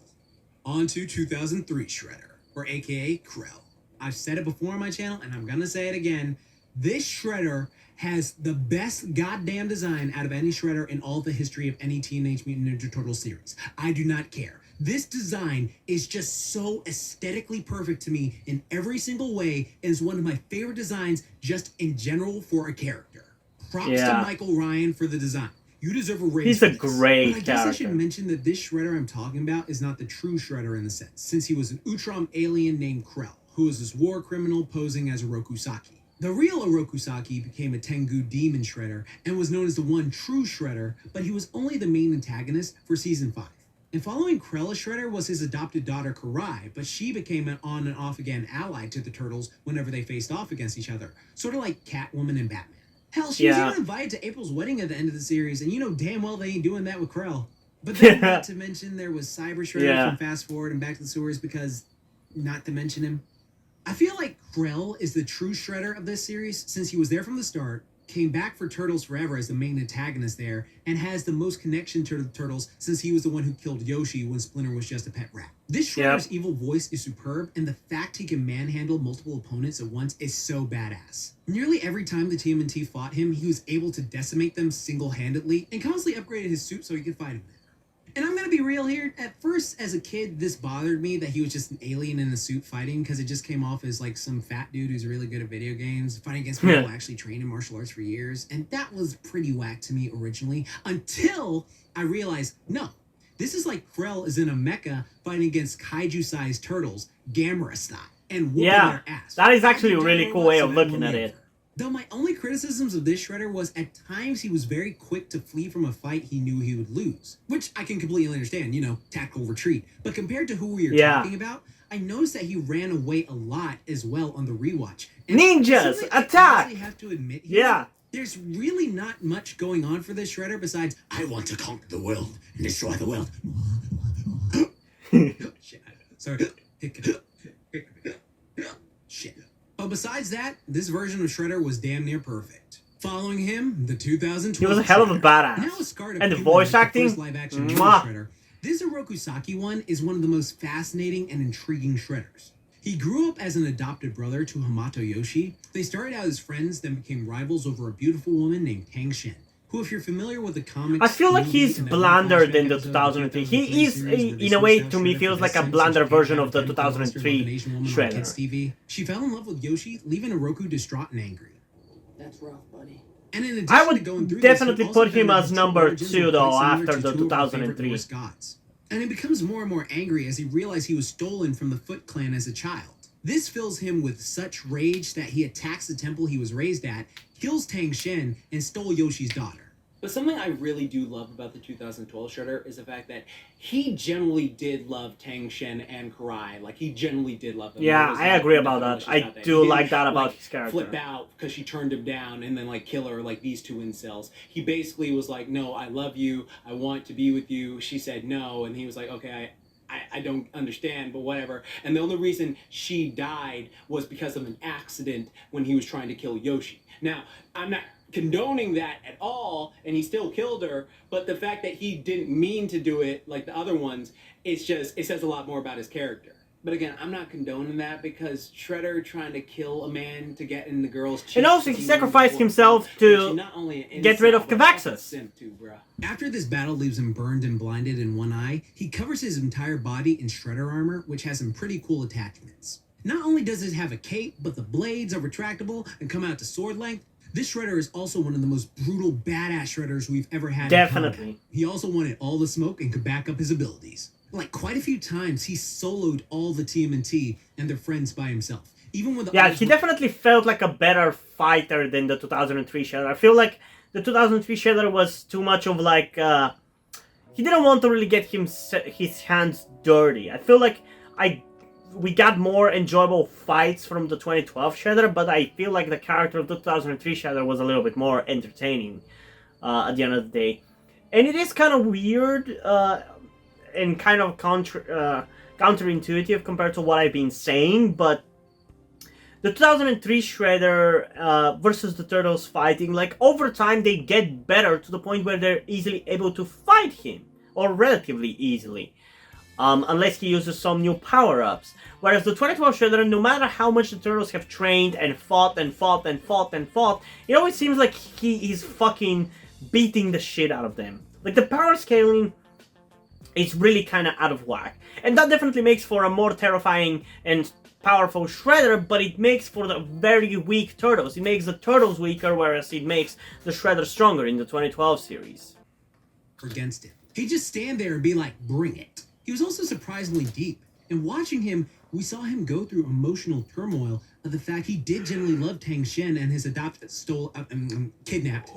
On to 2003 Shredder, or aka Krell. I've said it before on my channel, and I'm gonna say it again. This Shredder has the best goddamn design out of any Shredder in all the history of any Teenage Mutant Ninja Turtle series. I do not care. This design is just so aesthetically perfect to me in every single way and is one of my favorite designs just in general for a character. Props to Michael Ryan for the design. You deserve a raise. He's for a this. great But I guess character. I should mention that this Shredder I'm talking about is not the true Shredder in the sense, since he was an Utrom alien named Krell, who was this war criminal posing as a Rokusaki. The real Orokusaki became a Tengu demon Shredder and was known as the one true Shredder, but he was only the main antagonist for Season 5. And following Krell as Shredder was his adopted daughter Karai, but she became an on and off again ally to the Turtles whenever they faced off against each other, sort of like Catwoman and Batman. Hell, she was even invited to April's wedding at the end of the series, and you know damn well they ain't doing that with Krell. But then not to mention there was Cyber Shredder from Fast Forward and Back to the Sewers because, not to mention him. I feel like Krell is the true Shredder of this series since he was there from the start, came back for Turtles Forever as the main antagonist there, and has the most connection to the Turtles since he was the one who killed Yoshi when Splinter was just a pet rat. This Shredder's evil voice is superb, and the fact he can manhandle multiple opponents at once is so badass. Nearly every time the TMNT fought him, he was able to decimate them single-handedly and constantly upgraded his suit so he could fight him better. And I'm gonna be real here, at first as a kid this bothered me that he was just an alien in a suit fighting because it just came off as like some fat dude who's really good at video games fighting against people who actually trained in martial arts for years, and that was pretty whack to me originally until I realized, no, this is like Krell is in a mecha fighting against kaiju-sized turtles, Gamera style, and whooping their ass. That is actually a really cool way of looking at it. Though my only criticisms of this Shredder was at times he was very quick to flee from a fight he knew he would lose. Which I can completely understand, you know, tactical retreat. But compared to who we are talking about, I noticed that he ran away a lot as well on the rewatch. And Ninjas, attack! I really have to admit here, there's really not much going on for this Shredder besides, I want to conquer the world and destroy the world. Shit. Sorry. Shit. But besides that, this version of Shredder was damn near perfect. Following him, the 2012 He was a hell of a badass. Now a scarred And the appeal voice like acting, first live-action Shredder. This Orokusaki one is one of the most fascinating and intriguing Shredders. He grew up as an adopted brother to Hamato Yoshi. They started out as friends, then became rivals over a beautiful woman named Tang Shen, who, if you're familiar with the comics... I feel like he's blander than the 2003. He is, in a way, to me, feels like a blander version of the 2003 Shredder. She fell in love with Yoshi, leaving Oroku distraught and angry. That's rough, buddy. And in addition I to going would through definitely this, put him as number 2, though, after the 2003. And he becomes more and more angry as he realizes he was stolen from the Foot Clan as a child. This fills him with such rage that he attacks the temple he was raised at, kills Tang Shen, and stole Yoshi's daughter. But something I really do love about the 2012 Shredder is the fact that he generally did love Tang Shen and Karai. Like, he generally did love them. Yeah, I agree about that. I do like that about his character. Flip out because she turned him down and then, like, kill her like these two incels. He basically was like, no, I love you. I want to be with you. She said no. And he was like, okay, I don't understand, but whatever. And the only reason she died was because of an accident when he was trying to kill Yoshi. Now, I'm not condoning that at all, and he still killed her, but the fact that he didn't mean to do it like the other ones, it's just, it says a lot more about his character. But again, I'm not condoning that because Shredder trying to kill a man to get in the girl's chest. And also, he sacrificed himself to get rid of Cavaxus. After this battle leaves him burned and blinded in one eye, he covers his entire body in Shredder armor, which has some pretty cool attachments. Not only does it have a cape, but the blades are retractable and come out to sword length. This Shredder is also one of the most brutal, badass Shredders we've ever had. Definitely. He also wanted all the smoke and could back up his abilities. Like, quite a few times, he soloed all the TMNT and their friends by himself. Even when the he definitely felt like a better fighter than the 2003 Shredder. I feel like the 2003 Shredder was too much of like... he didn't want to really get his hands dirty. I feel like we got more enjoyable fights from the 2012 Shredder, but I feel like the character of the 2003 Shredder was a little bit more entertaining at the end of the day. And it is kind of weird and kind of counterintuitive compared to what I've been saying, but the 2003 Shredder versus the Turtles fighting, like, over time they get better to the point where they're easily able to fight him, or relatively easily. unless he uses some new power-ups. Whereas the 2012 Shredder, no matter how much the Turtles have trained and fought and fought and fought and fought, it always seems like he is fucking beating the shit out of them. Like, the power scaling is really kind of out of whack. And that definitely makes for a more terrifying and powerful Shredder, but it makes for the very weak Turtles. It makes the Turtles weaker, whereas it makes the Shredder stronger in the 2012 series. Against it. He'd just stand there and be like, bring it. He was also surprisingly deep. And watching him, we saw him go through emotional turmoil of the fact he did genuinely love Tang Shen and his kidnapped,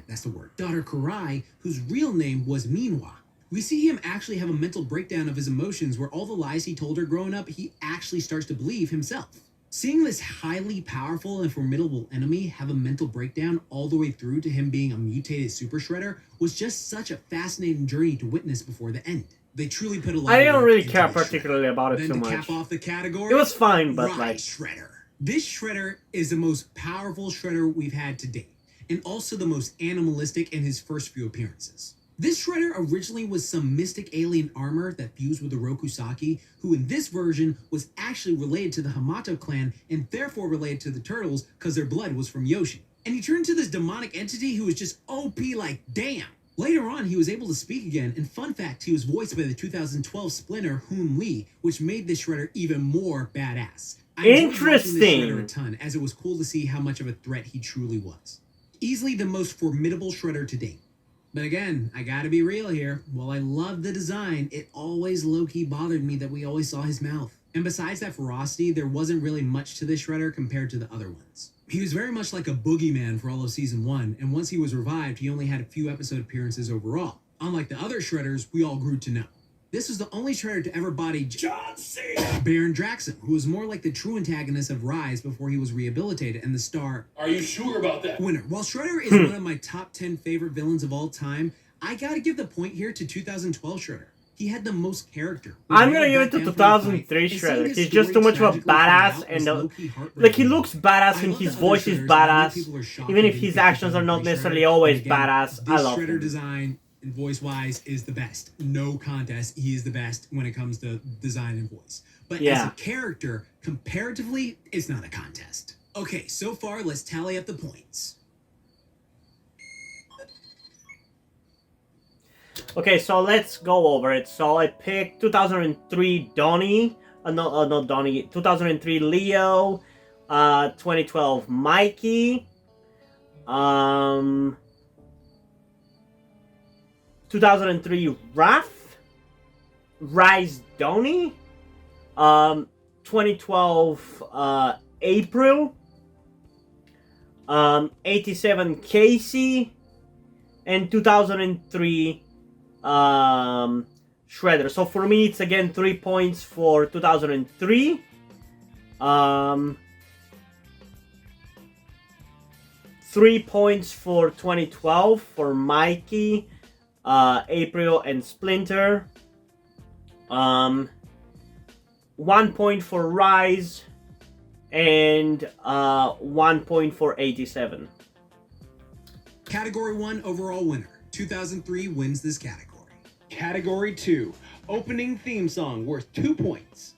that's the word, daughter Karai, whose real name was Minhwa. We see him actually have a mental breakdown of his emotions where all the lies he told her growing up, he actually starts to believe himself. Seeing this highly powerful and formidable enemy have a mental breakdown all the way through to him being a mutated Super Shredder was just such a fascinating journey to witness before the end. They truly put a lot I of don't work really into care this particularly Shredder. about it Then too to much. cap off the category, It was fine, but Rise like... Shredder. This Shredder is the most powerful Shredder we've had to date, and also the most animalistic in his first few appearances. This Shredder originally was some mystic alien armor that fused with the Rokusaki, who in this version was actually related to the Hamato clan and therefore related to the Turtles because their blood was from Yoshi. And he turned into this demonic entity who was just OP like damn. Later on, he was able to speak again, and fun fact, he was voiced by the 2012 Splinter Hoon Lee, which made this Shredder even more badass. I enjoyed watching this Shredder a ton, as it was cool to see how much of a threat he truly was. Easily the most formidable Shredder to date. But again, I gotta be real here. While I love the design, it always low-key bothered me that we always saw his mouth. And besides that ferocity, there wasn't really much to this Shredder compared to the other ones. He was very much like a boogeyman for all of Season 1, and once he was revived, he only had a few episode appearances overall. Unlike the other Shredders, we all grew to know. This was the only Shredder to ever body John Cena, Baron Draxon, who was more like the true antagonist of Rise before he was rehabilitated and the star... Are you sure about that? ...winner. While Shredder is one of my top 10 favorite villains of all time, I gotta give the point here to 2012 Shredder. He had the most character. I'm gonna give it to 2003 Shredder. He's just too much of a badass, and like, he looks badass and his voice is badass. Even if his actions are not necessarily always badass, I love Shredder him. design and voice-wise is the best. No contest, he is the best when it comes to design and voice. But as a character, comparatively, it's not a contest. Okay, so far, let's tally up the points. Okay, so let's go over it. So I picked 2003 Donnie, not Donnie, 2003 Leo, 2012 Mikey, 2003 Rise Donnie, 2012 April, 87 Casey, and 2003 Shredder. So for me, it's again 3 points for 2003. 3 points for 2012 for Mikey, April, and Splinter. 1 point for Rise, and 1 point for 87. Category 1 overall winner. 2003 wins this category. Category 2, opening theme song, worth 2 points.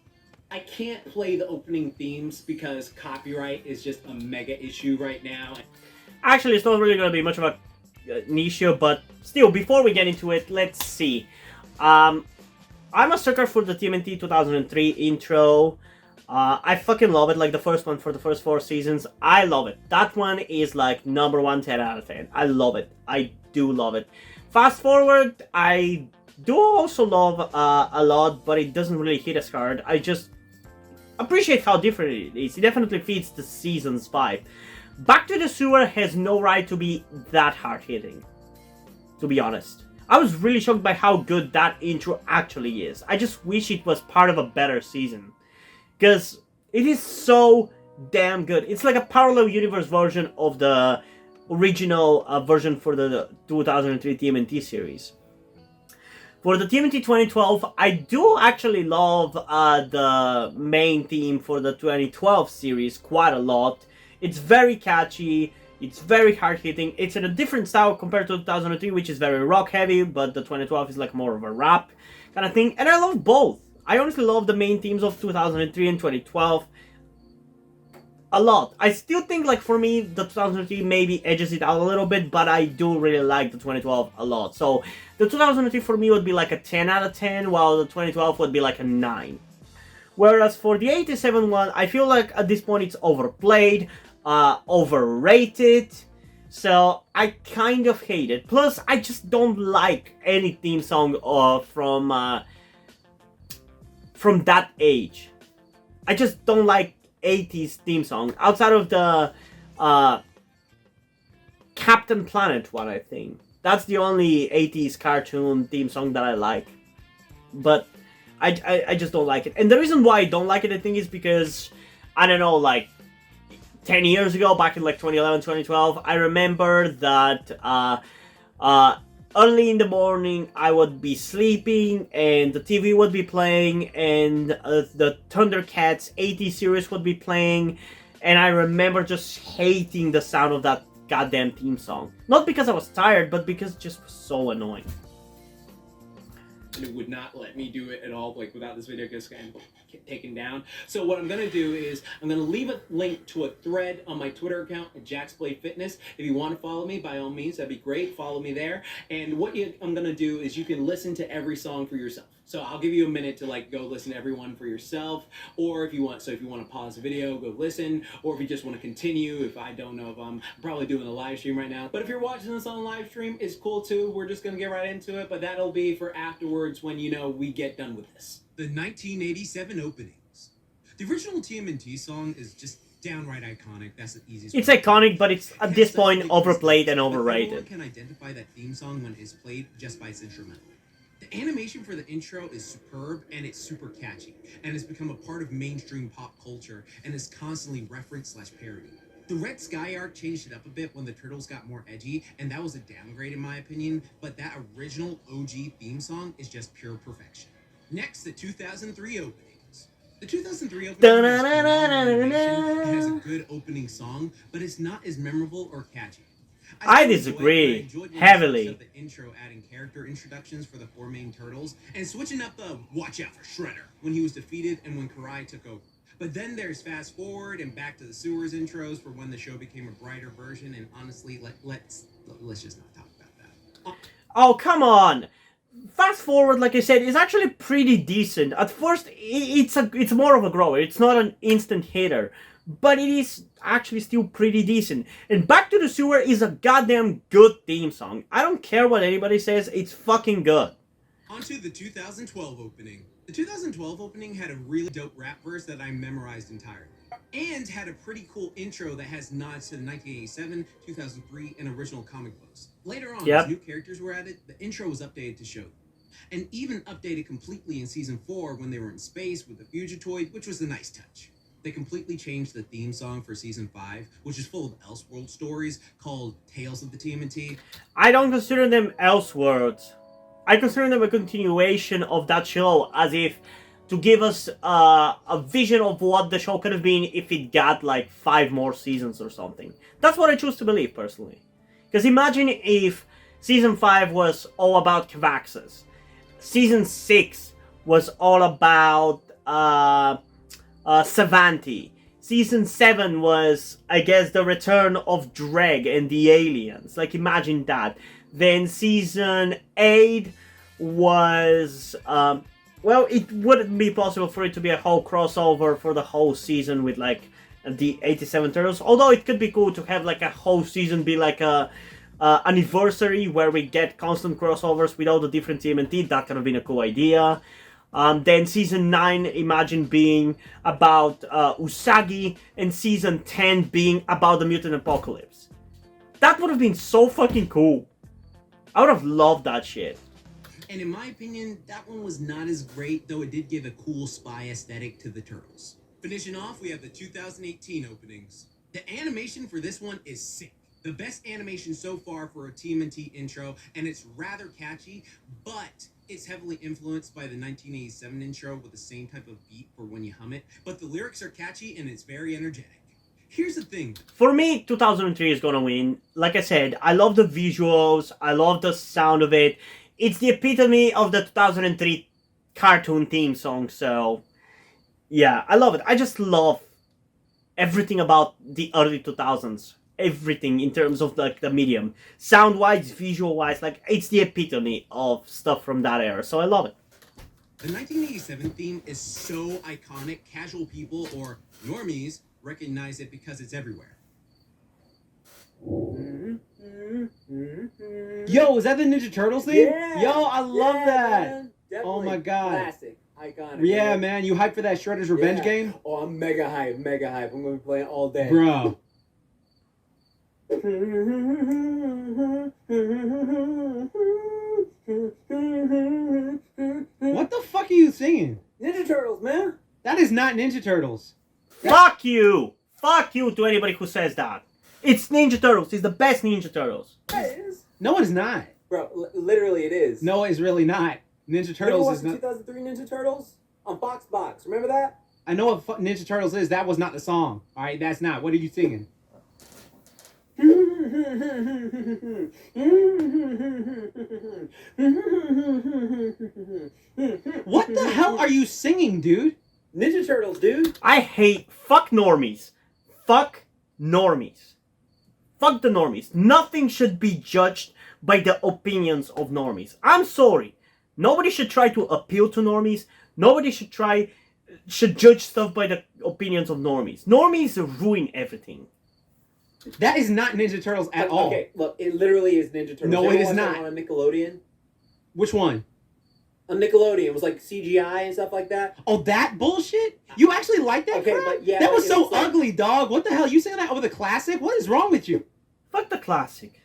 I can't play the opening themes because copyright is just a mega issue right now. Actually, it's not really going to be much of an issue, but still, before we get into it, let's see. I'm a sucker for the TMNT 2003 intro. I fucking love it, like the first one for the first 4 seasons. I love it. That one is like number 1, 10 out of 10. I love it. I do love it. Fast forward, I do also love a lot, but it doesn't really hit as hard. I just appreciate how different it is. It definitely fits the season's vibe. Back to the Sewer has no right to be that hard-hitting, to be honest. I was really shocked by how good that intro actually is. I just wish it was part of a better season, because it is so damn good. It's like a parallel universe version of the original version for the 2003 TMNT series. For the TMNT 2012, I do actually love the main theme for the 2012 series quite a lot. It's very catchy. It's very hard hitting. It's in a different style compared to 2003, which is very rock heavy, but the 2012 is like more of a rap kind of thing. And I love both. I honestly love the main themes of 2003 and 2012 a lot. I still think, like, for me, the 2003 maybe edges it out a little bit, but I do really like the 2012 a lot. So the 2003 for me would be like a 10 out of 10, while the 2012 would be like a 9. Whereas for the 87 one, I feel like at this point it's overplayed, overrated, so I kind of hate it. Plus, I just don't like any theme song from that age. I just don't like 80s theme song outside of the Captain Planet one. I think that's the only 80s cartoon theme song that I like, but I just don't like it. And the reason why I don't like it, I think, is because, I don't know, like 10 years ago, back in like 2011, 2012, I remember that early in the morning I would be sleeping and the TV would be playing and the Thundercats 80 series would be playing, and I remember just hating the sound of that goddamn theme song. Not because I was tired, but because it just was so annoying. It would not let me do it at all, like without this video just getting taken down. So what I'm gonna do is I'm gonna leave a link to a thread on my Twitter account at JAXBLADE Fitness. If you want to follow me, by all means, that'd be great. Follow me there. And what I'm gonna do is you can listen to every song for yourself. So I'll give you a minute to like go listen to every one for yourself, or if you want to pause the video, go listen, or if you just want to continue. If I don't know if I'm probably doing a live stream right now, but if you're watching this on live stream, it's cool too. We're just gonna get right into it, but that'll be for afterwards when we get done with this. The 1987 openings. The original TMNT song is just downright iconic. That's the easiest. It's iconic, but it's at this point overplayed and overrated. Everyone can identify that theme song when it's played just by its instrumental. The animation for the intro is superb and it's super catchy, and it's become a part of mainstream pop culture and is constantly referenced / parodied. The Red Sky arc changed it up a bit when the Turtles got more edgy, and that was a downgrade in my opinion, but that original OG theme song is just pure perfection. Next, the 2003 openings. The 2003 opening has a good opening song, but it's not as memorable or catchy. I disagree heavily. The intro adding character introductions for the 4 main turtles and switching up the "Watch out for Shredder" when he was defeated and when Karai took over. But then there's fast forward and back to the sewers intros for when the show became a brighter version. And honestly, let's just not talk about that. Oh, come on! Fast forward, like I said, is actually pretty decent. At first, it's more of a grower. It's not an instant hitter, but it is actually still pretty decent. And Back to the Sewer is a goddamn good theme song. I don't care what anybody says, it's fucking good. On to the 2012 opening. The 2012 opening had a really dope rap verse that I memorized entirely, and had a pretty cool intro that has nods to the 1987, 2003, and original comic books. Later on, as new characters were added, the intro was updated to show them. And even updated completely in Season 4 when they were in space with the Fugitoid, which was a nice touch. They completely changed the theme song for Season 5, which is full of Elseworld stories called Tales of the TMNT. I don't consider them Elseworlds. I consider them a continuation of that show, as if to give us a vision of what the show could have been if it got like 5 more seasons or something. That's what I choose to believe, personally. Because imagine if Season 5 was all about Cavaxes. Season 6 was all about Savanti. Season 7 was, I guess, the return of Dreg and the aliens. Like, imagine that. Then Season 8 was, well, it wouldn't be possible for it to be a whole crossover for the whole season with, like, the 87 Turtles. Although it could be cool to have, like, a whole season be, like, a anniversary where we get constant crossovers with all the different TMNT. That could have been a cool idea. Then Season 9, imagine being about Usagi, and Season 10 being about the Mutant Apocalypse. That would have been so fucking cool. I would have loved that shit. And in my opinion, that one was not as great, though it did give a cool spy aesthetic to the Turtles. Finishing off, we have the 2018 openings. The animation for this one is sick. The best animation so far for a TMNT intro, and it's rather catchy, but it's heavily influenced by the 1987 intro with the same type of beat for when you hum it, but the lyrics are catchy and it's very energetic. Here's the thing. For me, 2003 is gonna win. Like I said, I love the visuals, I love the sound of it. It's the epitome of the 2003 cartoon theme song, so yeah, I love it. I just love everything about the early 2000s. Everything in terms of like the medium. Sound-wise, visual-wise, like it's the epitome of stuff from that era, so I love it. The 1987 theme is so iconic, casual people or normies recognize it because it's everywhere. Yo, is that the Ninja Turtles theme? Yeah. Yo, I love that. Man. Oh my Definitely God. Classic. Iconic. Yeah, right? man, you hyped for that Shredder's Revenge Yeah. game? Oh, I'm mega hype, mega hype. I'm gonna be playing all day. Bro. What the fuck are you singing? Ninja Turtles, man. That is not Ninja Turtles. Fuck you! Fuck you to anybody who says that. It's Ninja Turtles. It's the best Ninja Turtles. Yeah, it is. No, it is not. Bro, literally it is. No, it's really not. Ninja You ever Turtles watched is the not. 2003 Ninja Turtles? On Fox Box. Remember that? I know what Ninja Turtles is. That was not the song. All right, that's not. What are you singing? What the hell are you singing, dude? Ninja Turtles, dude. I hate. Fuck normies. Fuck normies. Fuck the normies. Nothing should be judged by the opinions of normies. I'm sorry. Nobody should try to appeal to normies. Nobody should judge stuff by the opinions of normies. Normies ruin everything. That is not Ninja Turtles at all. Okay, look, it literally is Ninja Turtles. No, You it ever is watch that not. On a Nickelodeon? Which one? On Nickelodeon, it was like CGI and stuff like that. Oh, that bullshit? You actually like that Okay, crap? but yeah, that was it so was like- ugly, dog. What the hell? You saying that over the classic? What is wrong with you? Fuck the classic.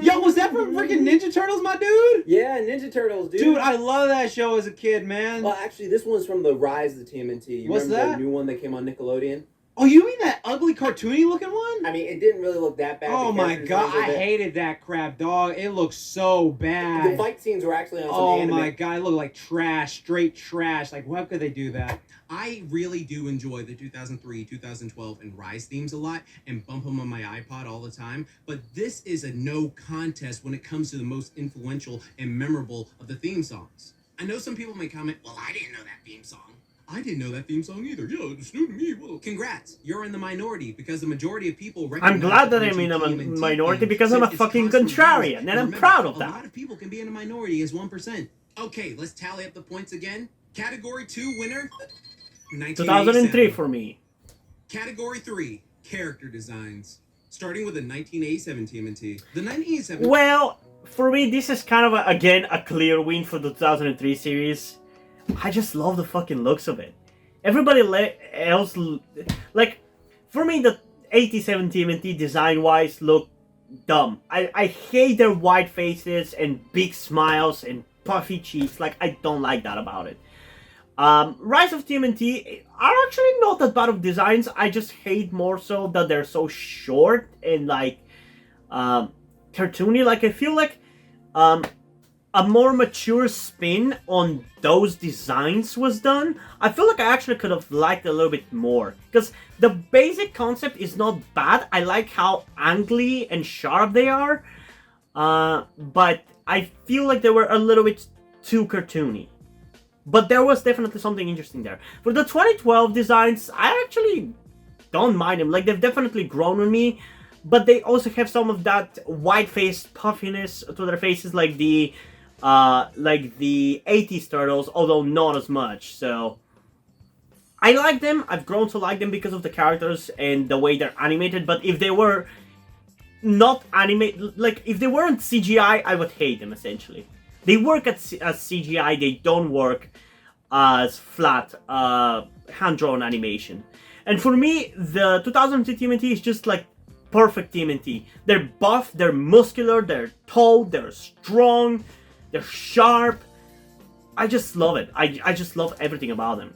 Yo, was that from freaking Ninja Turtles, my dude? Yeah, Ninja Turtles, dude. Dude, I love that show as a kid, man. Well, actually, this one's from the Rise of the TMNT. You What's remember that? the new one that came on Nickelodeon? Oh, you mean that ugly cartoony looking one? I mean, it didn't really look that bad. Oh The my character god, designs were I there. hated that crap, dog. It looked so The bad. fight scenes were actually on some Oh anime. my god, it looked like trash, straight trash. Like, how could they do that? I really do enjoy the 2003, 2012, and Rise themes a lot and bump them on my iPod all the time. But this is a no contest when it comes to the most influential and memorable of the theme songs. I know some people may comment, well, I didn't know that theme song. I didn't know that theme song either. Yeah, it's new to me. Well, congrats. You're in the minority because the majority of people recognize I'm glad the that I'm in a TMNT minority theme because I'm a since it's fucking constantly contrarian, used. and I'm Remember, proud of A that. lot of people can be in a minority as 1%. Okay, let's tally up the points again. Category 2 winner, 2003 for me. Category 3, character designs. Starting with the 1987 TMNT. The 1987... Well, for me, this is kind of, again, a clear win for the 2003 series. I just love the fucking looks of it. Everybody else, like, for me, the 87 TMNT design-wise look dumb. I hate their white faces and big smiles and puffy cheeks. Like, I don't like that about it. Rise of TMNT are actually not that bad of designs. I just hate more so that they're so short and like cartoony. Like I feel like a more mature spin on those designs was done. I feel like I actually could have liked a little bit more because the basic concept is not bad. I like how angly and sharp they are, but I feel like they were a little bit too cartoony. But there was definitely something interesting there. For the 2012 designs, I actually don't mind them. Like, they've definitely grown on me. But they also have some of that white-faced puffiness to their faces, like the 80s turtles, although not as much. So, I like them. I've grown to like them because of the characters and the way they're animated. But if they were not animated, like, if they weren't CGI, I would hate them, essentially. They work as CGI, they don't work as flat hand-drawn animation. And for me, the 2002 TMNT is just like perfect TMNT. They're buff, they're muscular, they're tall, they're strong, they're sharp. I just love it. I just love everything about them.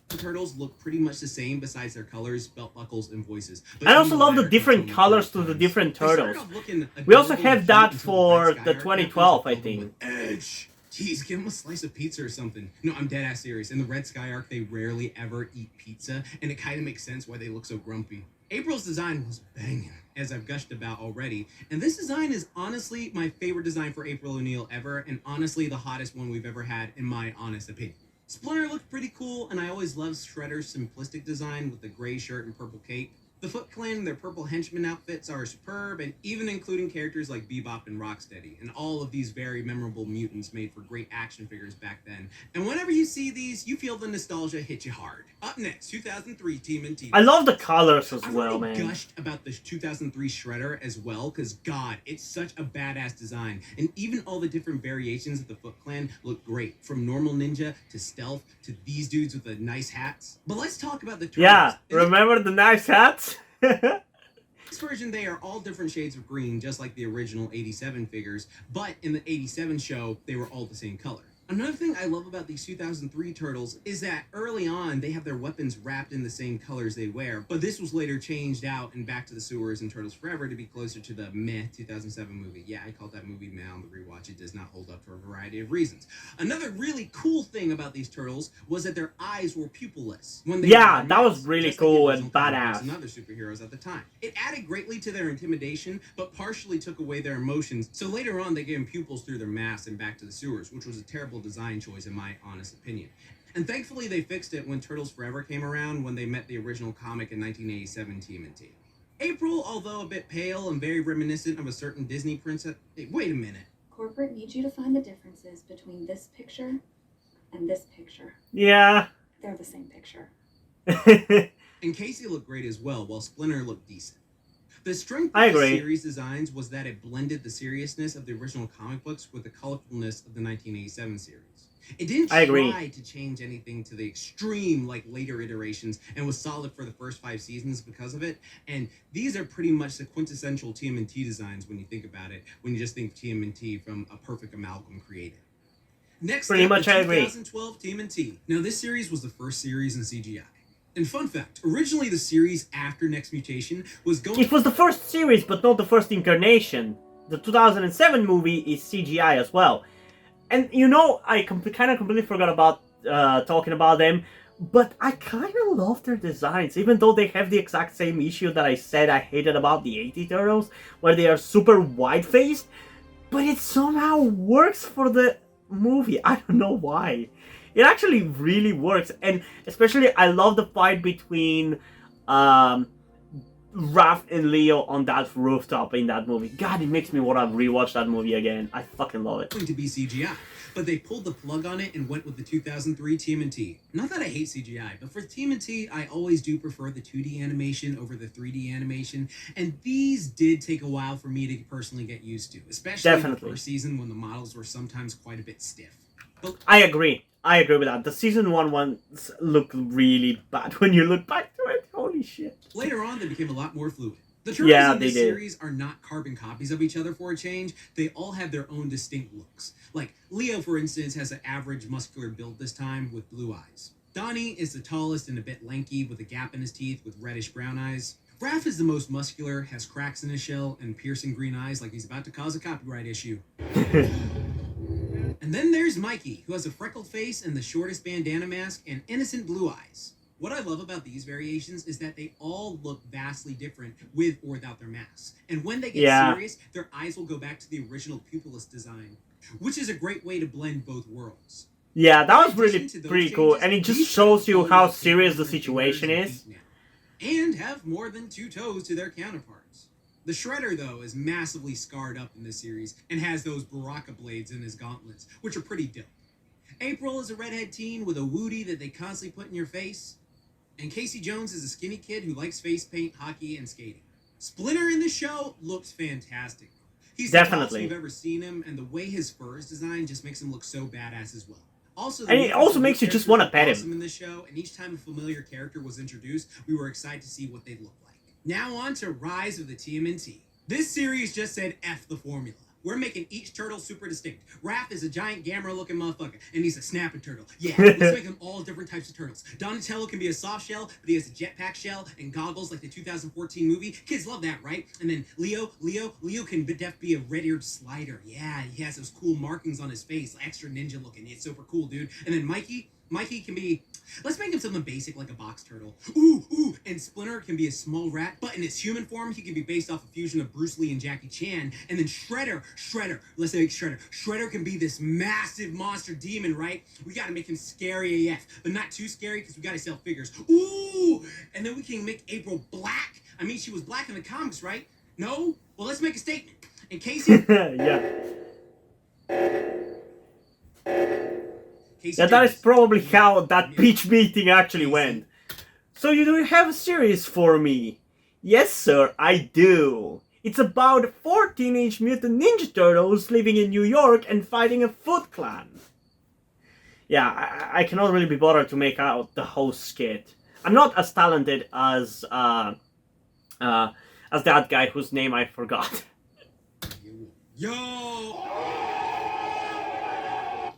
The turtles look pretty much the same besides their colors, belt buckles, and voices. But I also even love the latter different continue colors through to the times. different They started turtles. off looking We also adorable have and that cute until for Red the Sky 2012, I characters think. filled them with edge. Geez, give them a slice of pizza or something. No, I'm dead ass serious. In the Red Sky arc, they rarely ever eat pizza, and it kind of makes sense why they look so grumpy. April's design was banging, as I've gushed about already, and this design is honestly my favorite design for April O'Neil ever, and honestly the hottest one we've ever had, in my honest opinion. Splinter looked pretty cool, and I always loved Shredder's simplistic design with the gray shirt and purple cape. The Foot Clan and their purple henchman outfits are superb, and even including characters like Bebop and Rocksteady, and all of these very memorable mutants made for great action figures back then. And whenever you see these, you feel the nostalgia hit you hard. Up next, 2003 TMNT. I love the colors as I've well, already man. gushed about the 2003 Shredder as well, because God, it's such a badass design. And even all the different variations of the Foot Clan look great, from normal ninja to stealth to these dudes with the nice hats. But let's talk about the Turtles. Yeah, remember the nice hats? This version, they are all different shades of green, just like the original 87 figures, but in the 87 show, they were all the same color. Another thing I love about these 2003 Turtles is that early on, they have their weapons wrapped in the same colors they wear, but this was later changed out in Back to the Sewers and Turtles Forever to be closer to the meh 2007 movie. Yeah, I called that movie meh on the rewatch. It does not hold up for a variety of reasons. Another really cool thing about these Turtles was that their eyes were pupilless. When they Yeah, were that was masks, really just like the cool original and comic badass. books and other superheroes at the time. It added greatly to their intimidation, but partially took away their emotions, so later on they gave them pupils through their masks in Back to the Sewers, which was a terrible design choice in my honest opinion. And thankfully they fixed it when Turtles Forever came around, when they met the original comic in 1987 TMNT. April, although a bit pale and very reminiscent of a certain Disney princess... Hey, wait a minute. Corporate needs you to find the differences between this picture and this picture. Yeah. They're the same picture. And Casey looked great as well, while Splinter looked decent. The strength I of the agree. series designs was that it blended the seriousness of the original comic books with the colorfulness of the 1987 series. It didn't I agree. try to change anything to the extreme like later iterations, and was solid for the first 5 seasons because of it. And these are pretty much the quintessential TMNT designs when you think about it, when you just think TMNT from a perfect amalgam created. Next Pretty up, much the I agree. 2012 TMNT. Now this series was the first series in CGI. And fun fact, originally the series after Next Mutation was going... It was the first series, but not the first incarnation. The 2007 movie is CGI as well. And you know, I kind of completely forgot about talking about them, but I kind of love their designs, even though they have the exact same issue that I said I hated about the 80 Turtles, where they are super wide-faced, but it somehow works for the movie. I don't know why. It actually really works, and especially I love the fight between Raph and Leo on that rooftop in that movie. God, it makes me want to rewatch that movie again. I fucking love it. to be CGI, but they pulled the plug on it and went with the 2003 TMNT. Not that I hate CGI, but for TMNT, I always do prefer the 2D animation over the 3D animation, and these did take a while for me to personally get used to, especially in the first season when the models were sometimes quite a bit stiff. But I agree with that. The season 1 ones look really bad when you look back to it. Holy shit. later on, they became a lot more fluid. The Turtles Yeah, in they this did. series are not carbon copies of each other for a change. They all have their own distinct looks. Like, Leo, for instance, has an average muscular build this time with blue eyes. Donnie is the tallest and a bit lanky with a gap in his teeth with reddish-brown eyes. Raph is the most muscular, has cracks in his shell, and piercing green eyes like he's about to cause a copyright issue. And then there's Mikey, who has a freckled face and the shortest bandana mask and innocent blue eyes. What I love about these variations is that they all look vastly different with or without their masks. And when they get serious, their eyes will go back to the original pupilless design, which is a great way to blend both worlds. Yeah, that was really pretty cool, and it just shows you how serious the situation is. And have more than 2 toes to their counterparts. The Shredder, though, is massively scarred up in this series and has those Baraka blades in his gauntlets, which are pretty dope. April is a redhead teen with a woody that they constantly put in your face. And Casey Jones is a skinny kid who likes face paint, hockey, and skating. Splinter in the show looks fantastic. He's the tallest we've ever seen him, and the way his fur is designed just makes him look so badass as well. Also, and it also makes you just want to pet him. In this show, and each time a familiar character was introduced, we were excited to see what they'd look like. Now on to Rise of the TMNT. This series just said F the formula. We're making each turtle super distinct. Raph is a giant Gamera-looking motherfucker, and he's a snapping turtle. Yeah, let's make them all different types of turtles. Donatello can be a soft shell, but he has a jetpack shell and goggles like the 2014 movie. Kids love that, right? And then Leo can be a red-eared slider. Yeah, he has those cool markings on his face, extra ninja looking. It's super cool, dude. And then Mikey can be, let's make him something basic like a box turtle. Ooh, and Splinter can be a small rat, but in his human form, he can be based off a fusion of Bruce Lee and Jackie Chan. And then Shredder, let's make Shredder. Shredder can be this massive monster demon, right? We gotta make him scary AF, but not too scary because we gotta sell figures. Ooh, and then we can make April black. I mean, she was black in the comics, right? No? Well, let's make a statement. And Casey... Yeah. Yeah, that is probably how that pitch meeting actually went. So you do have a series for me? Yes, sir, I do. It's about 4 Teenage Mutant Ninja Turtles living in New York and fighting a Foot Clan. Yeah, I cannot really be bothered to make out the whole skit. I'm not as talented as that guy whose name I forgot. Yo!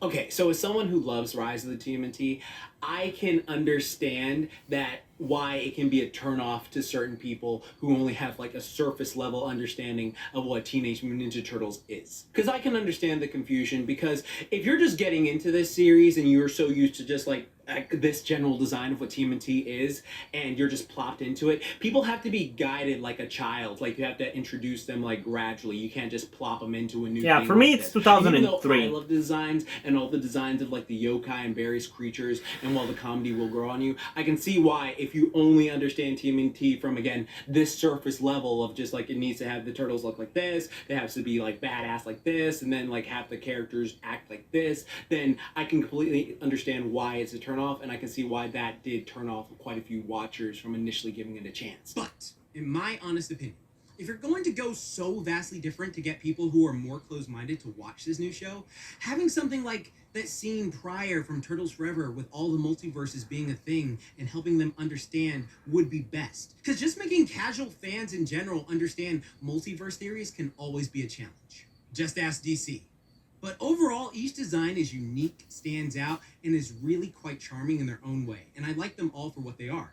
Okay, so as someone who loves Rise of the TMNT, I can understand that why it can be a turnoff to certain people who only have like a surface level understanding of what Teenage Mutant Ninja Turtles is. Because I can understand the confusion, because if you're just getting into this series and you're so used to just like this general design of what TMNT is, and you're just plopped into it, people have to be guided like a child. Like you have to introduce them like gradually. You can't just plop them into a new thing. For me like it's this. 2003. Even though I love the designs and all the designs of like the yokai and various creatures, and while the comedy will grow on you, I can see why if you only understand TMNT from, again, this surface level of just like it needs to have the turtles look like this, it has to be like badass like this, and then like have the characters act like this, then I can completely understand why it's a turnoff, and I can see why that did turn off quite a few watchers from initially giving it a chance. But, in my honest opinion, if you're going to go so vastly different to get people who are more closed-minded to watch this new show, having something like that scene prior from Turtles Forever with all the multiverses being a thing and helping them understand would be best. Because just making casual fans in general understand multiverse theories can always be a challenge. Just ask DC. But overall, each design is unique, stands out, and is really quite charming in their own way. And I like them all for what they are.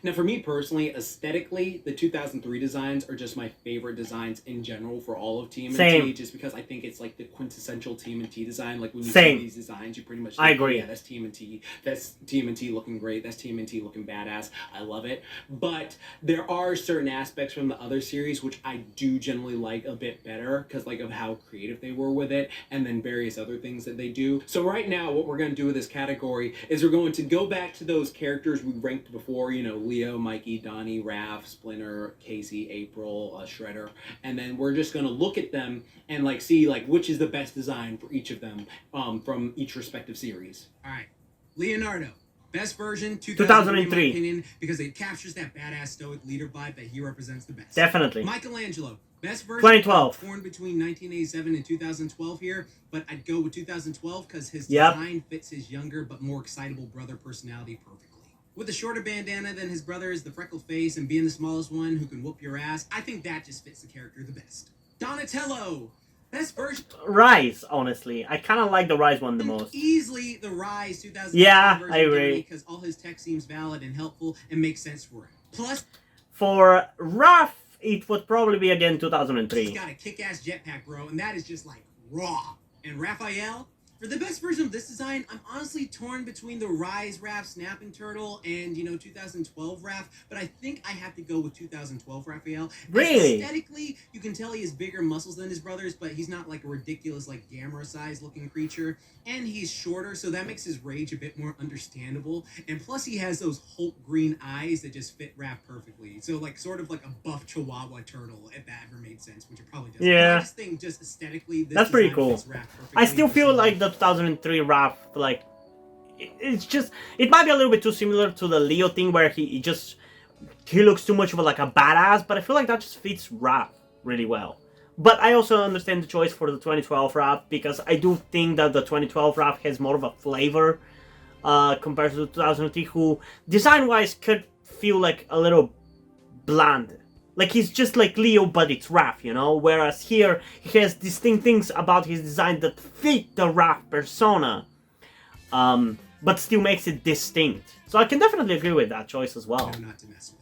Now, for me personally, aesthetically, the 2003 designs are just my favorite designs in general for all of TMNT. Same. Just because I think it's like the quintessential TMNT design. Like when you Same. see these designs, you pretty much I think, agree. oh, yeah, that's TMNT. That's TMNT looking great. That's TMNT looking badass. I love it. But there are certain aspects from the other series which I do generally like a bit better because like of how creative they were with it, and then various other things that they do. So right now, what we're going to do with this category is we're going to go back to those characters we ranked before, you know, Leo, Mikey, Donnie, Raph, Splinter, Casey, April, Shredder, and then we're just gonna look at them and like see like which is the best design for each of them from each respective series. All right, Leonardo, best version 2003. in my opinion, because it captures that badass stoic leader vibe that he represents the best. Definitely. Michelangelo, best version. 2012. Torn between 1987 and 2012 here, but I'd go with 2012 because his Yep. design fits his younger but more excitable brother personality perfectly. With a shorter bandana than his brother's, the freckled face, and being the smallest one who can whoop your ass, I think that just fits the character the best. Donatello! Best version. Rise, honestly. I kind of like the Rise one the most. Easily the Rise 2000 Yeah, version I agree. because all his tech seems valid and helpful and makes sense for him. Plus, For Raph, it would probably be again he's 2003. got a kick-ass jetpack, bro, and that is just like raw. And Raphael, for the best version of this design, I'm honestly torn between the Rise Raph Snapping Turtle and, 2012 Raph, but I think I have to go with 2012 Raphael. Really? Aesthetically, you can tell he has bigger muscles than his brothers, but he's not like a ridiculous, like, Gamera-sized looking creature. And he's shorter, so that makes his rage a bit more understandable. And plus, he has those Hulk green eyes that just fit Raph perfectly. So, like, sort of like a buff Chihuahua turtle, if that ever made sense, which it probably doesn't. Yeah. But I just think, just aesthetically, this That's pretty design cool. fits Raph perfectly. I still feel like the 2003 Raph, like, it's just, it might be a little bit too similar to the Leo thing where he looks too much of like a badass, but I feel like that just fits Raph really well. But I also understand the choice for the 2012 Raph because I do think that the 2012 Raph has more of a flavor compared to the 2003, who design-wise could feel like a little bland. Like, he's just like Leo, but it's Raph, you know? Whereas here, he has distinct things about his design that fit the Raph persona, but still makes it distinct. So I can definitely agree with that choice as well. Not to mess with.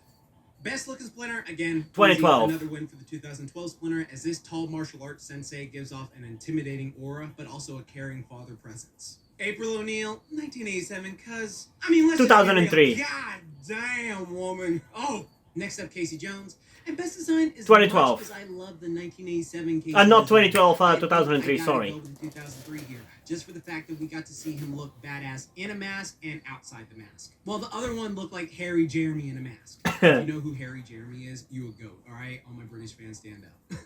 Best looking Splinter, again, 2012. another win for the 2012 Splinter, as this tall martial arts sensei gives off an intimidating aura, but also a caring father presence. April O'Neil, 1987, cause, I mean, let's 2003. God damn, woman. Oh, next up, Casey Jones. And best design is 2012. because I love the 1987 Casey. Not design. 2012, I 2003, gotta sorry. go with 2003 here, just for the fact that we got to see him look badass in a mask and outside the mask. While the other one looked like Harry Jeremy in a mask. If you know who Harry Jeremy is, you a goat, alright? All my British fans stand up.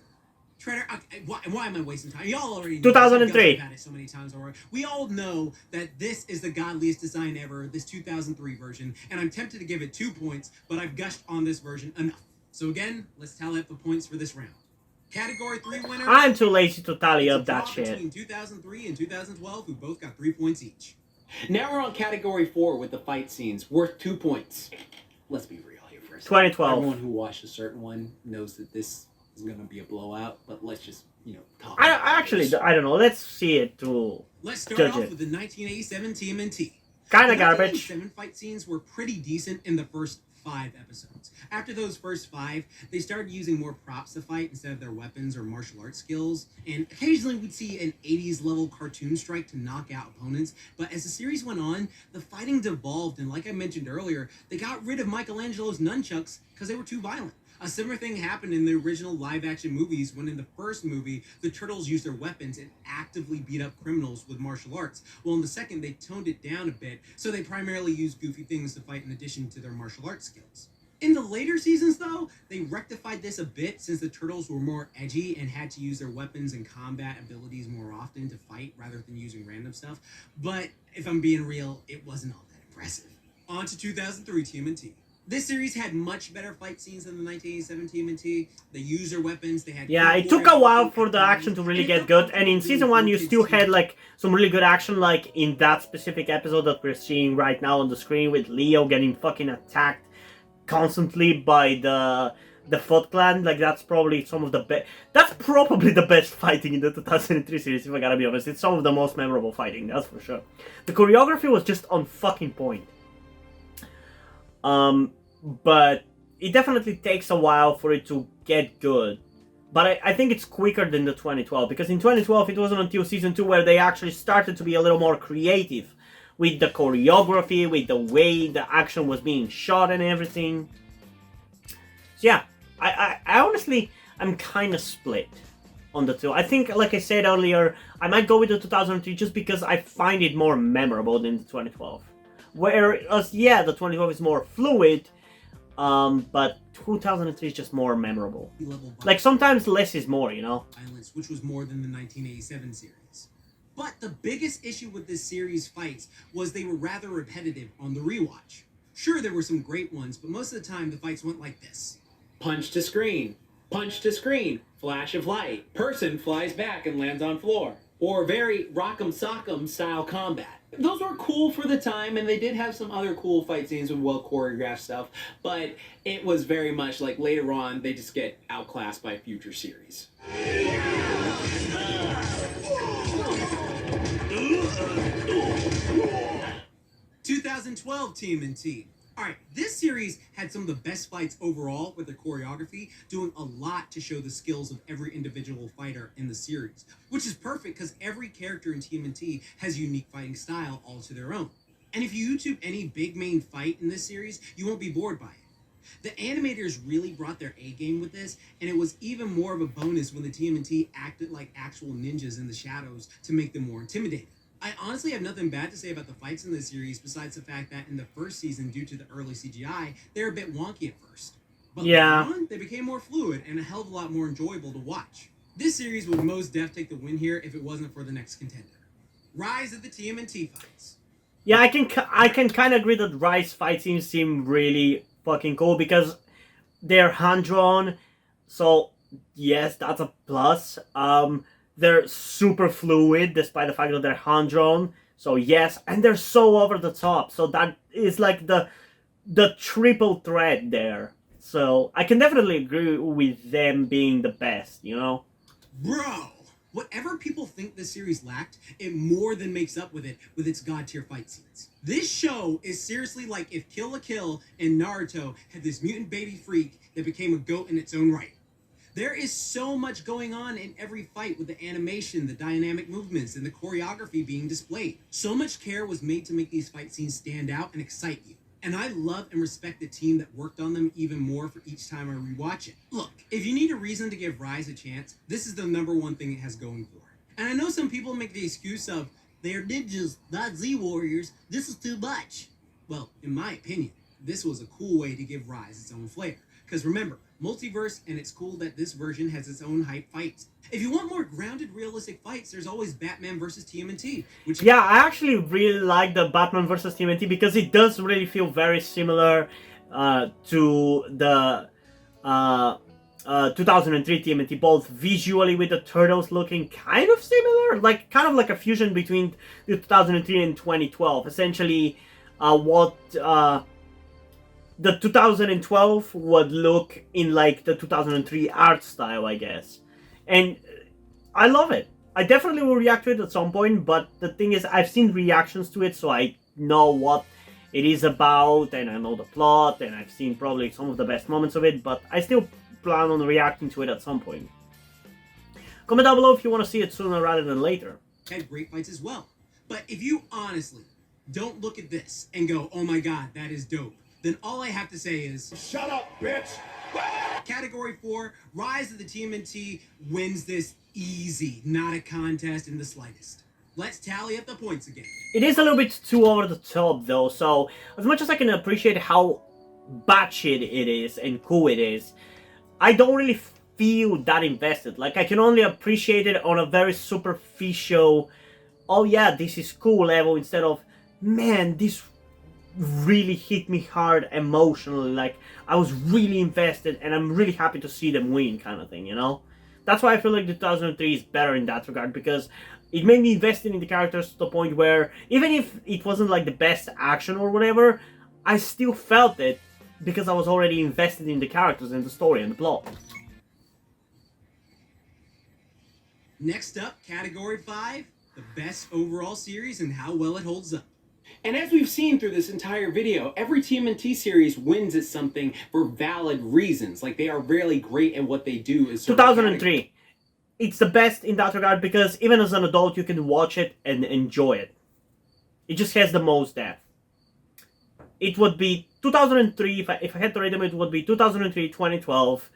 Treader, why am I wasting time? Y'all already know. 2003. I've had it so many times already. We all know that this is the godliest design ever, this 2003 version, and I'm tempted to give it 2 points, but I've gushed on this version enough. So again, let's tally up the points for this round. Category 3 winner. I'm too lazy to tally It's a up that draw shit. between 2003 and 2012, who both got 3 points each. Now we're on category 4 with the fight scenes, worth 2 points. Let's be real here for a second. 2012. Everyone who watched a certain one knows that this is going to be a blowout, but let's just, talk I about actually, this. I don't know. Let's see it through. Let's start Judge off it. with the 1987 TMNT. Kinda The garbage. 1987 fight scenes were pretty decent in the first 5 episodes. After those first 5, they started using more props to fight instead of their weapons or martial arts skills, and occasionally we'd see an 80s level cartoon strike to knock out opponents, but as the series went on, the fighting devolved, and like I mentioned earlier, they got rid of Michelangelo's nunchucks because they were too violent. A similar thing happened in the original live-action movies when in the first movie, the Turtles used their weapons and actively beat up criminals with martial arts. Well, in the second, they toned it down a bit, so they primarily used goofy things to fight in addition to their martial arts skills. In the later seasons, though, they rectified this a bit since the Turtles were more edgy and had to use their weapons and combat abilities more often to fight rather than using random stuff. But if I'm being real, it wasn't all that impressive. On to 2003 TMNT. This series had much better fight scenes than the 1987 TMNT. They used their weapons. They had Yeah, it took a while for the action to really get good, and in season 1 you still had like some really good action, like in that specific episode that we're seeing right now on the screen with Leo getting fucking attacked constantly by the Foot Clan. Like, that's probably some of the best. That's probably the best fighting in the 2003 series, if I gotta be honest. It's some of the most memorable fighting, that's for sure. The choreography was just on fucking point. But it definitely takes a while for it to get good. But I think it's quicker than the 2012, because in 2012 it wasn't until season 2 where they actually started to be a little more creative with the choreography, with the way the action was being shot and everything. So yeah, I honestly, I'm kind of split on the two. I think, like I said earlier, I might go with the 2003 just because I find it more memorable than the 2012. Whereas, yeah, the 2012 is more fluid, but 2003 is just more memorable. Like, sometimes less is more, you know? Violence, which was more than the 1987 series. But the biggest issue with this series' fights was they were rather repetitive on the rewatch. Sure, there were some great ones, but most of the time the fights went like this. Punch to screen, flash of light, person flies back and lands on floor. Or very rock'em sock'em style combat. Those were cool for the time, and they did have some other cool fight scenes with well choreographed stuff, but it was very much like later on they just get outclassed by a future series. 2012 TMNT. Alright, this series had some of the best fights overall with the choreography, doing a lot to show the skills of every individual fighter in the series, which is perfect because every character in TMNT has a unique fighting style all to their own. And if you YouTube any big main fight in this series, you won't be bored by it. The animators really brought their A-game with this, and it was even more of a bonus when the TMNT acted like actual ninjas in the shadows to make them more intimidating. I honestly have nothing bad to say about the fights in this series besides the fact that in the first season, due to the early CGI, they were a bit wonky at first. But later on, they became more fluid and a hell of a lot more enjoyable to watch. This series would most def take the win here if it wasn't for the next contender. Rise of the TMNT fights. Yeah, I can kind of agree that Rise fight scenes seem really fucking cool because they're hand-drawn, so yes, that's a plus. They're super fluid despite the fact that they're hand-drawn, so yes, and they're so over the top, so that is like the triple threat there. So I can definitely agree with them being the best, you know? Bro, whatever people think this series lacked, it more than makes up with it with its god tier fight scenes. This show is seriously like if Kill la Kill and Naruto had this mutant baby freak that became a goat in its own right. There is so much going on in every fight with the animation, the dynamic movements, and the choreography being displayed. So much care was made to make these fight scenes stand out and excite you. And I love and respect the team that worked on them even more for each time I rewatch it. Look, if you need a reason to give Rise a chance, this is the #1 thing it has going for it. And I know some people make the excuse of, they're ninjas, not Z-Warriors, this is too much. Well, in my opinion, this was a cool way to give Rise its own flair. Because remember, multiverse, and it's cool that this version has its own hype fights. If you want more grounded, realistic fights, there's always Batman vs. TMNT. Which Yeah, I actually really like the Batman vs. TMNT because it does really feel very similar to the 2003 TMNT, both visually with the turtles looking kind of similar, like kind of like a fusion between the 2003 and 2012. Essentially, what the 2012 would look in like the 2003 art style, I guess. And I love it. I definitely will react to it at some point, but the thing is, I've seen reactions to it, so I know what it is about, and I know the plot, and I've seen probably some of the best moments of it, but I still plan on reacting to it at some point. Comment down below if you want to see it sooner rather than later. had great fights as well. But if you honestly don't look at this and go, oh my god, that is dope, then all I have to say is, Shut up, bitch! Category 4, Rise of the TMNT wins this easy, not a contest in the slightest. Let's tally up the points again. It is a little bit too over the top though, so as much as I can appreciate how batshit it is and cool it is, I don't really feel that invested. Like, I can only appreciate it on a very superficial, oh yeah, this is cool level, instead of, man, this really hit me hard emotionally. Like, I was really invested and I'm really happy to see them win, kind of thing, you know? That's why I feel like 2003 is better in that regard, because it made me invested in the characters to the point where, even if it wasn't like the best action or whatever, I still felt it because I was already invested in the characters and the story and the plot. Next up, Category 5, the best overall series and how well it holds up. And as we've seen through this entire video, every TMNT series wins at something for valid reasons. Like, they are really great at what they do. Is 2003. It's the best in that regard because even as an adult you can watch it and enjoy it. It just has the most depth. It would be 2003, if I had to rate them, it would be 2003, 2012,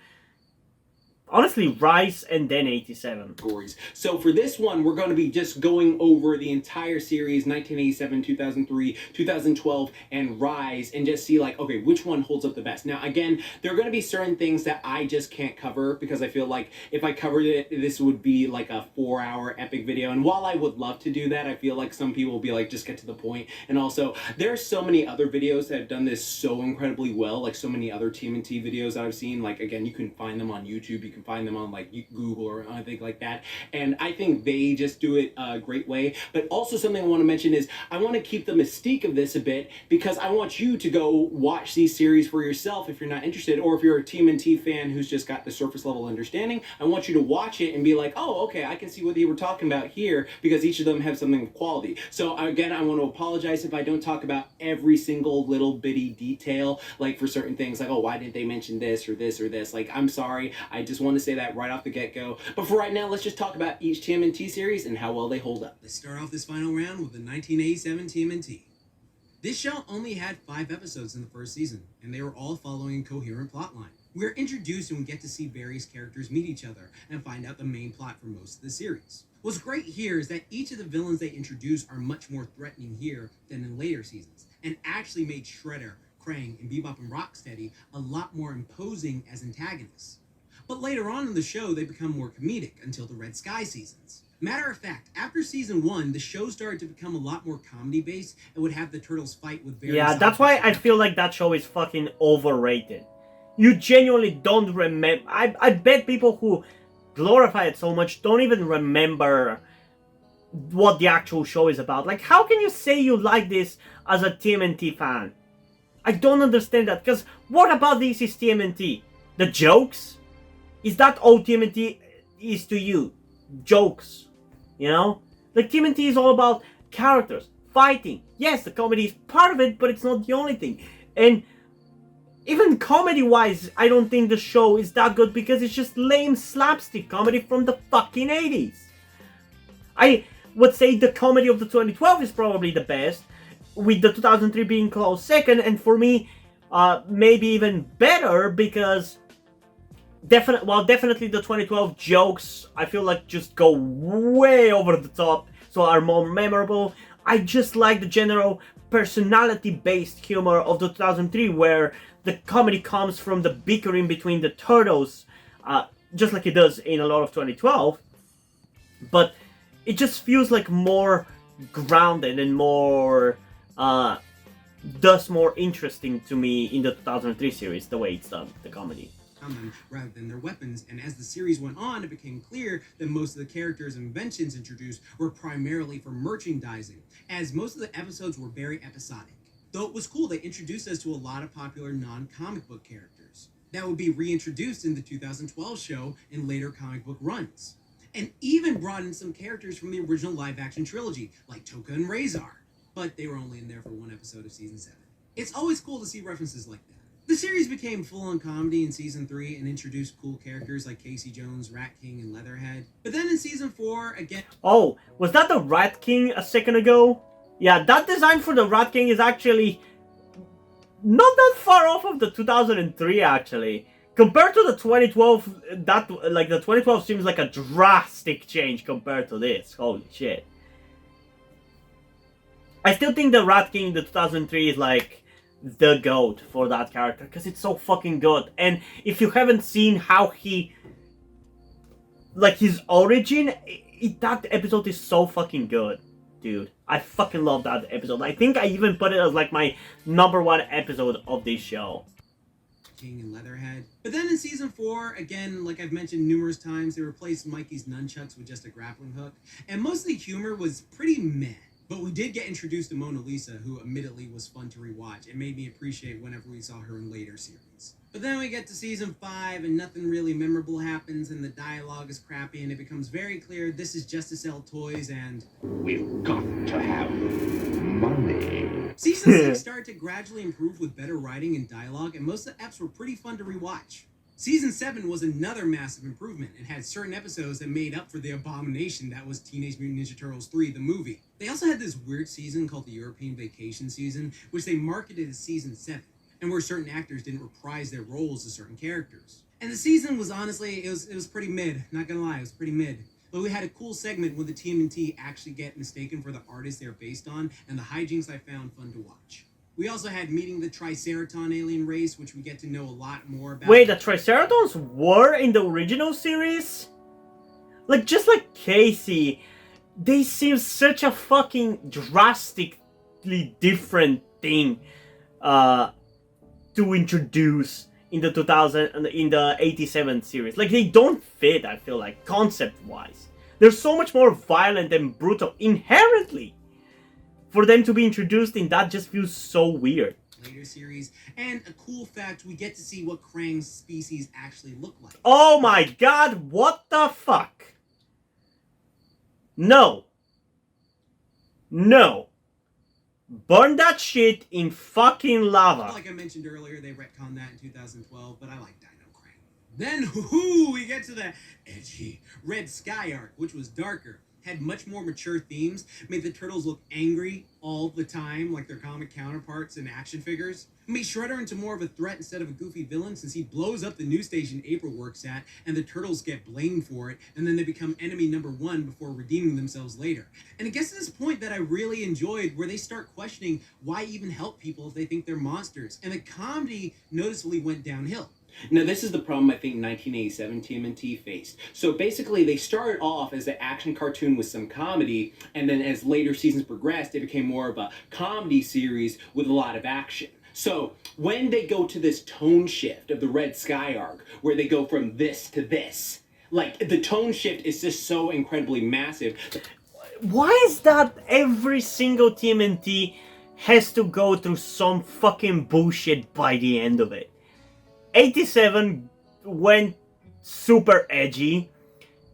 honestly, Rise, and then 87. Categories. So for this one, we're going to be just going over the entire series, 1987, 2003, 2012, and Rise, and just see like, okay, which one holds up the best. Now, again, there are going to be certain things that I just can't cover because I feel like if I covered it, this would be like a 4-hour epic video. And while I would love to do that, I feel like some people will be like, just get to the point. And also, there are so many other videos that have done this so incredibly well, like so many other TMNT videos that I've seen. Like, again, you can find them on YouTube, you can find them on like Google or anything like that, and I think they just do it a great way. But also something I want to mention is I want to keep the mystique of this a bit because I want you to go watch these series for yourself if you're not interested, or if you're a TMNT fan who's just got the surface level understanding. I want you to watch it and be like, oh, okay, I can see what they were talking about here, because each of them have something of quality. So again, I want to apologize if I don't talk about every single little bitty detail, like for certain things, like, oh, why didn't they mention this or this or this? Like, I'm sorry, I just want to say that right off the get-go. But for right now, let's just talk about each TMNT series and how well they hold up. Let's start off this final round with the 1987 TMNT. This show only had 5 episodes in the first season, and they were all following a coherent plotline. We're introduced and we get to see various characters meet each other and find out the main plot for most of the series. What's great here is that each of the villains they introduce are much more threatening here than in later seasons, and actually made Shredder, Krang, and Bebop and Rocksteady a lot more imposing as antagonists. But later on in the show, they become more comedic until the Red Sky seasons. Matter of fact, after season 1, the show started to become a lot more comedy-based and would have the turtles fight with various... Yeah, that's why I feel like that show is fucking overrated. You genuinely don't remember... I bet people who glorify it so much don't even remember what the actual show is about. Like, how can you say you like this as a TMNT fan? I don't understand that, because what about this is TMNT? The jokes? Is that all TMNT is to you? Jokes, you know? Like, TMNT is all about characters, fighting. Yes, the comedy is part of it, but it's not the only thing. And even comedy-wise, I don't think the show is that good because it's just lame slapstick comedy from the fucking 80s. I would say the comedy of the 2012 is probably the best, with the 2003 being close second, and for me, maybe even better because definitely the 2012 jokes, I feel like just go way over the top, so are more memorable. I just like the general personality-based humor of the 2003, where the comedy comes from the bickering between the turtles, just like it does in a lot of 2012, but it just feels like more grounded and more, thus more interesting to me in the 2003 series, the way it's done, the comedy. Them rather than their weapons, and as the series went on, it became clear that most of the characters and inventions introduced were primarily for merchandising, as most of the episodes were very episodic. Though it was cool, they introduced us to a lot of popular non-comic book characters that would be reintroduced in the 2012 show in later comic book runs, and even brought in some characters from the original live-action trilogy, like Toka and Razor, but they were only in there for one episode of season 7. It's always cool to see references like that. The series became full-on comedy in Season 3 and introduced cool characters like Casey Jones, Rat King, and Leatherhead. But then in Season 4, again... Oh, was that the Rat King a second ago? Yeah, that design for the Rat King is actually not that far off of the 2003, actually. Compared to the 2012, the 2012 seems like a drastic change compared to this. Holy shit. I still think the Rat King, the 2003, is like the GOAT for that character, because it's so fucking good. And if you haven't seen how he, like, his origin, that episode is so fucking good, dude. I fucking love that episode. I think I even put it as like my #1 episode of this show. King and Leatherhead. But then in Season 4, again, like I've mentioned numerous times, they replaced Mikey's nunchucks with just a grappling hook, and most of the humor was pretty meh. But we did get introduced to Mona Lisa, who admittedly was fun to rewatch and made me appreciate whenever we saw her in later series. But then we get to Season 5 and nothing really memorable happens and the dialogue is crappy and it becomes very clear this is just to sell toys and... We've got to have money. Season 6 started to gradually improve with better writing and dialogue, and most of the eps were pretty fun to rewatch. Season 7 was another massive improvement and had certain episodes that made up for the abomination that was Teenage Mutant Ninja Turtles 3, the movie. They also had this weird season called the European Vacation season, which they marketed as Season 7, and where certain actors didn't reprise their roles as certain characters. And the season was honestly, it was pretty mid, not gonna lie, it was pretty mid. But we had a cool segment where the TMNT actually get mistaken for the artist they're based on, and the hijinks I found fun to watch. We also had meeting the Triceraton alien race, which we get to know a lot more about. Wait, the Triceratons were in the original series? Like, just like Casey, they seem such a fucking drastically different thing to introduce in the 87 series. Like, they don't fit, I feel like, concept-wise. They're so much more violent and brutal inherently. For them to be introduced in that just feels so weird. Later series, and a cool fact, we get to see what Krang's species actually look like. Oh my god, what the fuck? No. No. Burn that shit in fucking lava. Like I mentioned earlier, they retconned that in 2012, but I like Dino Krang. Then, we get to the edgy Red Sky arc, which was darker, had much more mature themes, made the turtles look angry all the time, like their comic counterparts in action figures. Made Shredder into more of a threat instead of a goofy villain, since he blows up the news station April works at, and the turtles get blamed for it, and then they become enemy #1 before redeeming themselves later. And it gets to this point that I really enjoyed, where they start questioning why even help people if they think they're monsters, and the comedy noticeably went downhill. Now, this is the problem I think 1987 TMNT faced. So basically, they started off as an action cartoon with some comedy, and then as later seasons progressed, it became more of a comedy series with a lot of action. So when they go to this tone shift of the Red Sky arc, where they go from this to this, like, the tone shift is just so incredibly massive. Why is that every single TMNT has to go through some fucking bullshit by the end of it. 87 went super edgy.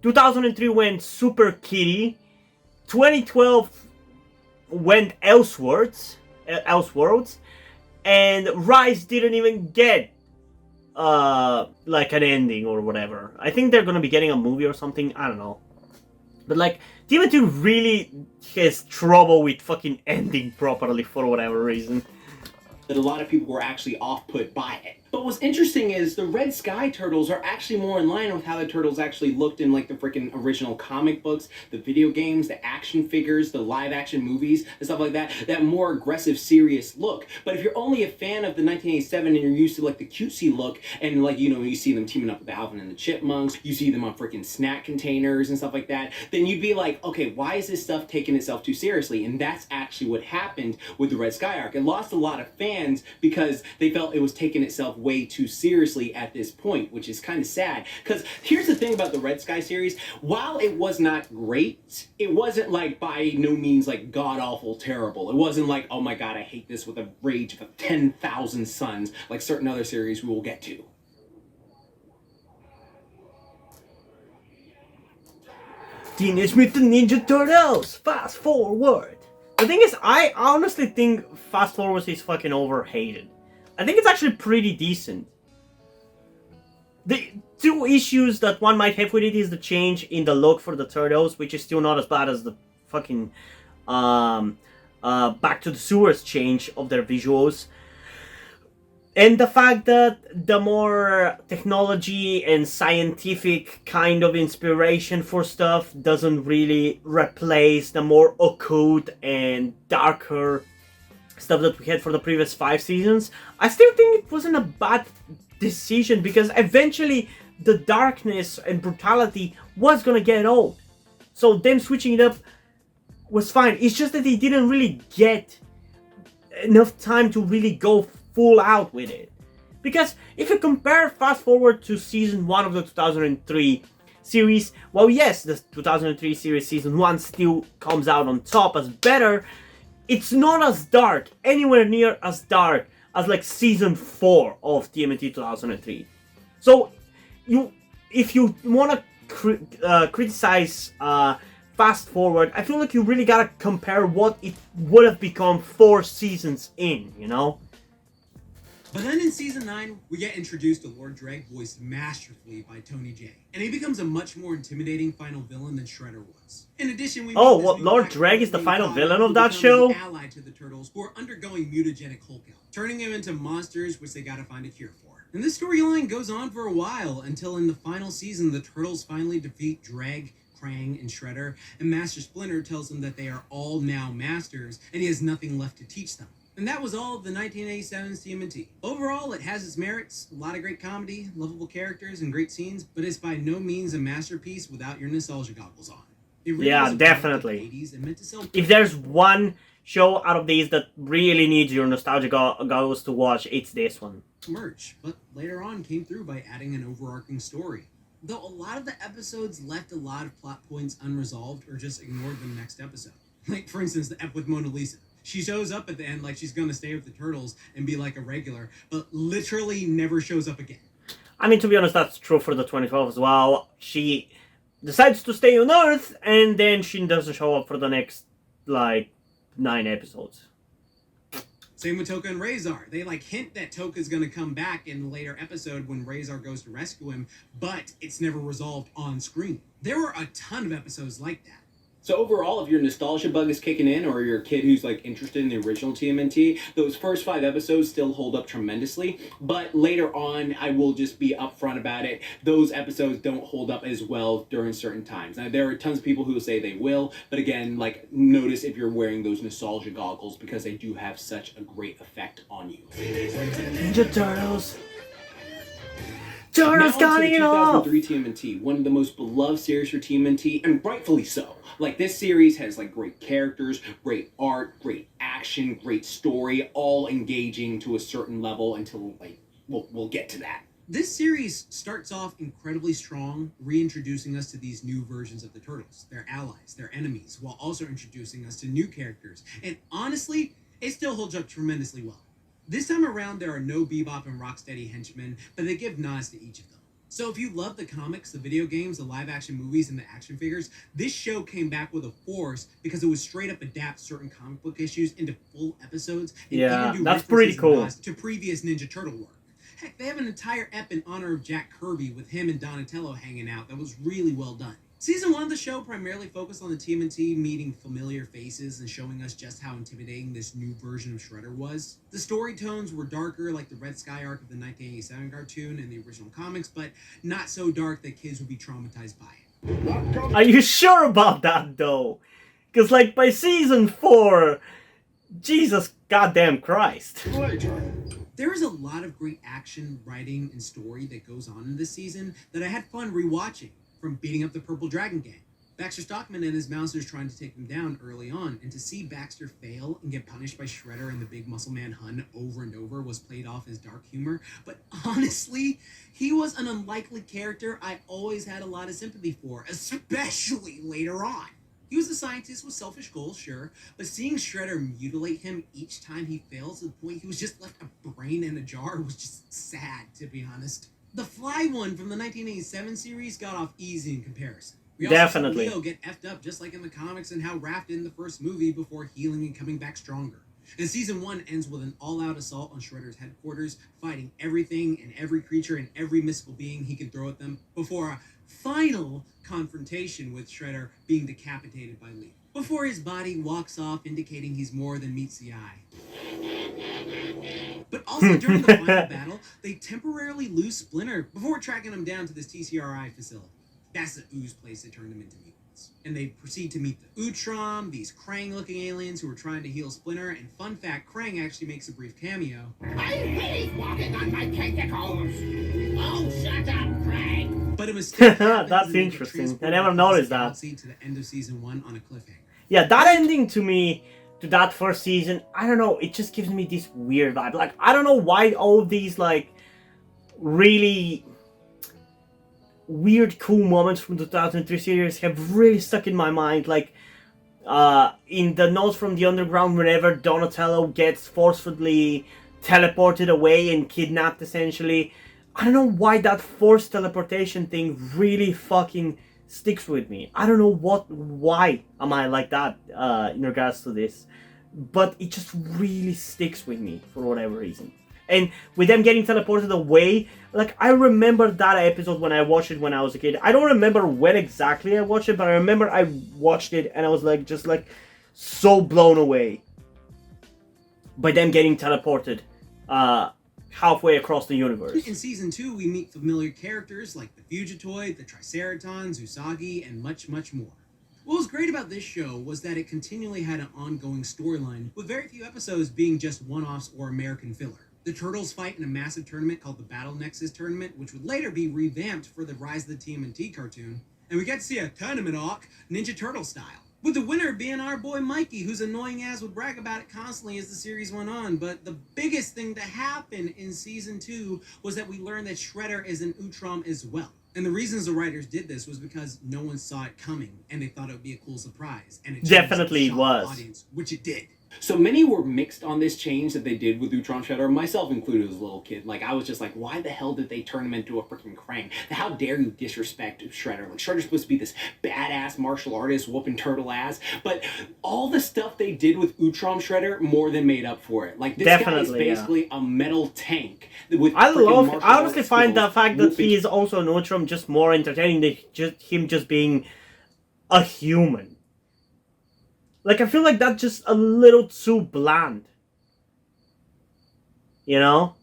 2003 went super kiddie. 2012 went Elseworlds, and Rise didn't even get like an ending or whatever. I think they're gonna be getting a movie or something. I don't know. But like, TMNT really has trouble with fucking ending properly for whatever reason. That a lot of people were actually off-put by it. But what's interesting is the Red Sky Turtles are actually more in line with how the Turtles actually looked in like the freaking original comic books, the video games, the action figures, the live-action movies, and stuff like that. That more aggressive, serious look. But if you're only a fan of the 1987 and you're used to like the cutesy look, and like, you know, you see them teaming up with Alvin and the Chipmunks, you see them on freaking snack containers and stuff like that, then you'd be like, okay, why is this stuff taking itself too seriously? And that's actually what happened with the Red Sky arc. It lost a lot of fans because they felt it was taking itself way too seriously at this point, which is kind of sad. Because here's the thing about the Red Sky series, while it was not great, it wasn't like by no means like god-awful terrible. It wasn't like, oh my god, I hate this with a rage of 10,000 suns, like certain other series we will get to. Teenage Mutant Ninja Turtles! Fast Forward! The thing is, I honestly think Fast Forward is fucking overhated. I think it's actually pretty decent. The two issues that one might have with it is the change in the look for the Turtles, which is still not as bad as the fucking Back to the Sewers change of their visuals. And the fact that the more technology and scientific kind of inspiration for stuff doesn't really replace the more occult and darker stuff that we had for the previous 5 seasons. I still think it wasn't a bad decision, because eventually the darkness and brutality was gonna get old. So them switching it up was fine. It's just that they didn't really get enough time to really go full out with it. Because if you compare Fast Forward to season 1 of the 2003 series, well, yes, the 2003 series season 1 still comes out on top as better. It's not as dark, anywhere near as dark as like season 4 of TMNT 2003. So, if you want to criticize Fast Forward, I feel like you really gotta compare what it would have become 4 seasons in, you know? But then in season 9, we get introduced to Lord Dreg, voiced masterfully by Tony J. And he becomes a much more intimidating final villain than Shredder was. In addition, we Oh, what, Lord Dreg is the final villain of that show? Allied to the Turtles, who are undergoing mutagenic Hulk out, turning them into monsters which they gotta find a cure for. And this storyline goes on for a while, until in the final season, the Turtles finally defeat Dreg, Krang, and Shredder, and Master Splinter tells them that they are all now masters, and he has nothing left to teach them. And that was all of the 1987's TMNT. Overall, it has its merits, a lot of great comedy, lovable characters, and great scenes, but it's by no means a masterpiece without your nostalgia goggles on. It really Yeah, was a product of definitely. the 80s and meant to sell. If there's one show out of these that really needs your nostalgia goggles to watch, it's this one. Merch, but later on came through by adding an overarching story. Though a lot of the episodes left a lot of plot points unresolved or just ignored the next episode. Like, for instance, the ep with Mona Lisa. She shows up at the end like she's gonna stay with the Turtles and be like a regular, but literally never shows up again. I mean, to be honest, that's true for the 2012 as well. She decides to stay on Earth, and then she doesn't show up for the next, like, 9 episodes. Same with Toka and Razor. They like hint that Toka's gonna come back in the later episode when Razor goes to rescue him, but it's never resolved on screen. There were a ton of episodes like that. So overall, if your nostalgia bug is kicking in, or you're a kid who's like interested in the original TMNT, those first 5 episodes still hold up tremendously. But later on, I will just be upfront about it. Those episodes don't hold up as well during certain times. Now, there are tons of people who will say they will, but again, like, notice if you're wearing those nostalgia goggles, because they do have such a great effect on you. Ninja Turtles. Turtles Now got onto the it off! 2003 TMNT, one of the most beloved series for TMNT, and rightfully so. Like, this series has like great characters, great art, great action, great story, all engaging to a certain level until, like, we'll get to that. This series starts off incredibly strong, reintroducing us to these new versions of the Turtles, their allies, their enemies, while also introducing us to new characters. And honestly, it still holds up tremendously well. This time around, there are no Bebop and Rocksteady henchmen, but they give nods to each of them. So if you love the comics, the video games, the live-action movies, and the action figures, this show came back with a force because it would straight up adapt certain comic book issues into full episodes and even do that's pretty references and cool. nods to previous Ninja Turtle work. Heck, they have an entire ep in honor of Jack Kirby with him and Donatello hanging out that was really well done. Season 1 of the show primarily focused on the TMNT meeting familiar faces and showing us just how intimidating this new version of Shredder was. The story tones were darker like the Red Sky arc of the 1987 cartoon and the original comics, but not so dark that kids would be traumatized by it. Are you sure about that though? Because like by season 4, Jesus goddamn Christ. There is a lot of great action, writing, and story that goes on in this season that I had fun rewatching. From beating up the Purple Dragon Gang, Baxter Stockman and his bouncers trying to take them down early on, and to see Baxter fail and get punished by Shredder and the Big Muscle Man Hun over and over was played off as dark humor, but honestly, he was an unlikely character I always had a lot of sympathy for, especially later on. He was a scientist with selfish goals, sure, but seeing Shredder mutilate him each time he fails to the point he was just left a brain in a jar was just sad, to be honest. The Fly one from the 1987 series got off easy in comparison. We also Definitely. saw Leo get effed up just like in the comics and how Raph did in the first movie before healing and coming back stronger. And season 1 ends with an all-out assault on Shredder's headquarters, fighting everything and every creature and every mystical being he can throw at them, before a final confrontation with Shredder being decapitated by Lee. Before his body walks off, indicating he's more than meets the eye. But also during the final battle, they temporarily lose Splinter before tracking him down to this TCRI facility. That's the Ooze place that turned him into mutants. And they proceed to meet the Utrom, these Krang-looking aliens who are trying to heal Splinter, and fun fact, Krang actually makes a brief cameo. I hate walking on my tentacles. Oh, shut up, Craig. But a mistake happens That's and they get interesting. I transported never across noticed the that. galaxy to the end of season 1 on a cliffhanger. Yeah, that ending to me, to that first season, I don't know, it just gives me this weird vibe. Like, I don't know why all of these, like, really weird, cool moments from the 2003 series have really stuck in my mind. Like, in the Notes from the Underground, whenever Donatello gets forcefully teleported away and kidnapped, essentially, I don't know why that forced teleportation thing really fucking sticks with me. I don't know why am I like that in regards to this, but it just really sticks with me for whatever reason. And with them getting teleported away, like, I remember that episode when I watched it when I was a kid. I don't remember when exactly I watched it, but I remember I watched it and I was like, just like so blown away by them getting teleported halfway across the universe. In season 2, we meet familiar characters like the Fugitoid, the Triceratons, Usagi, and much, much more. What was great about this show was that it continually had an ongoing storyline, with very few episodes being just one-offs or American filler. The Turtles fight in a massive tournament called the Battle Nexus Tournament, which would later be revamped for the Rise of the TMNT cartoon, and we get to see a tournament arc Ninja Turtle style. With the winner being our boy Mikey, whose annoying ass would brag about it constantly as the series went on. But the biggest thing that happened in season 2 was that we learned that Shredder is an Utrom as well. And the reasons the writers did this was because no one saw it coming, and they thought it would be a cool surprise. And it Definitely shocked was. the audience, which it did. So many were mixed on this change that they did with Utrom Shredder, myself included as a little kid. Like, I was just like, why the hell did they turn him into a freaking Krang? How dare you disrespect Shredder? Like, Shredder's supposed to be this badass martial artist whooping turtle ass. But all the stuff they did with Utrom Shredder more than made up for it. Like, this guy is basically a metal tank. With I honestly arts find the skills fact that whooping- he is also an Utrom just more entertaining than him just being a human. Like, I feel like that's just a little too bland. You know?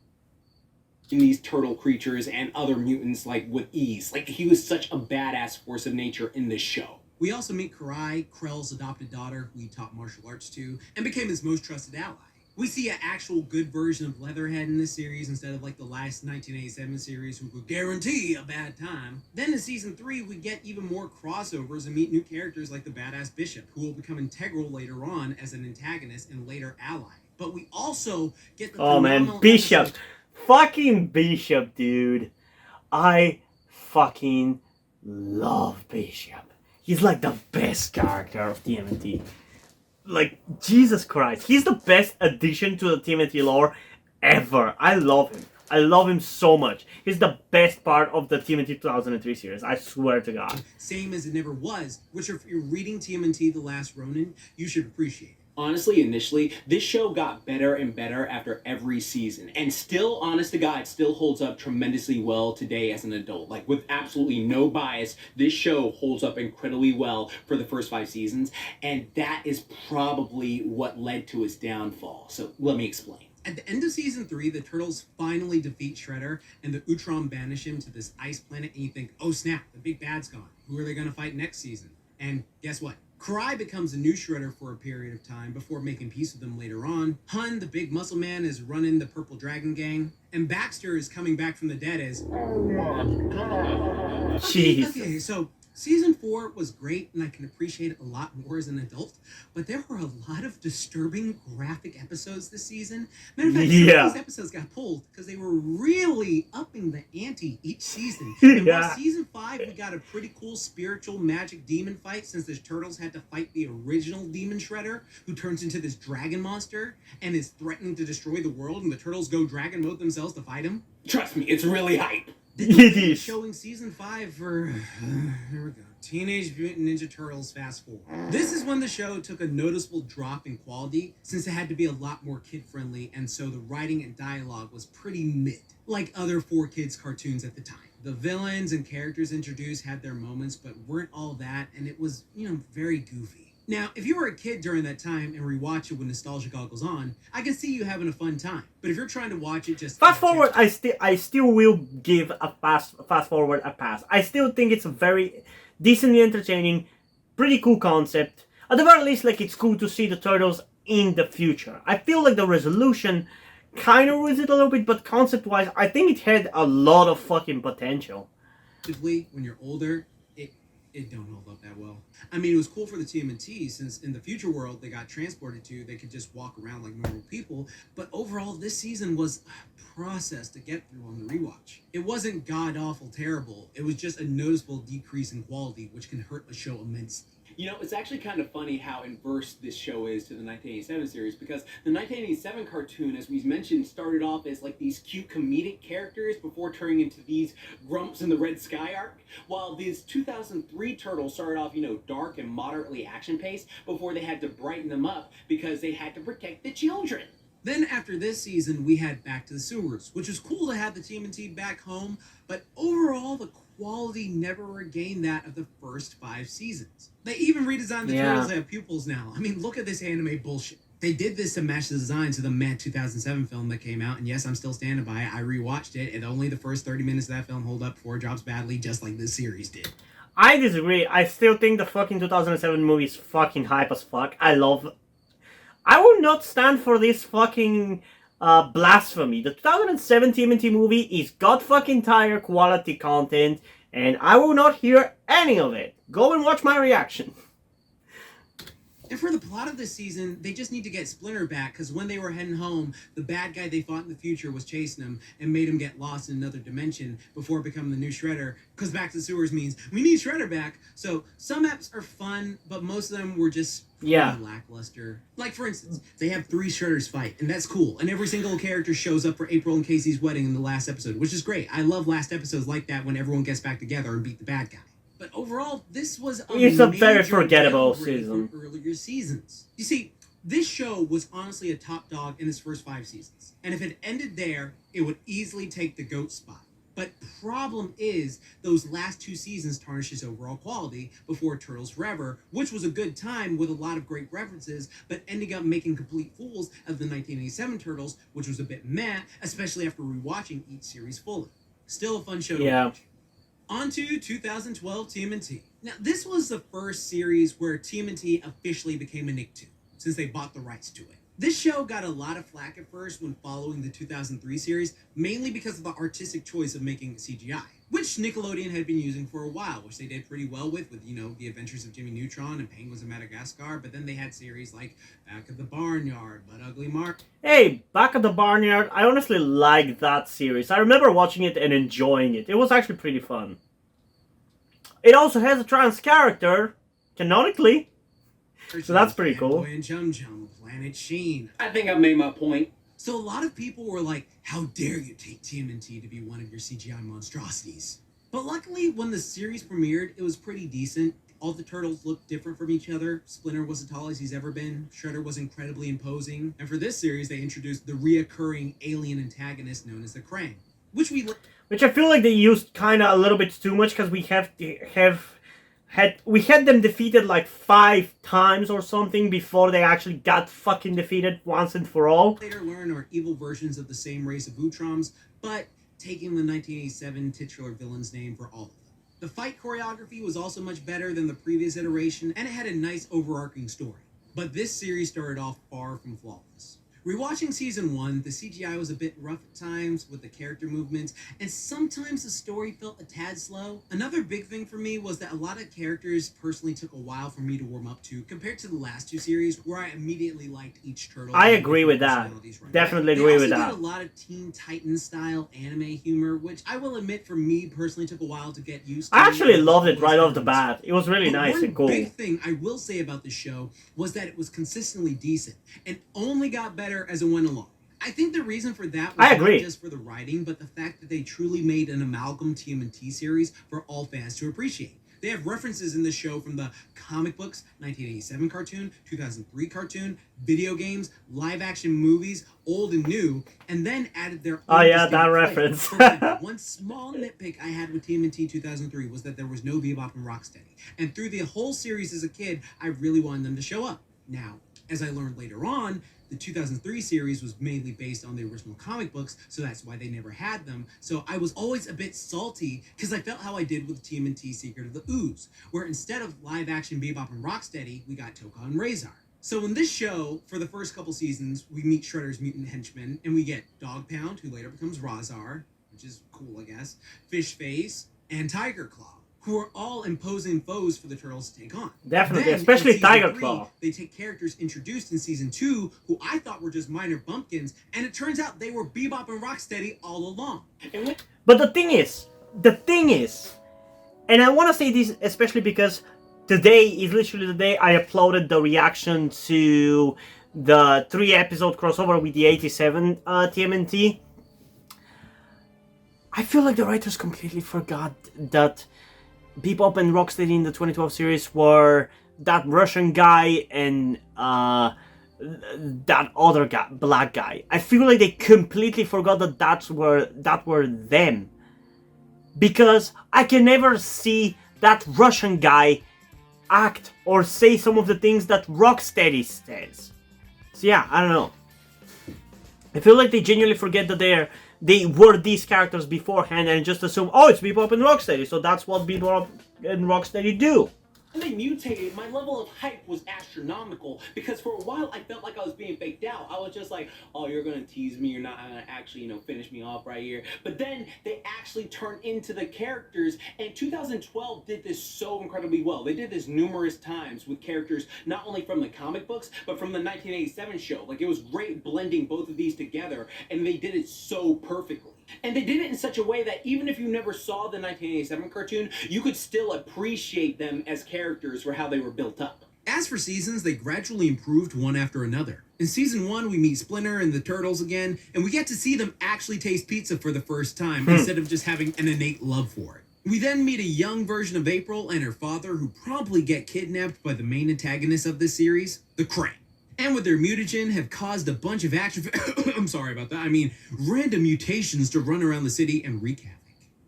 these turtle creatures and other mutants like with ease. Like, he was such a badass force of nature in this show. We also meet Karai, Krell's adopted daughter, who he taught martial arts to, and became his most trusted ally. We see an actual good version of Leatherhead in this series instead of like the last 1987 series who could guarantee a bad time. Then in season 3, we get even more crossovers and meet new characters like the badass Bishop, who will become integral later on as an antagonist and later ally. But we also get the phenomenal Bishop. episode- Fucking Bishop, dude. I fucking love Bishop. He's like the best character of TMNT. like, Jesus Christ, he's the best addition to the TMNT lore ever. I love him. I love him so much. He's the best part of the TMNT 2003 series. I swear to God. Same as it never was, which if you're reading TMNT The Last Ronin, you should appreciate it. Honestly, initially, this show got better and better after every season. And still, honest to God, still holds up tremendously well today as an adult. Like, with absolutely no bias, this show holds up incredibly well for the first 5 seasons. And that is probably what led to its downfall. So, let me explain. At the end of season 3, the Turtles finally defeat Shredder, and the Utrom banish him to this ice planet, and you think, oh snap, the big bad's gone. Who are they going to fight next season? And guess what? Karai becomes the new Shredder for a period of time before making peace with them later on. Hun, the big muscle man, is running the Purple Dragon Gang. And Baxter is coming back from the dead as... Jesus. Okay, so season 4 was great, and I can appreciate it a lot more as an adult, but there were a lot of disturbing graphic episodes this season. Matter of fact, some of these episodes got pulled because they were really upping the ante each season. And while season 5, we got a pretty cool spiritual magic demon fight, since the Turtles had to fight the original Demon Shredder, who turns into this dragon monster and is threatening to destroy the world, and the Turtles go dragon mode themselves to fight him. Trust me, it's really hype. It is. Showing season 5 for, here we go, Teenage Mutant Ninja Turtles Fast Forward. This is when the show took a noticeable drop in quality, since it had to be a lot more kid-friendly, and so the writing and dialogue was pretty mid, like other 4Kids cartoons at the time. The villains and characters introduced had their moments, but weren't all that, and it was, very goofy. Now, if you were a kid during that time and rewatch it with nostalgia goggles on, I can see you having a fun time. But if you're trying to watch it just... Fast forward, I still will give a fast forward a pass. I still think it's a very decently entertaining, pretty cool concept. At the very least, like, it's cool to see the Turtles in the future. I feel like the resolution kind of ruins it a little bit, but concept-wise, I think it had a lot of fucking potential. When you're older, it don't hold up that well. I mean, it was cool for the TMNT, since in the future world they got transported to, they could just walk around like normal people, but overall this season was a process to get through on the rewatch. It wasn't god-awful terrible, it was just a noticeable decrease in quality, which can hurt a show immensely. You know, it's actually kind of funny how inverse this show is to the 1987 series, because the 1987 cartoon, as we mentioned, started off as like these cute comedic characters before turning into these grumps in the Red Sky arc, while these 2003 Turtles started off, dark and moderately action-paced before they had to brighten them up because they had to protect the children. Then after this season, we had Back to the Sewers, which was cool to have the TMNT back home, but overall the quality never regained that of the first 5 seasons. They even redesigned the Turtles to have pupils now. I mean, look at this anime bullshit. They did this to match the design to the Mad 2007 film that came out, and yes, I'm still standing by it. I rewatched it, and only the first 30 minutes of that film hold up before it drops badly, just like this series did. I disagree. I still think the fucking 2007 movie is fucking hype as fuck. I will not stand for this fucking blasphemy. The 2007 TMNT movie is god fucking tier quality content, and I will not hear any of it. Go and watch my reaction. And for the plot of this season, they just need to get Splinter back, because when they were heading home, the bad guy they fought in the future was chasing them and made him get lost in another dimension before becoming the new Shredder, because Back to the Sewers means we need Shredder back. So some eps are fun, but most of them were just lackluster. Like, for instance, they have 3 Shredders fight, and that's cool. And every single character shows up for April and Casey's wedding in the last episode, which is great. I love last episodes like that when everyone gets back together and beat the bad guy. But overall, this was a very forgettable season. From earlier seasons. You see, this show was honestly a top dog in its first 5 seasons. And if it ended there, it would easily take the GOAT spot. But problem is, those last 2 seasons tarnished its overall quality before Turtles Forever, which was a good time with a lot of great references, but ending up making complete fools of the 1987 Turtles, which was a bit meh, especially after rewatching each series fully. Still a fun show to watch. On to 2012 TMNT. Now, this was the first series where TMNT officially became a Nicktoon, since they bought the rights to it. This show got a lot of flack at first when following the 2003 series, mainly because of the artistic choice of making CGI, which Nickelodeon had been using for a while, which they did pretty well with The Adventures of Jimmy Neutron and Penguins of Madagascar, but then they had series like Back at the Barnyard, But Ugly Mark. Hey, Back at the Barnyard, I honestly like that series. I remember watching it and enjoying it. It was actually pretty fun. It also has a trans character, canonically. So that's pretty cool. Boy and Chum Chum, Planet Sheen. I think I've made my point. So a lot of people were like, how dare you take TMNT to be one of your CGI monstrosities? But luckily, when the series premiered, it was pretty decent. All the turtles looked different from each other. Splinter was as tall as he's ever been. Shredder was incredibly imposing. And for this series, they introduced the reoccurring alien antagonist known as the Krang, which I feel like they used kind of a little bit too much, because we had them defeated like 5 times or something before they actually got fucking defeated once and for all. later learn are evil versions of the same race of Utroms, but taking the 1987 titular villain's name for all of them. The fight choreography was also much better than the previous iteration, and it had a nice overarching story. But this series started off far from flawless. Rewatching season 1, the CGI was a bit rough at times with the character movements, and sometimes the story felt a tad slow. Another big thing for me was that a lot of characters personally took a while for me to warm up to, compared to the last 2 series, where I immediately liked each turtle. I agree with that. Definitely agree with that. They also did a lot of Teen Titans style anime humor, which I will admit for me personally took a while to get used to. I actually loved it right off the bat. It was really nice and cool. One big thing I will say about the show was that it was consistently decent, and only got better as it went along. I think the reason for that was not just for the writing, but the fact that they truly made an amalgam TMNT series for all fans to appreciate. They have references in the show from the comic books, 1987 cartoon, 2003 cartoon, video games, live action movies, old and new, and then added their own that reference. For example, one small nitpick I had with TMNT 2003 was that there was no Bebop and Rocksteady. And through the whole series as a kid, I really wanted them to show up. Now, as I learned later on, the 2003 series was mainly based on the original comic books, so that's why they never had them. So I was always a bit salty, because I felt how I did with TMNT Secret of the Ooze, where instead of live-action Bebop and Rocksteady, we got Toka and Razor. So in this show, for the first couple seasons, we meet Shredder's mutant henchmen, and we get Dog Pound, who later becomes Razar, which is cool, I guess, Fish Face, and Tiger Claw, who are all imposing foes for the turtles to take on. Definitely, Then, especially in season Tiger 3, Claw. They take characters introduced in season 2 who I thought were just minor bumpkins, and it turns out they were Bebop and Rocksteady all along. But the thing is, and I want to say this especially because today is literally the day I uploaded the reaction to the 3-episode crossover with the 87 TMNT. I feel like the writers completely forgot that Bebop and Rocksteady in the 2012 series were that Russian guy and that other guy, black guy. I feel like they completely forgot that were them, because I can never see that Russian guy act or say some of the things that Rocksteady says. So yeah, I don't know. I feel like they genuinely forget that they were these characters beforehand and just assume, oh, it's Bebop and Rocksteady, so that's what Bebop and Rocksteady do. When they mutated, my level of hype was astronomical, because for a while I felt like I was being faked out. I was just like, oh, you're gonna tease me, you're not gonna actually, finish me off right here. But then they actually turned into the characters, and 2012 did this so incredibly well. They did this numerous times with characters not only from the comic books, but from the 1987 show. Like, it was great blending both of these together, and they did it so perfectly. And they did it in such a way that even if you never saw the 1987 cartoon, you could still appreciate them as characters for how they were built up. As for seasons, they gradually improved one after another. In season 1, we meet Splinter and the Turtles again, and we get to see them actually taste pizza for the first time, instead of just having an innate love for it. We then meet a young version of April and her father, who promptly get kidnapped by the main antagonist of this series, the Krang. And with their mutagen have caused a bunch of action I'm sorry about that. I mean, random mutations to run around the city and wreak havoc.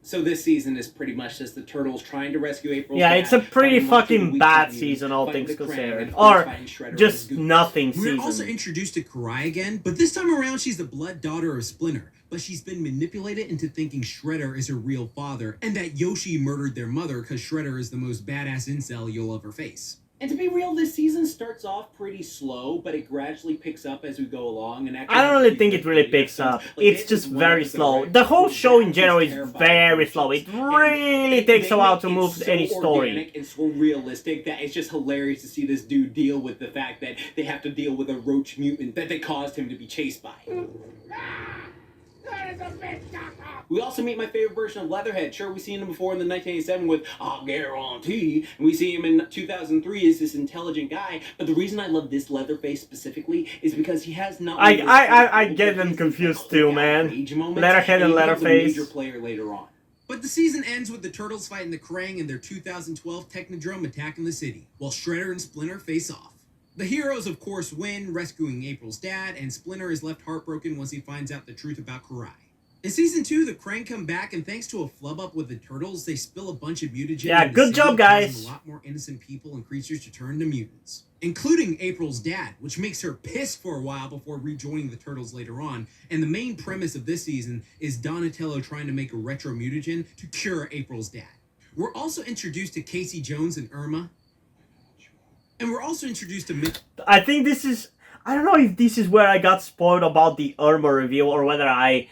So this season is pretty much just the Turtles trying to rescue April. Yeah, it's a pretty fucking bad season, all things considered. Or just nothing season. We're also introduced to Karai again, but this time around she's the blood daughter of Splinter. But she's been manipulated into thinking Shredder is her real father, and that Yoshi murdered their mother because Shredder is the most badass incel you'll ever face. And to be real, this season starts off pretty slow, but it gradually picks up as we go along. And I don't really think it really picks up. It's just very slow. The whole show in general is very slow. It really takes a while to move any story. It's so realistic that it's just hilarious to see this dude deal with the fact that they have to deal with a roach mutant that they caused him to be chased by. That is a big We also meet my favorite version of Leatherhead. Sure, we've seen him before in the 1987 with "I Guarantee," and we see him in 2003 as this intelligent guy. But the reason I love this Leatherface specifically is because he has not. I get them confused too, man. Leatherhead and Leatherface. Major player later on. But the season ends with the Turtles fighting the Krang and their 2012 Technodrome attacking the city, while Shredder and Splinter face off. The heroes, of course, win, rescuing April's dad, and Splinter is left heartbroken once he finds out the truth about Karai. In Season 2, the Krang come back, and thanks to a flub-up with the Turtles, they spill a bunch of mutagen. Yeah, good job, guys. Causing a lot more innocent people and creatures to turn to mutants, including April's dad, which makes her pissed for a while before rejoining the Turtles later on. And the main premise of this season is Donatello trying to make a retro mutagen to cure April's dad. We're also introduced to Casey Jones and Irma. And we're also introduced to... I think this is... I don't know if this is where I got spoiled about the Irma review or whether I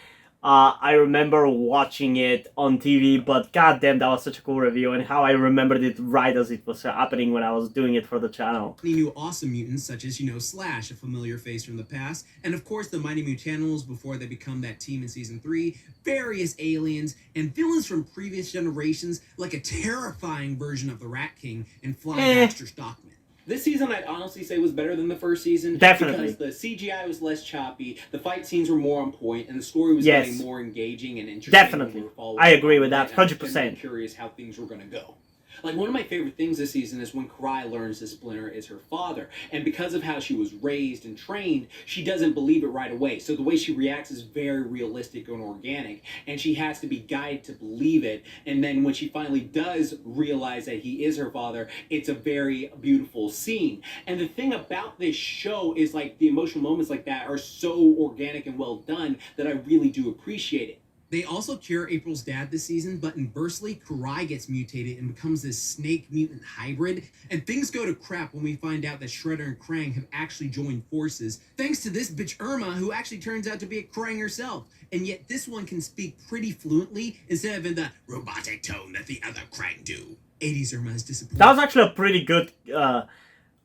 remember watching it on TV, but goddamn, that was such a cool review, and how I remembered it right as it was happening when I was doing it for the channel. New awesome mutants such as, Slash, a familiar face from the past, and of course the Mighty Mutanimals before they become that team in Season 3, various aliens, and villains from previous generations like a terrifying version of the Rat King and Flying Baxter Stockman. This season, I'd honestly say, was better than the first season. Definitely. Because the CGI was less choppy, the fight scenes were more on point, and the story was getting more engaging and interesting. Definitely. I agree with that, 100%. I'm curious how things were going to go. Like, one of my favorite things this season is when Karai learns that Splinter is her father. And because of how she was raised and trained, she doesn't believe it right away. So the way she reacts is very realistic and organic. And she has to be guided to believe it. And then when she finally does realize that he is her father, it's a very beautiful scene. And the thing about this show is, like, the emotional moments like that are so organic and well done that I really do appreciate it. They also cure April's dad this season, but inversely, Karai gets mutated and becomes this snake mutant hybrid, and things go to crap when we find out that Shredder and Krang have actually joined forces, thanks to this bitch Irma, who actually turns out to be a Krang herself. And yet this one can speak pretty fluently, instead of in the robotic tone that the other Krang do. 80s Irma is disappointing. That was actually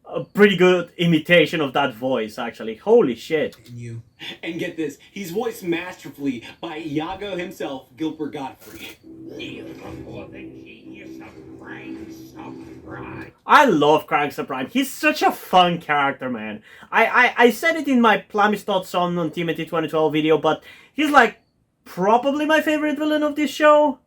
a pretty good imitation of that voice, actually. Holy shit. And get this, he's voiced masterfully by Iago himself, Gilbert Gottfried. I love Krang Supreme. He's such a fun character, man. I said it in my Plummies Thoughts on TMNT 2012 video, but he's like probably my favorite villain of this show.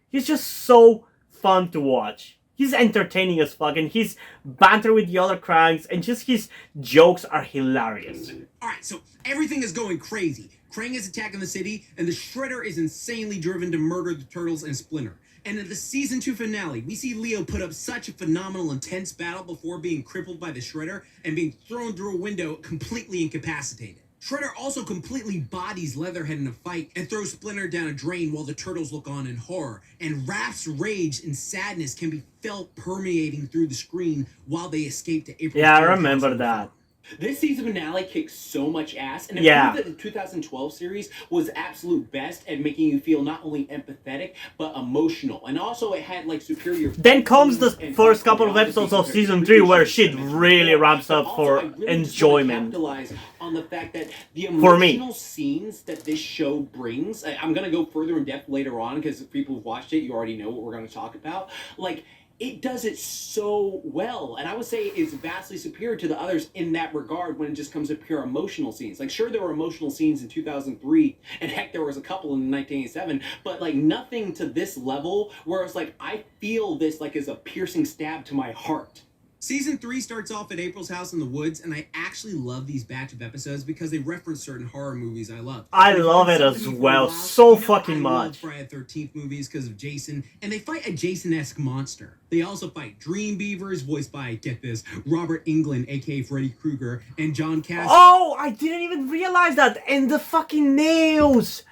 He's just so fun to watch. He's entertaining as fuck, and his banter with the other Krangs, and just his jokes are hilarious. Alright, so everything is going crazy. Krang is attacking the city, and the Shredder is insanely driven to murder the Turtles and Splinter. And in the Season 2 finale, we see Leo put up such a phenomenal, intense battle before being crippled by the Shredder and being thrown through a window completely incapacitated. Shredder also completely bodies Leatherhead in a fight and throws Splinter down a drain while the Turtles look on in horror. And Raph's rage and sadness can be felt permeating through the screen while they escape to April. Yeah, I remember that. This season finale kicked so much ass, and it proved that the 2012 series was absolute best at making you feel not only empathetic, but emotional. And also it had, like, superior... Then comes the first couple of episodes of Season 3 where shit really ramps up for enjoyment. Capitalize on the fact that the emotional scenes that this show brings... I'm going to go further in depth later on, because if people who've watched it, you already know what we're going to talk about. Like... it does it so well, and I would say it's vastly superior to the others in that regard when it just comes to pure emotional scenes. Like, sure, there were emotional scenes in 2003, and heck, there was a couple in 1987, but, like, nothing to this level where it's like, I feel this, like, as a piercing stab to my heart. Season 3 starts off at April's house in the woods, and I actually love these batch of episodes because they reference certain horror movies I love. I love it as well, so fucking much. I love Friday the 13th movies because of Jason, and they fight a Jason-esque monster. They also fight Dream Beavers, voiced by, get this, Robert Englund, aka Freddy Krueger, and John Cass. Oh, I didn't even realize that! And the fucking nails!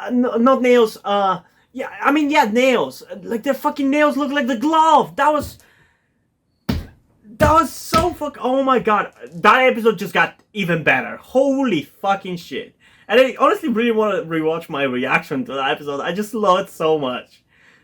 Not nails, yeah, I mean, yeah, nails. Like, their fucking nails look like the glove! That was so oh my god, that episode just got even better. Holy fucking shit. And I honestly really want to rewatch my reaction to that episode. I just love it so much.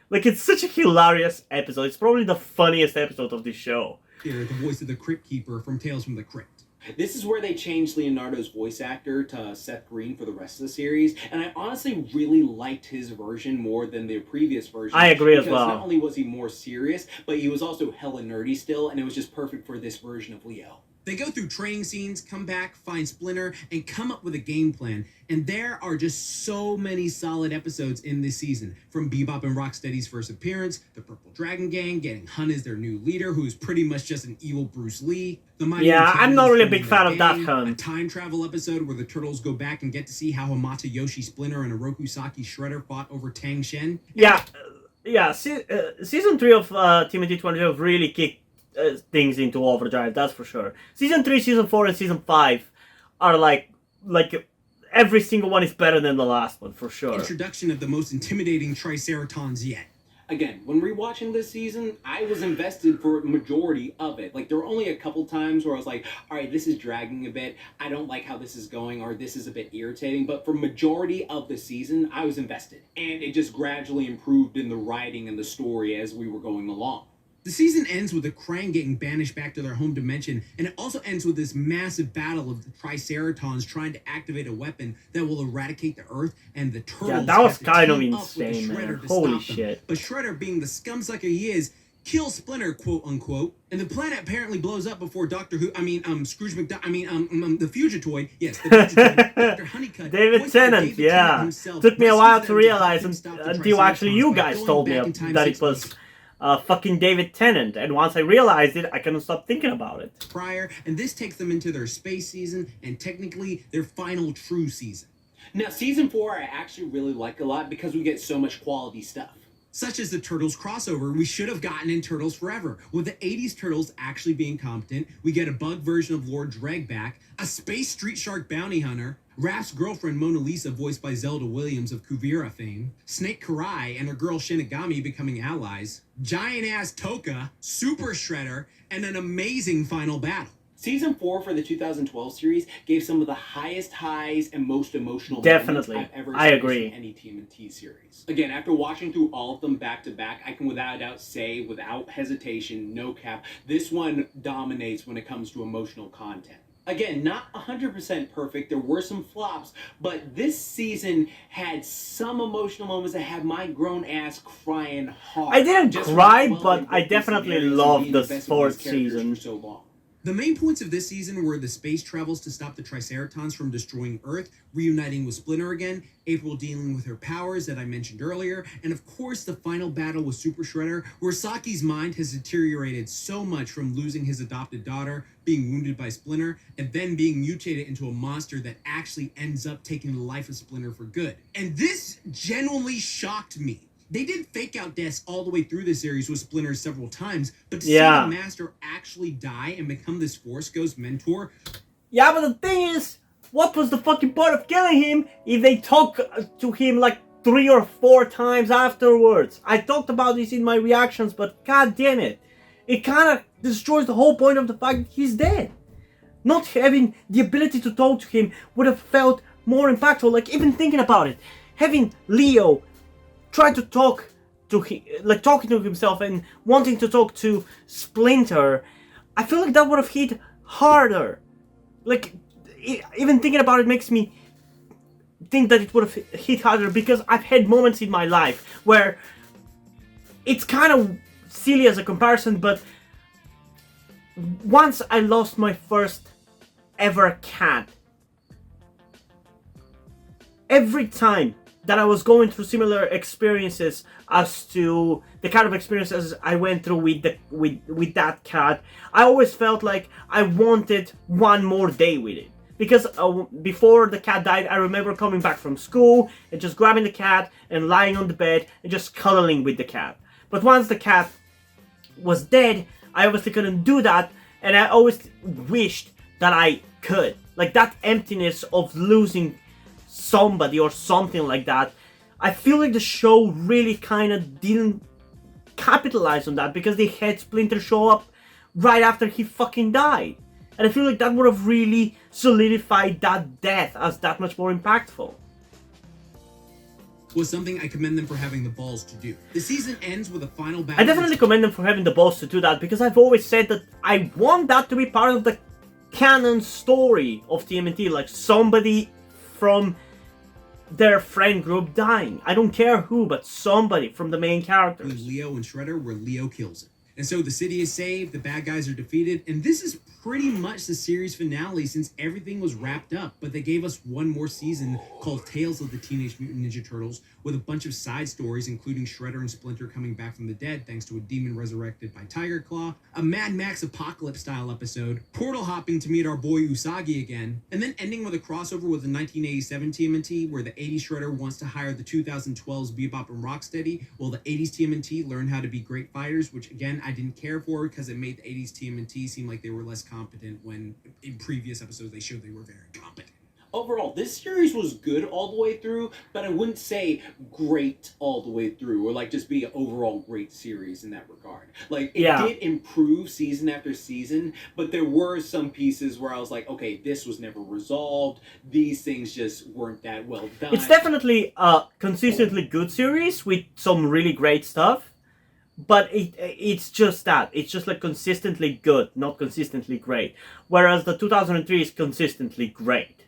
Like, it's such a hilarious episode. It's probably the funniest episode of this show. Here, the voice of the Crypt Keeper from Tales from the Crypt. This is where they changed Leonardo's voice actor to Seth Green for the rest of the series, and I honestly really liked his version more than the previous version. I agree as well. Because not only was he more serious, but he was also hella nerdy still, and it was just perfect for this version of Leo. They go through training scenes, come back, find Splinter, and come up with a game plan. And there are just so many solid episodes in this season. From Bebop and Rocksteady's first appearance, the Purple Dragon Gang getting Hun as their new leader, who's pretty much just an evil Bruce Lee. The Mighty I'm not really a big Turtles fan of that gang, Hun. A time travel episode where the Turtles go back and get to see how Hamato Yoshi, Splinter, and Oroku Saki Shredder fought over Tang Shen. Season 3 of TMNT 2012 really kicked things into overdrive, that's for sure. Season 3, Season 4, and Season 5 are like every single one is better than the last one, for sure. Introduction of the most intimidating Triceratons yet. Again, when rewatching this season, I was invested for a majority of it. Like, there were only a couple times where I was like, all right, this is dragging a bit. I don't like how this is going, or this is a bit irritating. But for majority of the season, I was invested. And it just gradually improved in the writing and the story as we were going along. The season ends with the Krang getting banished back to their home dimension, and it also ends with this massive battle of the Triceratons trying to activate a weapon that will eradicate the Earth, and the Turtles Yeah, that was have to kind of team up with the insane, Shredder man. to Holy stop them. shit. But Shredder, being the scumsucker he is, kills Splinter, quote unquote, and the planet apparently blows up before Scrooge McDuck, the Fugitoid, yes, the Fugitoid, Dr. Honeycutt. David voiced by Tennant, David yeah. Tennant himself, Took me a while rescues to them realize help him stop the until actually you Triceratons by guys going told me back in time that 6 it was months fucking David Tennant, and once I realized it, I couldn't stop thinking about it. prior, and this takes them into their space season, and technically their final true season. Now, Season 4 I actually really like a lot because we get so much quality stuff. Such as the Turtles crossover we should have gotten in Turtles Forever. With the 80s Turtles actually being competent, we get a bug version of Lord Dreg back, a space street shark bounty hunter, Raph's girlfriend Mona Lisa voiced by Zelda Williams of Kuvira fame, Snake Karai and her girl Shinigami becoming allies, giant-ass Toka, Super Shredder, and an amazing final battle. Season 4 for the 2012 series gave some of the highest highs and most emotional Definitely. moments I've ever I seen agree. in any TMNT series. Again, after watching through all of them back to back, I can without a doubt say, without hesitation, no cap, this one dominates when it comes to emotional content. Again, not 100% perfect, there were some flops, but this season had some emotional moments that had my grown ass crying hard. I didn't Just from cry, how well but they I built these definitely scenarios and loved being the invested in fourth these characters season. for so long. The main points of this season were the space travels to stop the Triceratons from destroying Earth, reuniting with Splinter again, April dealing with her powers that I mentioned earlier, and of course the final battle with Super Shredder, where Saki's mind has deteriorated so much from losing his adopted daughter, being wounded by Splinter, and then being mutated into a monster that actually ends up taking the life of Splinter for good. And this genuinely shocked me. They did fake out deaths all the way through the series with Splinter several times, but to see the Master actually die and become this Force Ghost mentor. Yeah, but the thing is, what was the fucking point of killing him if they talk to him like 3 or 4 times afterwards? I talked about this in my reactions, but god damn it. It kind of destroys the whole point of the fact that he's dead. Not having the ability to talk to him would have felt more impactful. Like, even thinking about it, having Leo try to talk to him, like talking to himself and wanting to talk to Splinter, I feel like that would have hit harder. Like, even thinking about it makes me think that it would have hit harder, because I've had moments in my life where it's kind of silly as a comparison, but once I lost my first ever cat, every time that I was going through similar experiences as to the kind of experiences I went through with that cat, I always felt like I wanted one more day with it. Because before the cat died, I remember coming back from school and just grabbing the cat and lying on the bed and just cuddling with the cat. But once the cat was dead, I obviously couldn't do that, and I always wished that I could. Like, that emptiness of losing somebody or something like that. I feel like the show really kind of didn't capitalize on that, because they had Splinter show up right after he fucking died. And I feel like that would have really solidified that death as that much more impactful. Was something I commend them for having the balls to do. The season ends with a final battle. I definitely commend them for having the balls to do that, because I've always said that I want that to be part of the canon story of TMNT, like somebody from their friend group dying. I don't care who, but somebody from the main With characters. Leo and Shredder, where Leo kills it. And so the city is saved, the bad guys are defeated, and this is pretty much the series finale since everything was wrapped up. But they gave us one more season called Tales of the Teenage Mutant Ninja Turtles with a bunch of side stories, including Shredder and Splinter coming back from the dead thanks to a demon resurrected by Tiger Claw, a Mad Max Apocalypse style episode, portal hopping to meet our boy Usagi again, and then ending with a crossover with the 1987 TMNT where the 80s Shredder wants to hire the 2012's Bebop and Rocksteady, while the 80s TMNT learn how to be great fighters, which again I didn't care for because it made the 80s TMNT seem like they were less competent when in previous episodes they showed they were very competent. Overall, this series was good all the way through, but I wouldn't say great all the way through, or like just be an overall great series in that regard. Like, it did improve season after season, but there were some pieces where I was like, okay, this was never resolved. These things just weren't that well done. It's definitely a consistently good series with some really great stuff. But it's just that. It's just like consistently good, not consistently great. Whereas the 2003 is consistently great.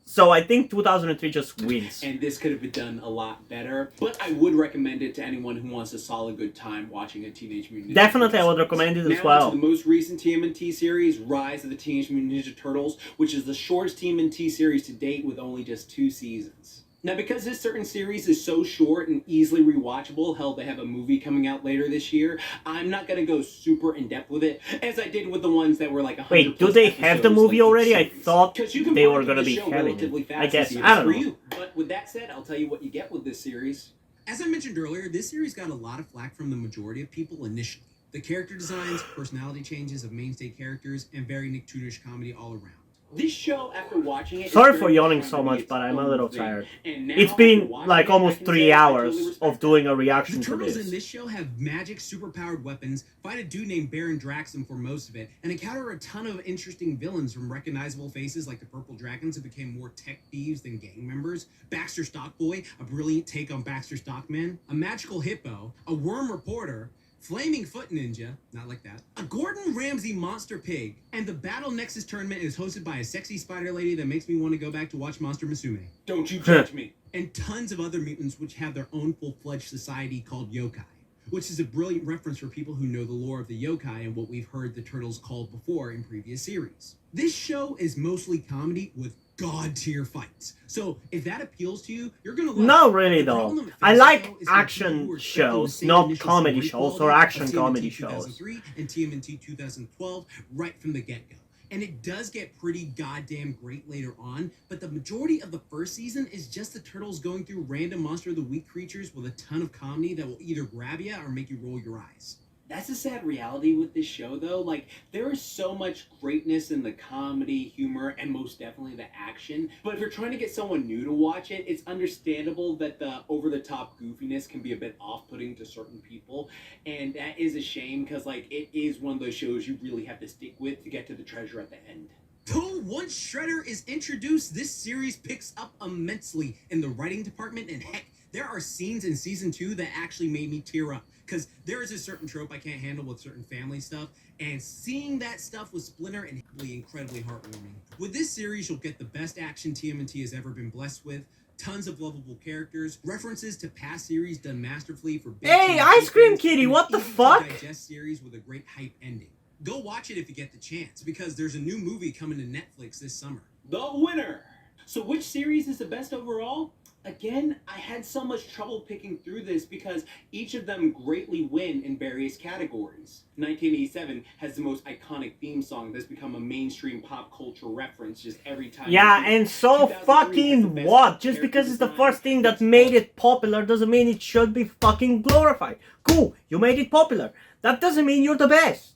So I think 2003 just wins. And this could have been done a lot better. But I would recommend it to anyone who wants a solid good time watching a Teenage Mutant Ninja Definitely, Turtles I would recommend it as now well. To the most recent TMNT series, Rise of the Teenage Mutant Ninja Turtles, which is the shortest TMNT series to date with only just 2 seasons. Now, because this certain series is so short and easily rewatchable, hell, they have a movie coming out later this year, I'm not going to go super in-depth with it, as I did with the ones that were like 100 Wait, do they have the movie already? I thought they were going to be having it. I guess, I don't know. But with that said, I'll tell you what you get with this series. As I mentioned earlier, this series got a lot of flack from the majority of people initially. The character designs, personality changes of mainstay characters, and very Nicktoonish comedy all around. This show, after watching it... Sorry for yawning so much, but I'm a little tired. It's been like almost 3 hours of doing a reaction The to turtles this. in this show have magic, superpowered weapons, fight a dude named Baron Draxum for most of it, and encounter a ton of interesting villains from recognizable faces like the Purple Dragons who became more tech thieves than gang members, Baxter Stockboy, a brilliant take on Baxter Stockman, a magical hippo, a worm reporter, Flaming Foot Ninja, not like that, a Gordon Ramsay monster pig, and the Battle Nexus tournament is hosted by a sexy spider lady that makes me want to go back to watch Monster Musume. Don't you judge me. And tons of other mutants which have their own full-fledged society called yokai, which is a brilliant reference for people who know the lore of the yokai and what we've heard the turtles called before in previous series. This show is mostly comedy with god-tier fights. So if that appeals to you, you're gonna love it. Not really The though. problem with I Fantasy like Show is for people who action are expecting the shows, same not initial comedy story shows or quality action of comedy TMNT shows. 2003 and TMNT 2012 right from the get-go. And it does get pretty goddamn great later on, but the majority of the first season is just the turtles going through random Monster of the Week creatures with a ton of comedy that will either grab you or make you roll your eyes. That's a sad reality with this show, though. Like, there is so much greatness in the comedy, humor, and most definitely the action. But if you're trying to get someone new to watch it, it's understandable that the over-the-top goofiness can be a bit off-putting to certain people. And that is a shame, because, like, it is one of those shows you really have to stick with to get to the treasure at the end. Though once Shredder is introduced, this series picks up immensely in the writing department, and heck, there are scenes in season 2 that actually made me tear up. Because there is a certain trope I can't handle with certain family stuff, and seeing that stuff with Splinter and incredibly heartwarming. With this series, you'll get the best action TMNT has ever been blessed with, tons of lovable characters, references to past series done masterfully for big Hey, TMNT Ice Cream fans, Kitty, and what the easy to fuck? digest series with a great hype ending. Go watch it if you get the chance, because there's a new movie coming to Netflix this summer. The winner! So which series is the best overall? Again, I had so much trouble picking through this because each of them greatly win in various categories. 1987 has the most iconic theme song that's become a mainstream pop culture reference just every time. Yeah, and so fucking what? Just because it's the first thing that made it popular doesn't mean it should be fucking glorified. Cool, you made it popular. That doesn't mean you're the best.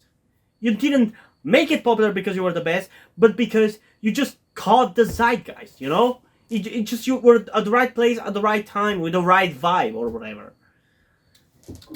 You didn't make it popular because you were the best, but because you just caught the zeitgeist, you know? It just, you were at the right place at the right time with the right vibe or whatever.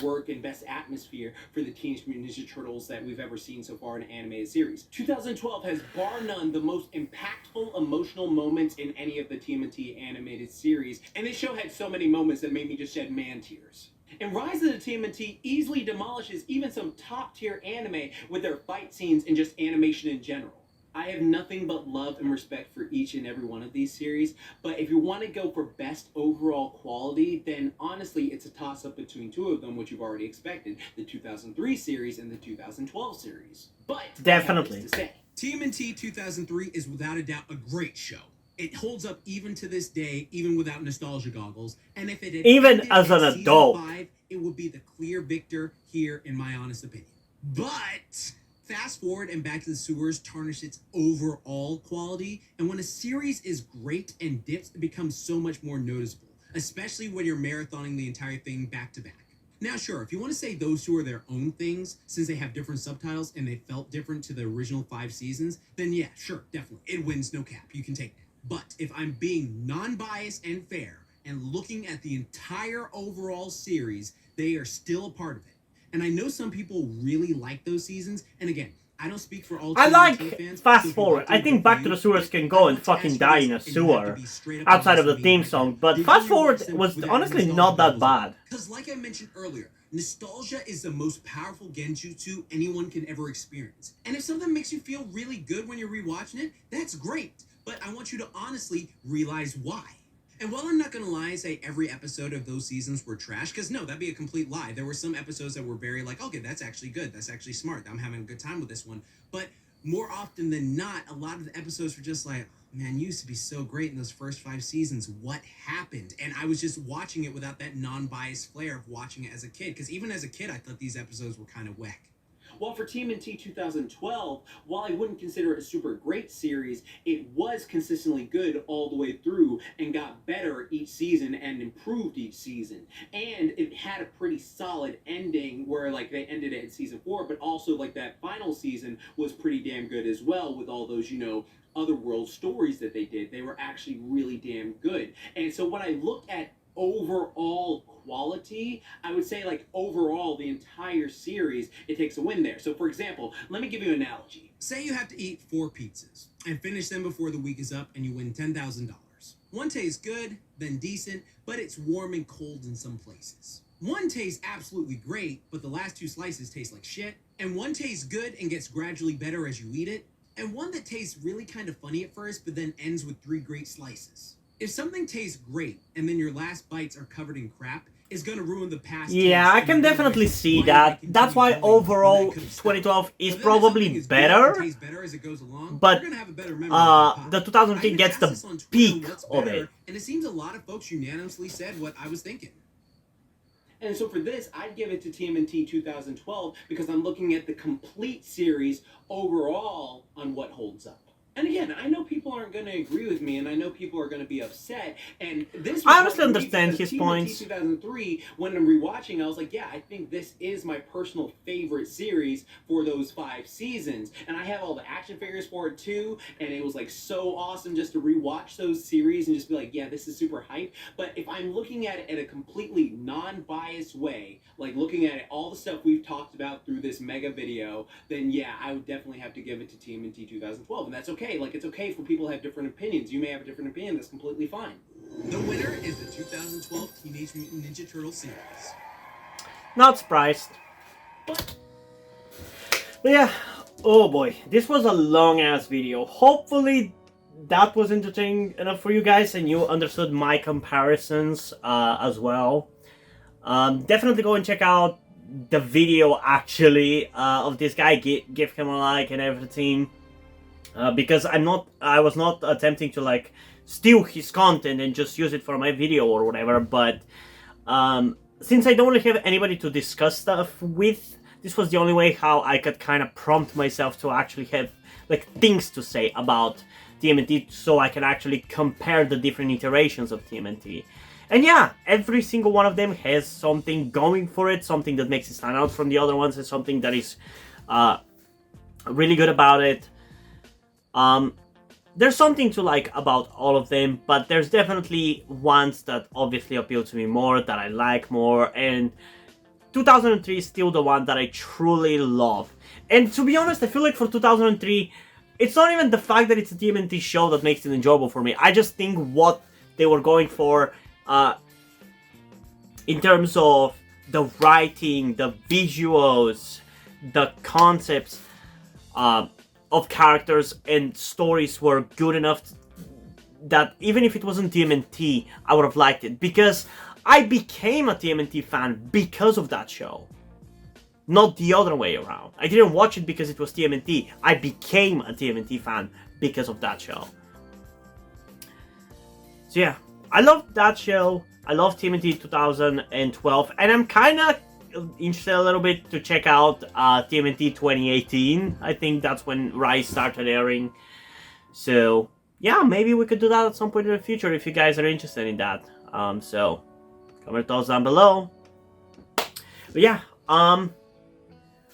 Work and best atmosphere for the Teenage Mutant Ninja Turtles that we've ever seen so far in an animated series. 2012 has bar none the most impactful emotional moments in any of the TMNT animated series, and this show had so many moments that made me just shed man tears. And Rise of the TMNT easily demolishes even some top tier anime with their fight scenes and just animation in general. I have nothing but love and respect for each and every one of these series, but if you want to go for best overall quality, then honestly it's a toss-up between two of them, which you've already expected, the 2003 series and the 2012 series. But Definitely. I have this to say. TMNT 2003 is without a doubt a great show. It holds up even to this day, even without nostalgia goggles. And if it had Even ended as at an season adult. 5, it would be the clear victor here, in my honest opinion. But fast forward and Back to the Sewers tarnish its overall quality. And when a series is great and dips, it becomes so much more noticeable, especially when you're marathoning the entire thing back to back. Now, sure, if you want to say those two are their own things, since they have different subtitles and they felt different to the original 5 seasons, then yeah, sure, definitely. It wins, no cap. You can take that. But if I'm being non-biased and fair and looking at the entire overall series, they are still a part of it. And I know some people really like those seasons, and again, I don't speak for all I TMNT like fans, Fast so if you Forward. like to I do think good Back for to the you, Sewers but can I go want and to fucking ask you die this, in a and you have to sewer be straight up outside of honest the with me theme right song. now. But Did Fast you Forward rewatch them was without honestly nostalgia not that goggles on? bad. Because like I mentioned earlier, nostalgia is the most powerful genjutsu anyone can ever experience. And if something makes you feel really good when you're rewatching it, that's great. But I want you to honestly realize why. And while I'm not going to lie and say every episode of those seasons were trash, because no, that'd be a complete lie. There were some episodes that were very like, okay, that's actually good. That's actually smart. I'm having a good time with this one. But more often than not, a lot of the episodes were just like, man, you used to be so great in those first 5 seasons. What happened? And I was just watching it without that non-biased flair of watching it as a kid. Because even as a kid, I thought these episodes were kind of whack. Well, for TMNT 2012, while I wouldn't consider it a super great series, it was consistently good all the way through and got better each season and improved each season. And it had a pretty solid ending where like they ended it in season 4, but also like that final season was pretty damn good as well with all those, you know, otherworld stories that they did. They were actually really damn good. And so when I look at overall quality, I would say like overall the entire series, it takes a win there. So for example, let me give you an analogy. Say you have to eat 4 pizzas and finish them before the week is up and you win $10,000. One tastes good, then decent, but it's warm and cold in some places. One tastes absolutely great, but the last 2 slices taste like shit. And one tastes good and gets gradually better as you eat it. And one that tastes really kind of funny at first, but then ends with 3 great slices. If something tastes great and then your last bites are covered in crap, it's going to ruin the past. Yeah, I can definitely see that. That's why overall 2012 is probably better. But the 2010 gets the peak of it. And it seems a lot of folks unanimously said what I was thinking. And so for this, I'd give it to TMNT 2012 because I'm looking at the complete series overall on what holds up. And again, I know people aren't going to agree with me, and I know people are going to be upset. And this was I honestly understand his TMNT points. 2003, when I'm rewatching, I was like, yeah, I think this is my personal favorite series for those 5 seasons. And I have all the action figures for it too, and it was like so awesome just to rewatch those series and just be like, yeah, this is super hype. But if I'm looking at it in a completely non-biased way, like looking at it, all the stuff we've talked about through this mega video, then yeah, I would definitely have to give it to TMNT 2012, and that's okay. Like, it's okay for people to have different opinions. You may have a different opinion. That's completely fine. The winner is the 2012 Teenage Mutant Ninja Turtle series. Not surprised. But yeah, oh boy, this was a long-ass video. Hopefully that was entertaining enough for you guys and you understood my comparisons as well. Definitely go and check out the video, actually, of this guy. Give him a like and everything. Because I was not attempting to like steal his content and just use it for my video or whatever, but since I don't really have anybody to discuss stuff with, this was the only way how I could kind of prompt myself to actually have like things to say about TMNT, so I can actually compare the different iterations of TMNT. And yeah, every single one of them has something going for it, something that makes it stand out from the other ones, and something that is really good about it. There's something to like about all of them, but there's definitely ones that obviously appeal to me more, that I like more, and 2003 is still the one that I truly love. And to be honest, I feel like for 2003, it's not even the fact that it's a TMNT show that makes it enjoyable for me. I just think what they were going for in terms of the writing, the visuals, the concepts, of characters and stories were good enough that even if it wasn't TMNT, I would have liked it, because I became a TMNT fan because of that show. Not the other way around. I didn't watch it because it was TMNT. I became a TMNT fan because of that show. So yeah, I love that show. I love TMNT 2012, and I'm kind of interested a little bit to check out TMNT 2018. I think that's when Rise started airing. So yeah, maybe we could do that at some point in the future if you guys are interested in that. So comment thoughts down below. But yeah,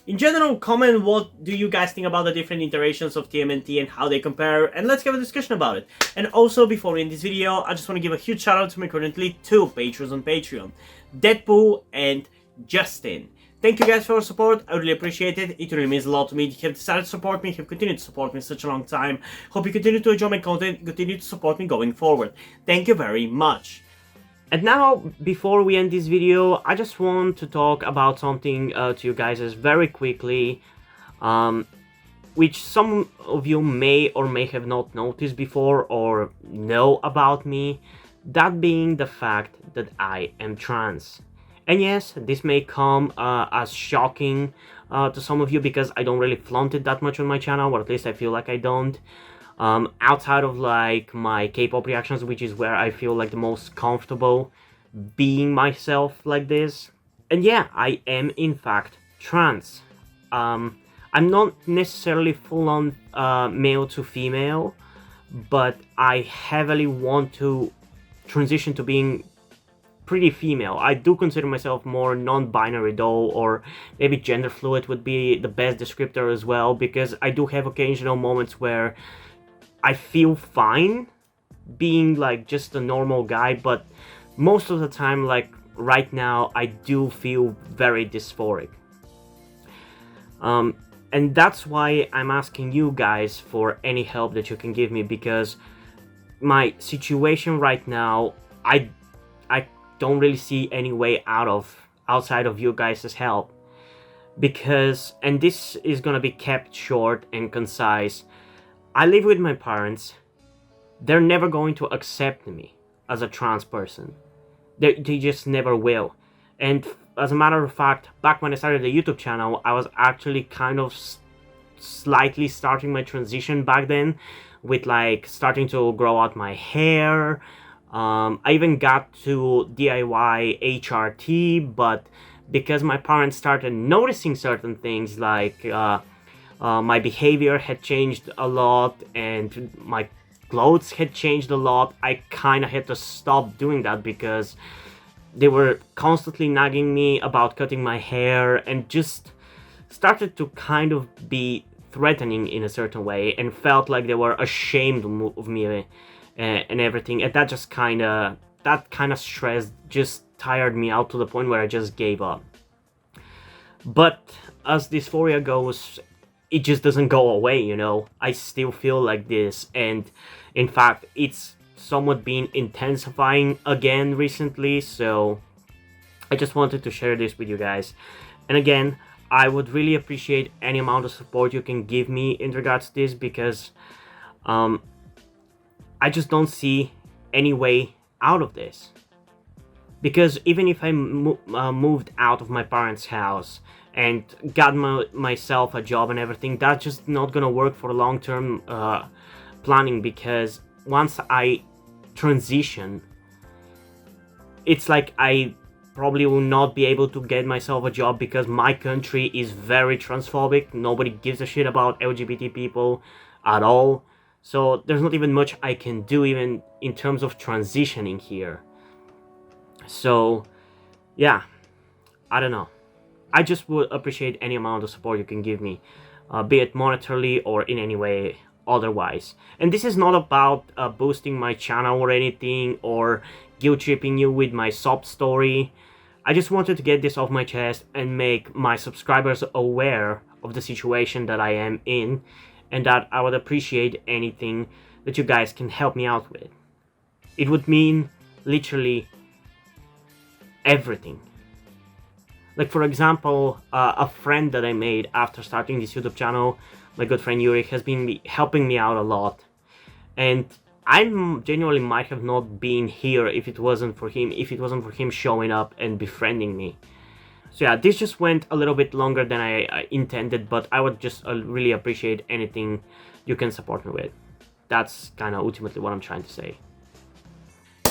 in general, comment what do you guys think about the different iterations of TMNT and how they compare, and let's have a discussion about it. And also, before we end this video, I just want to give a huge shout out to my currently 2 patrons on Patreon, Deadpool and Justin. Thank you guys for your support, I really appreciate it. It really means a lot to me. You have decided to support me, you have continued to support me such a long time. Hope you continue to enjoy my content, continue to support me going forward. Thank you very much. And now, before we end this video, I just want to talk about something to you guys very quickly, which some of you may or may have not noticed before or know about me, that being the fact that I am trans. And yes, this may come as shocking to some of you because I don't really flaunt it that much on my channel, or at least I feel like I don't. Outside of like my K-pop reactions, which is where I feel like the most comfortable being myself like this. And yeah, I am in fact trans. I'm not necessarily full-on male to female, but I heavily want to transition to being pretty female. I do consider myself more non-binary though, or maybe gender fluid would be the best descriptor as well, because I do have occasional moments where I feel fine being like just a normal guy, but most of the time, like right now, I do feel very dysphoric. And that's why I'm asking you guys for any help that you can give me, because my situation right now, I don't really see any way outside of you guys' help. Because, and this is gonna be kept short and concise, I live with my parents. They're never going to accept me as a trans person. They just never will. And as a matter of fact, back when I started the YouTube channel, I was actually kind of slightly starting my transition back then, with like starting to grow out my hair. I even got to DIY HRT, but because my parents started noticing certain things like my behavior had changed a lot and my clothes had changed a lot, I kind of had to stop doing that because they were constantly nagging me about cutting my hair and just started to kind of be threatening in a certain way, and felt like they were ashamed of me and everything. And that just kind of stress just tired me out to the point where I just gave up. But as dysphoria goes, it just doesn't go away, you know. I still feel like this, and in fact it's somewhat been intensifying again recently, so I just wanted to share this with you guys. And again, I would really appreciate any amount of support you can give me in regards to this, because I just don't see any way out of this. Because even if I moved out of my parents' house and got myself a job and everything, that's just not gonna work for long-term planning, because once I transition, it's like I probably will not be able to get myself a job, because my country is very transphobic. Nobody gives a shit about LGBT people at all. So there's not even much I can do even in terms of transitioning here. So yeah, I don't know. I just would appreciate any amount of support you can give me, be it monetarily or in any way otherwise. And this is not about boosting my channel or anything, or guilt-tripping you with my sob story. I just wanted to get this off my chest and make my subscribers aware of the situation that I am in, and that I would appreciate anything that you guys can help me out with. It would mean literally everything. Like, for example, a friend that I made after starting this YouTube channel, my good friend Yuri, has been helping me out a lot. And I genuinely might have not been here if it wasn't for him showing up and befriending me. So yeah, this just went a little bit longer than I intended, but I would just really appreciate anything you can support me with. That's kind of ultimately what I'm trying to say.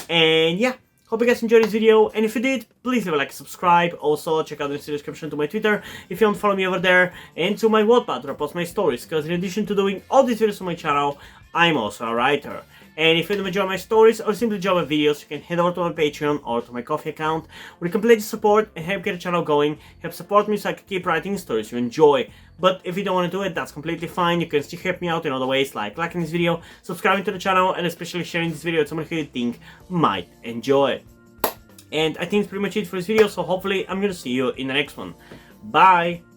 And yeah, hope you guys enjoyed this video, and if you did, please leave a like, subscribe. Also, check out the description to my Twitter if you want to follow me over there, and to my Wattpad where I post my stories, because in addition to doing all these videos on my channel, I'm also a writer. And if you enjoy my stories or simply enjoy my videos, you can head over to my Patreon or to my Coffee account, where you can pledge support and help get the channel going, help support me so I can keep writing stories you enjoy. But if you don't want to do it, that's completely fine. You can still help me out in other ways, like liking this video, subscribing to the channel, and especially sharing this video with someone who you think might enjoy it. And I think that's pretty much it for this video, so hopefully I'm gonna see you in the next one. Bye!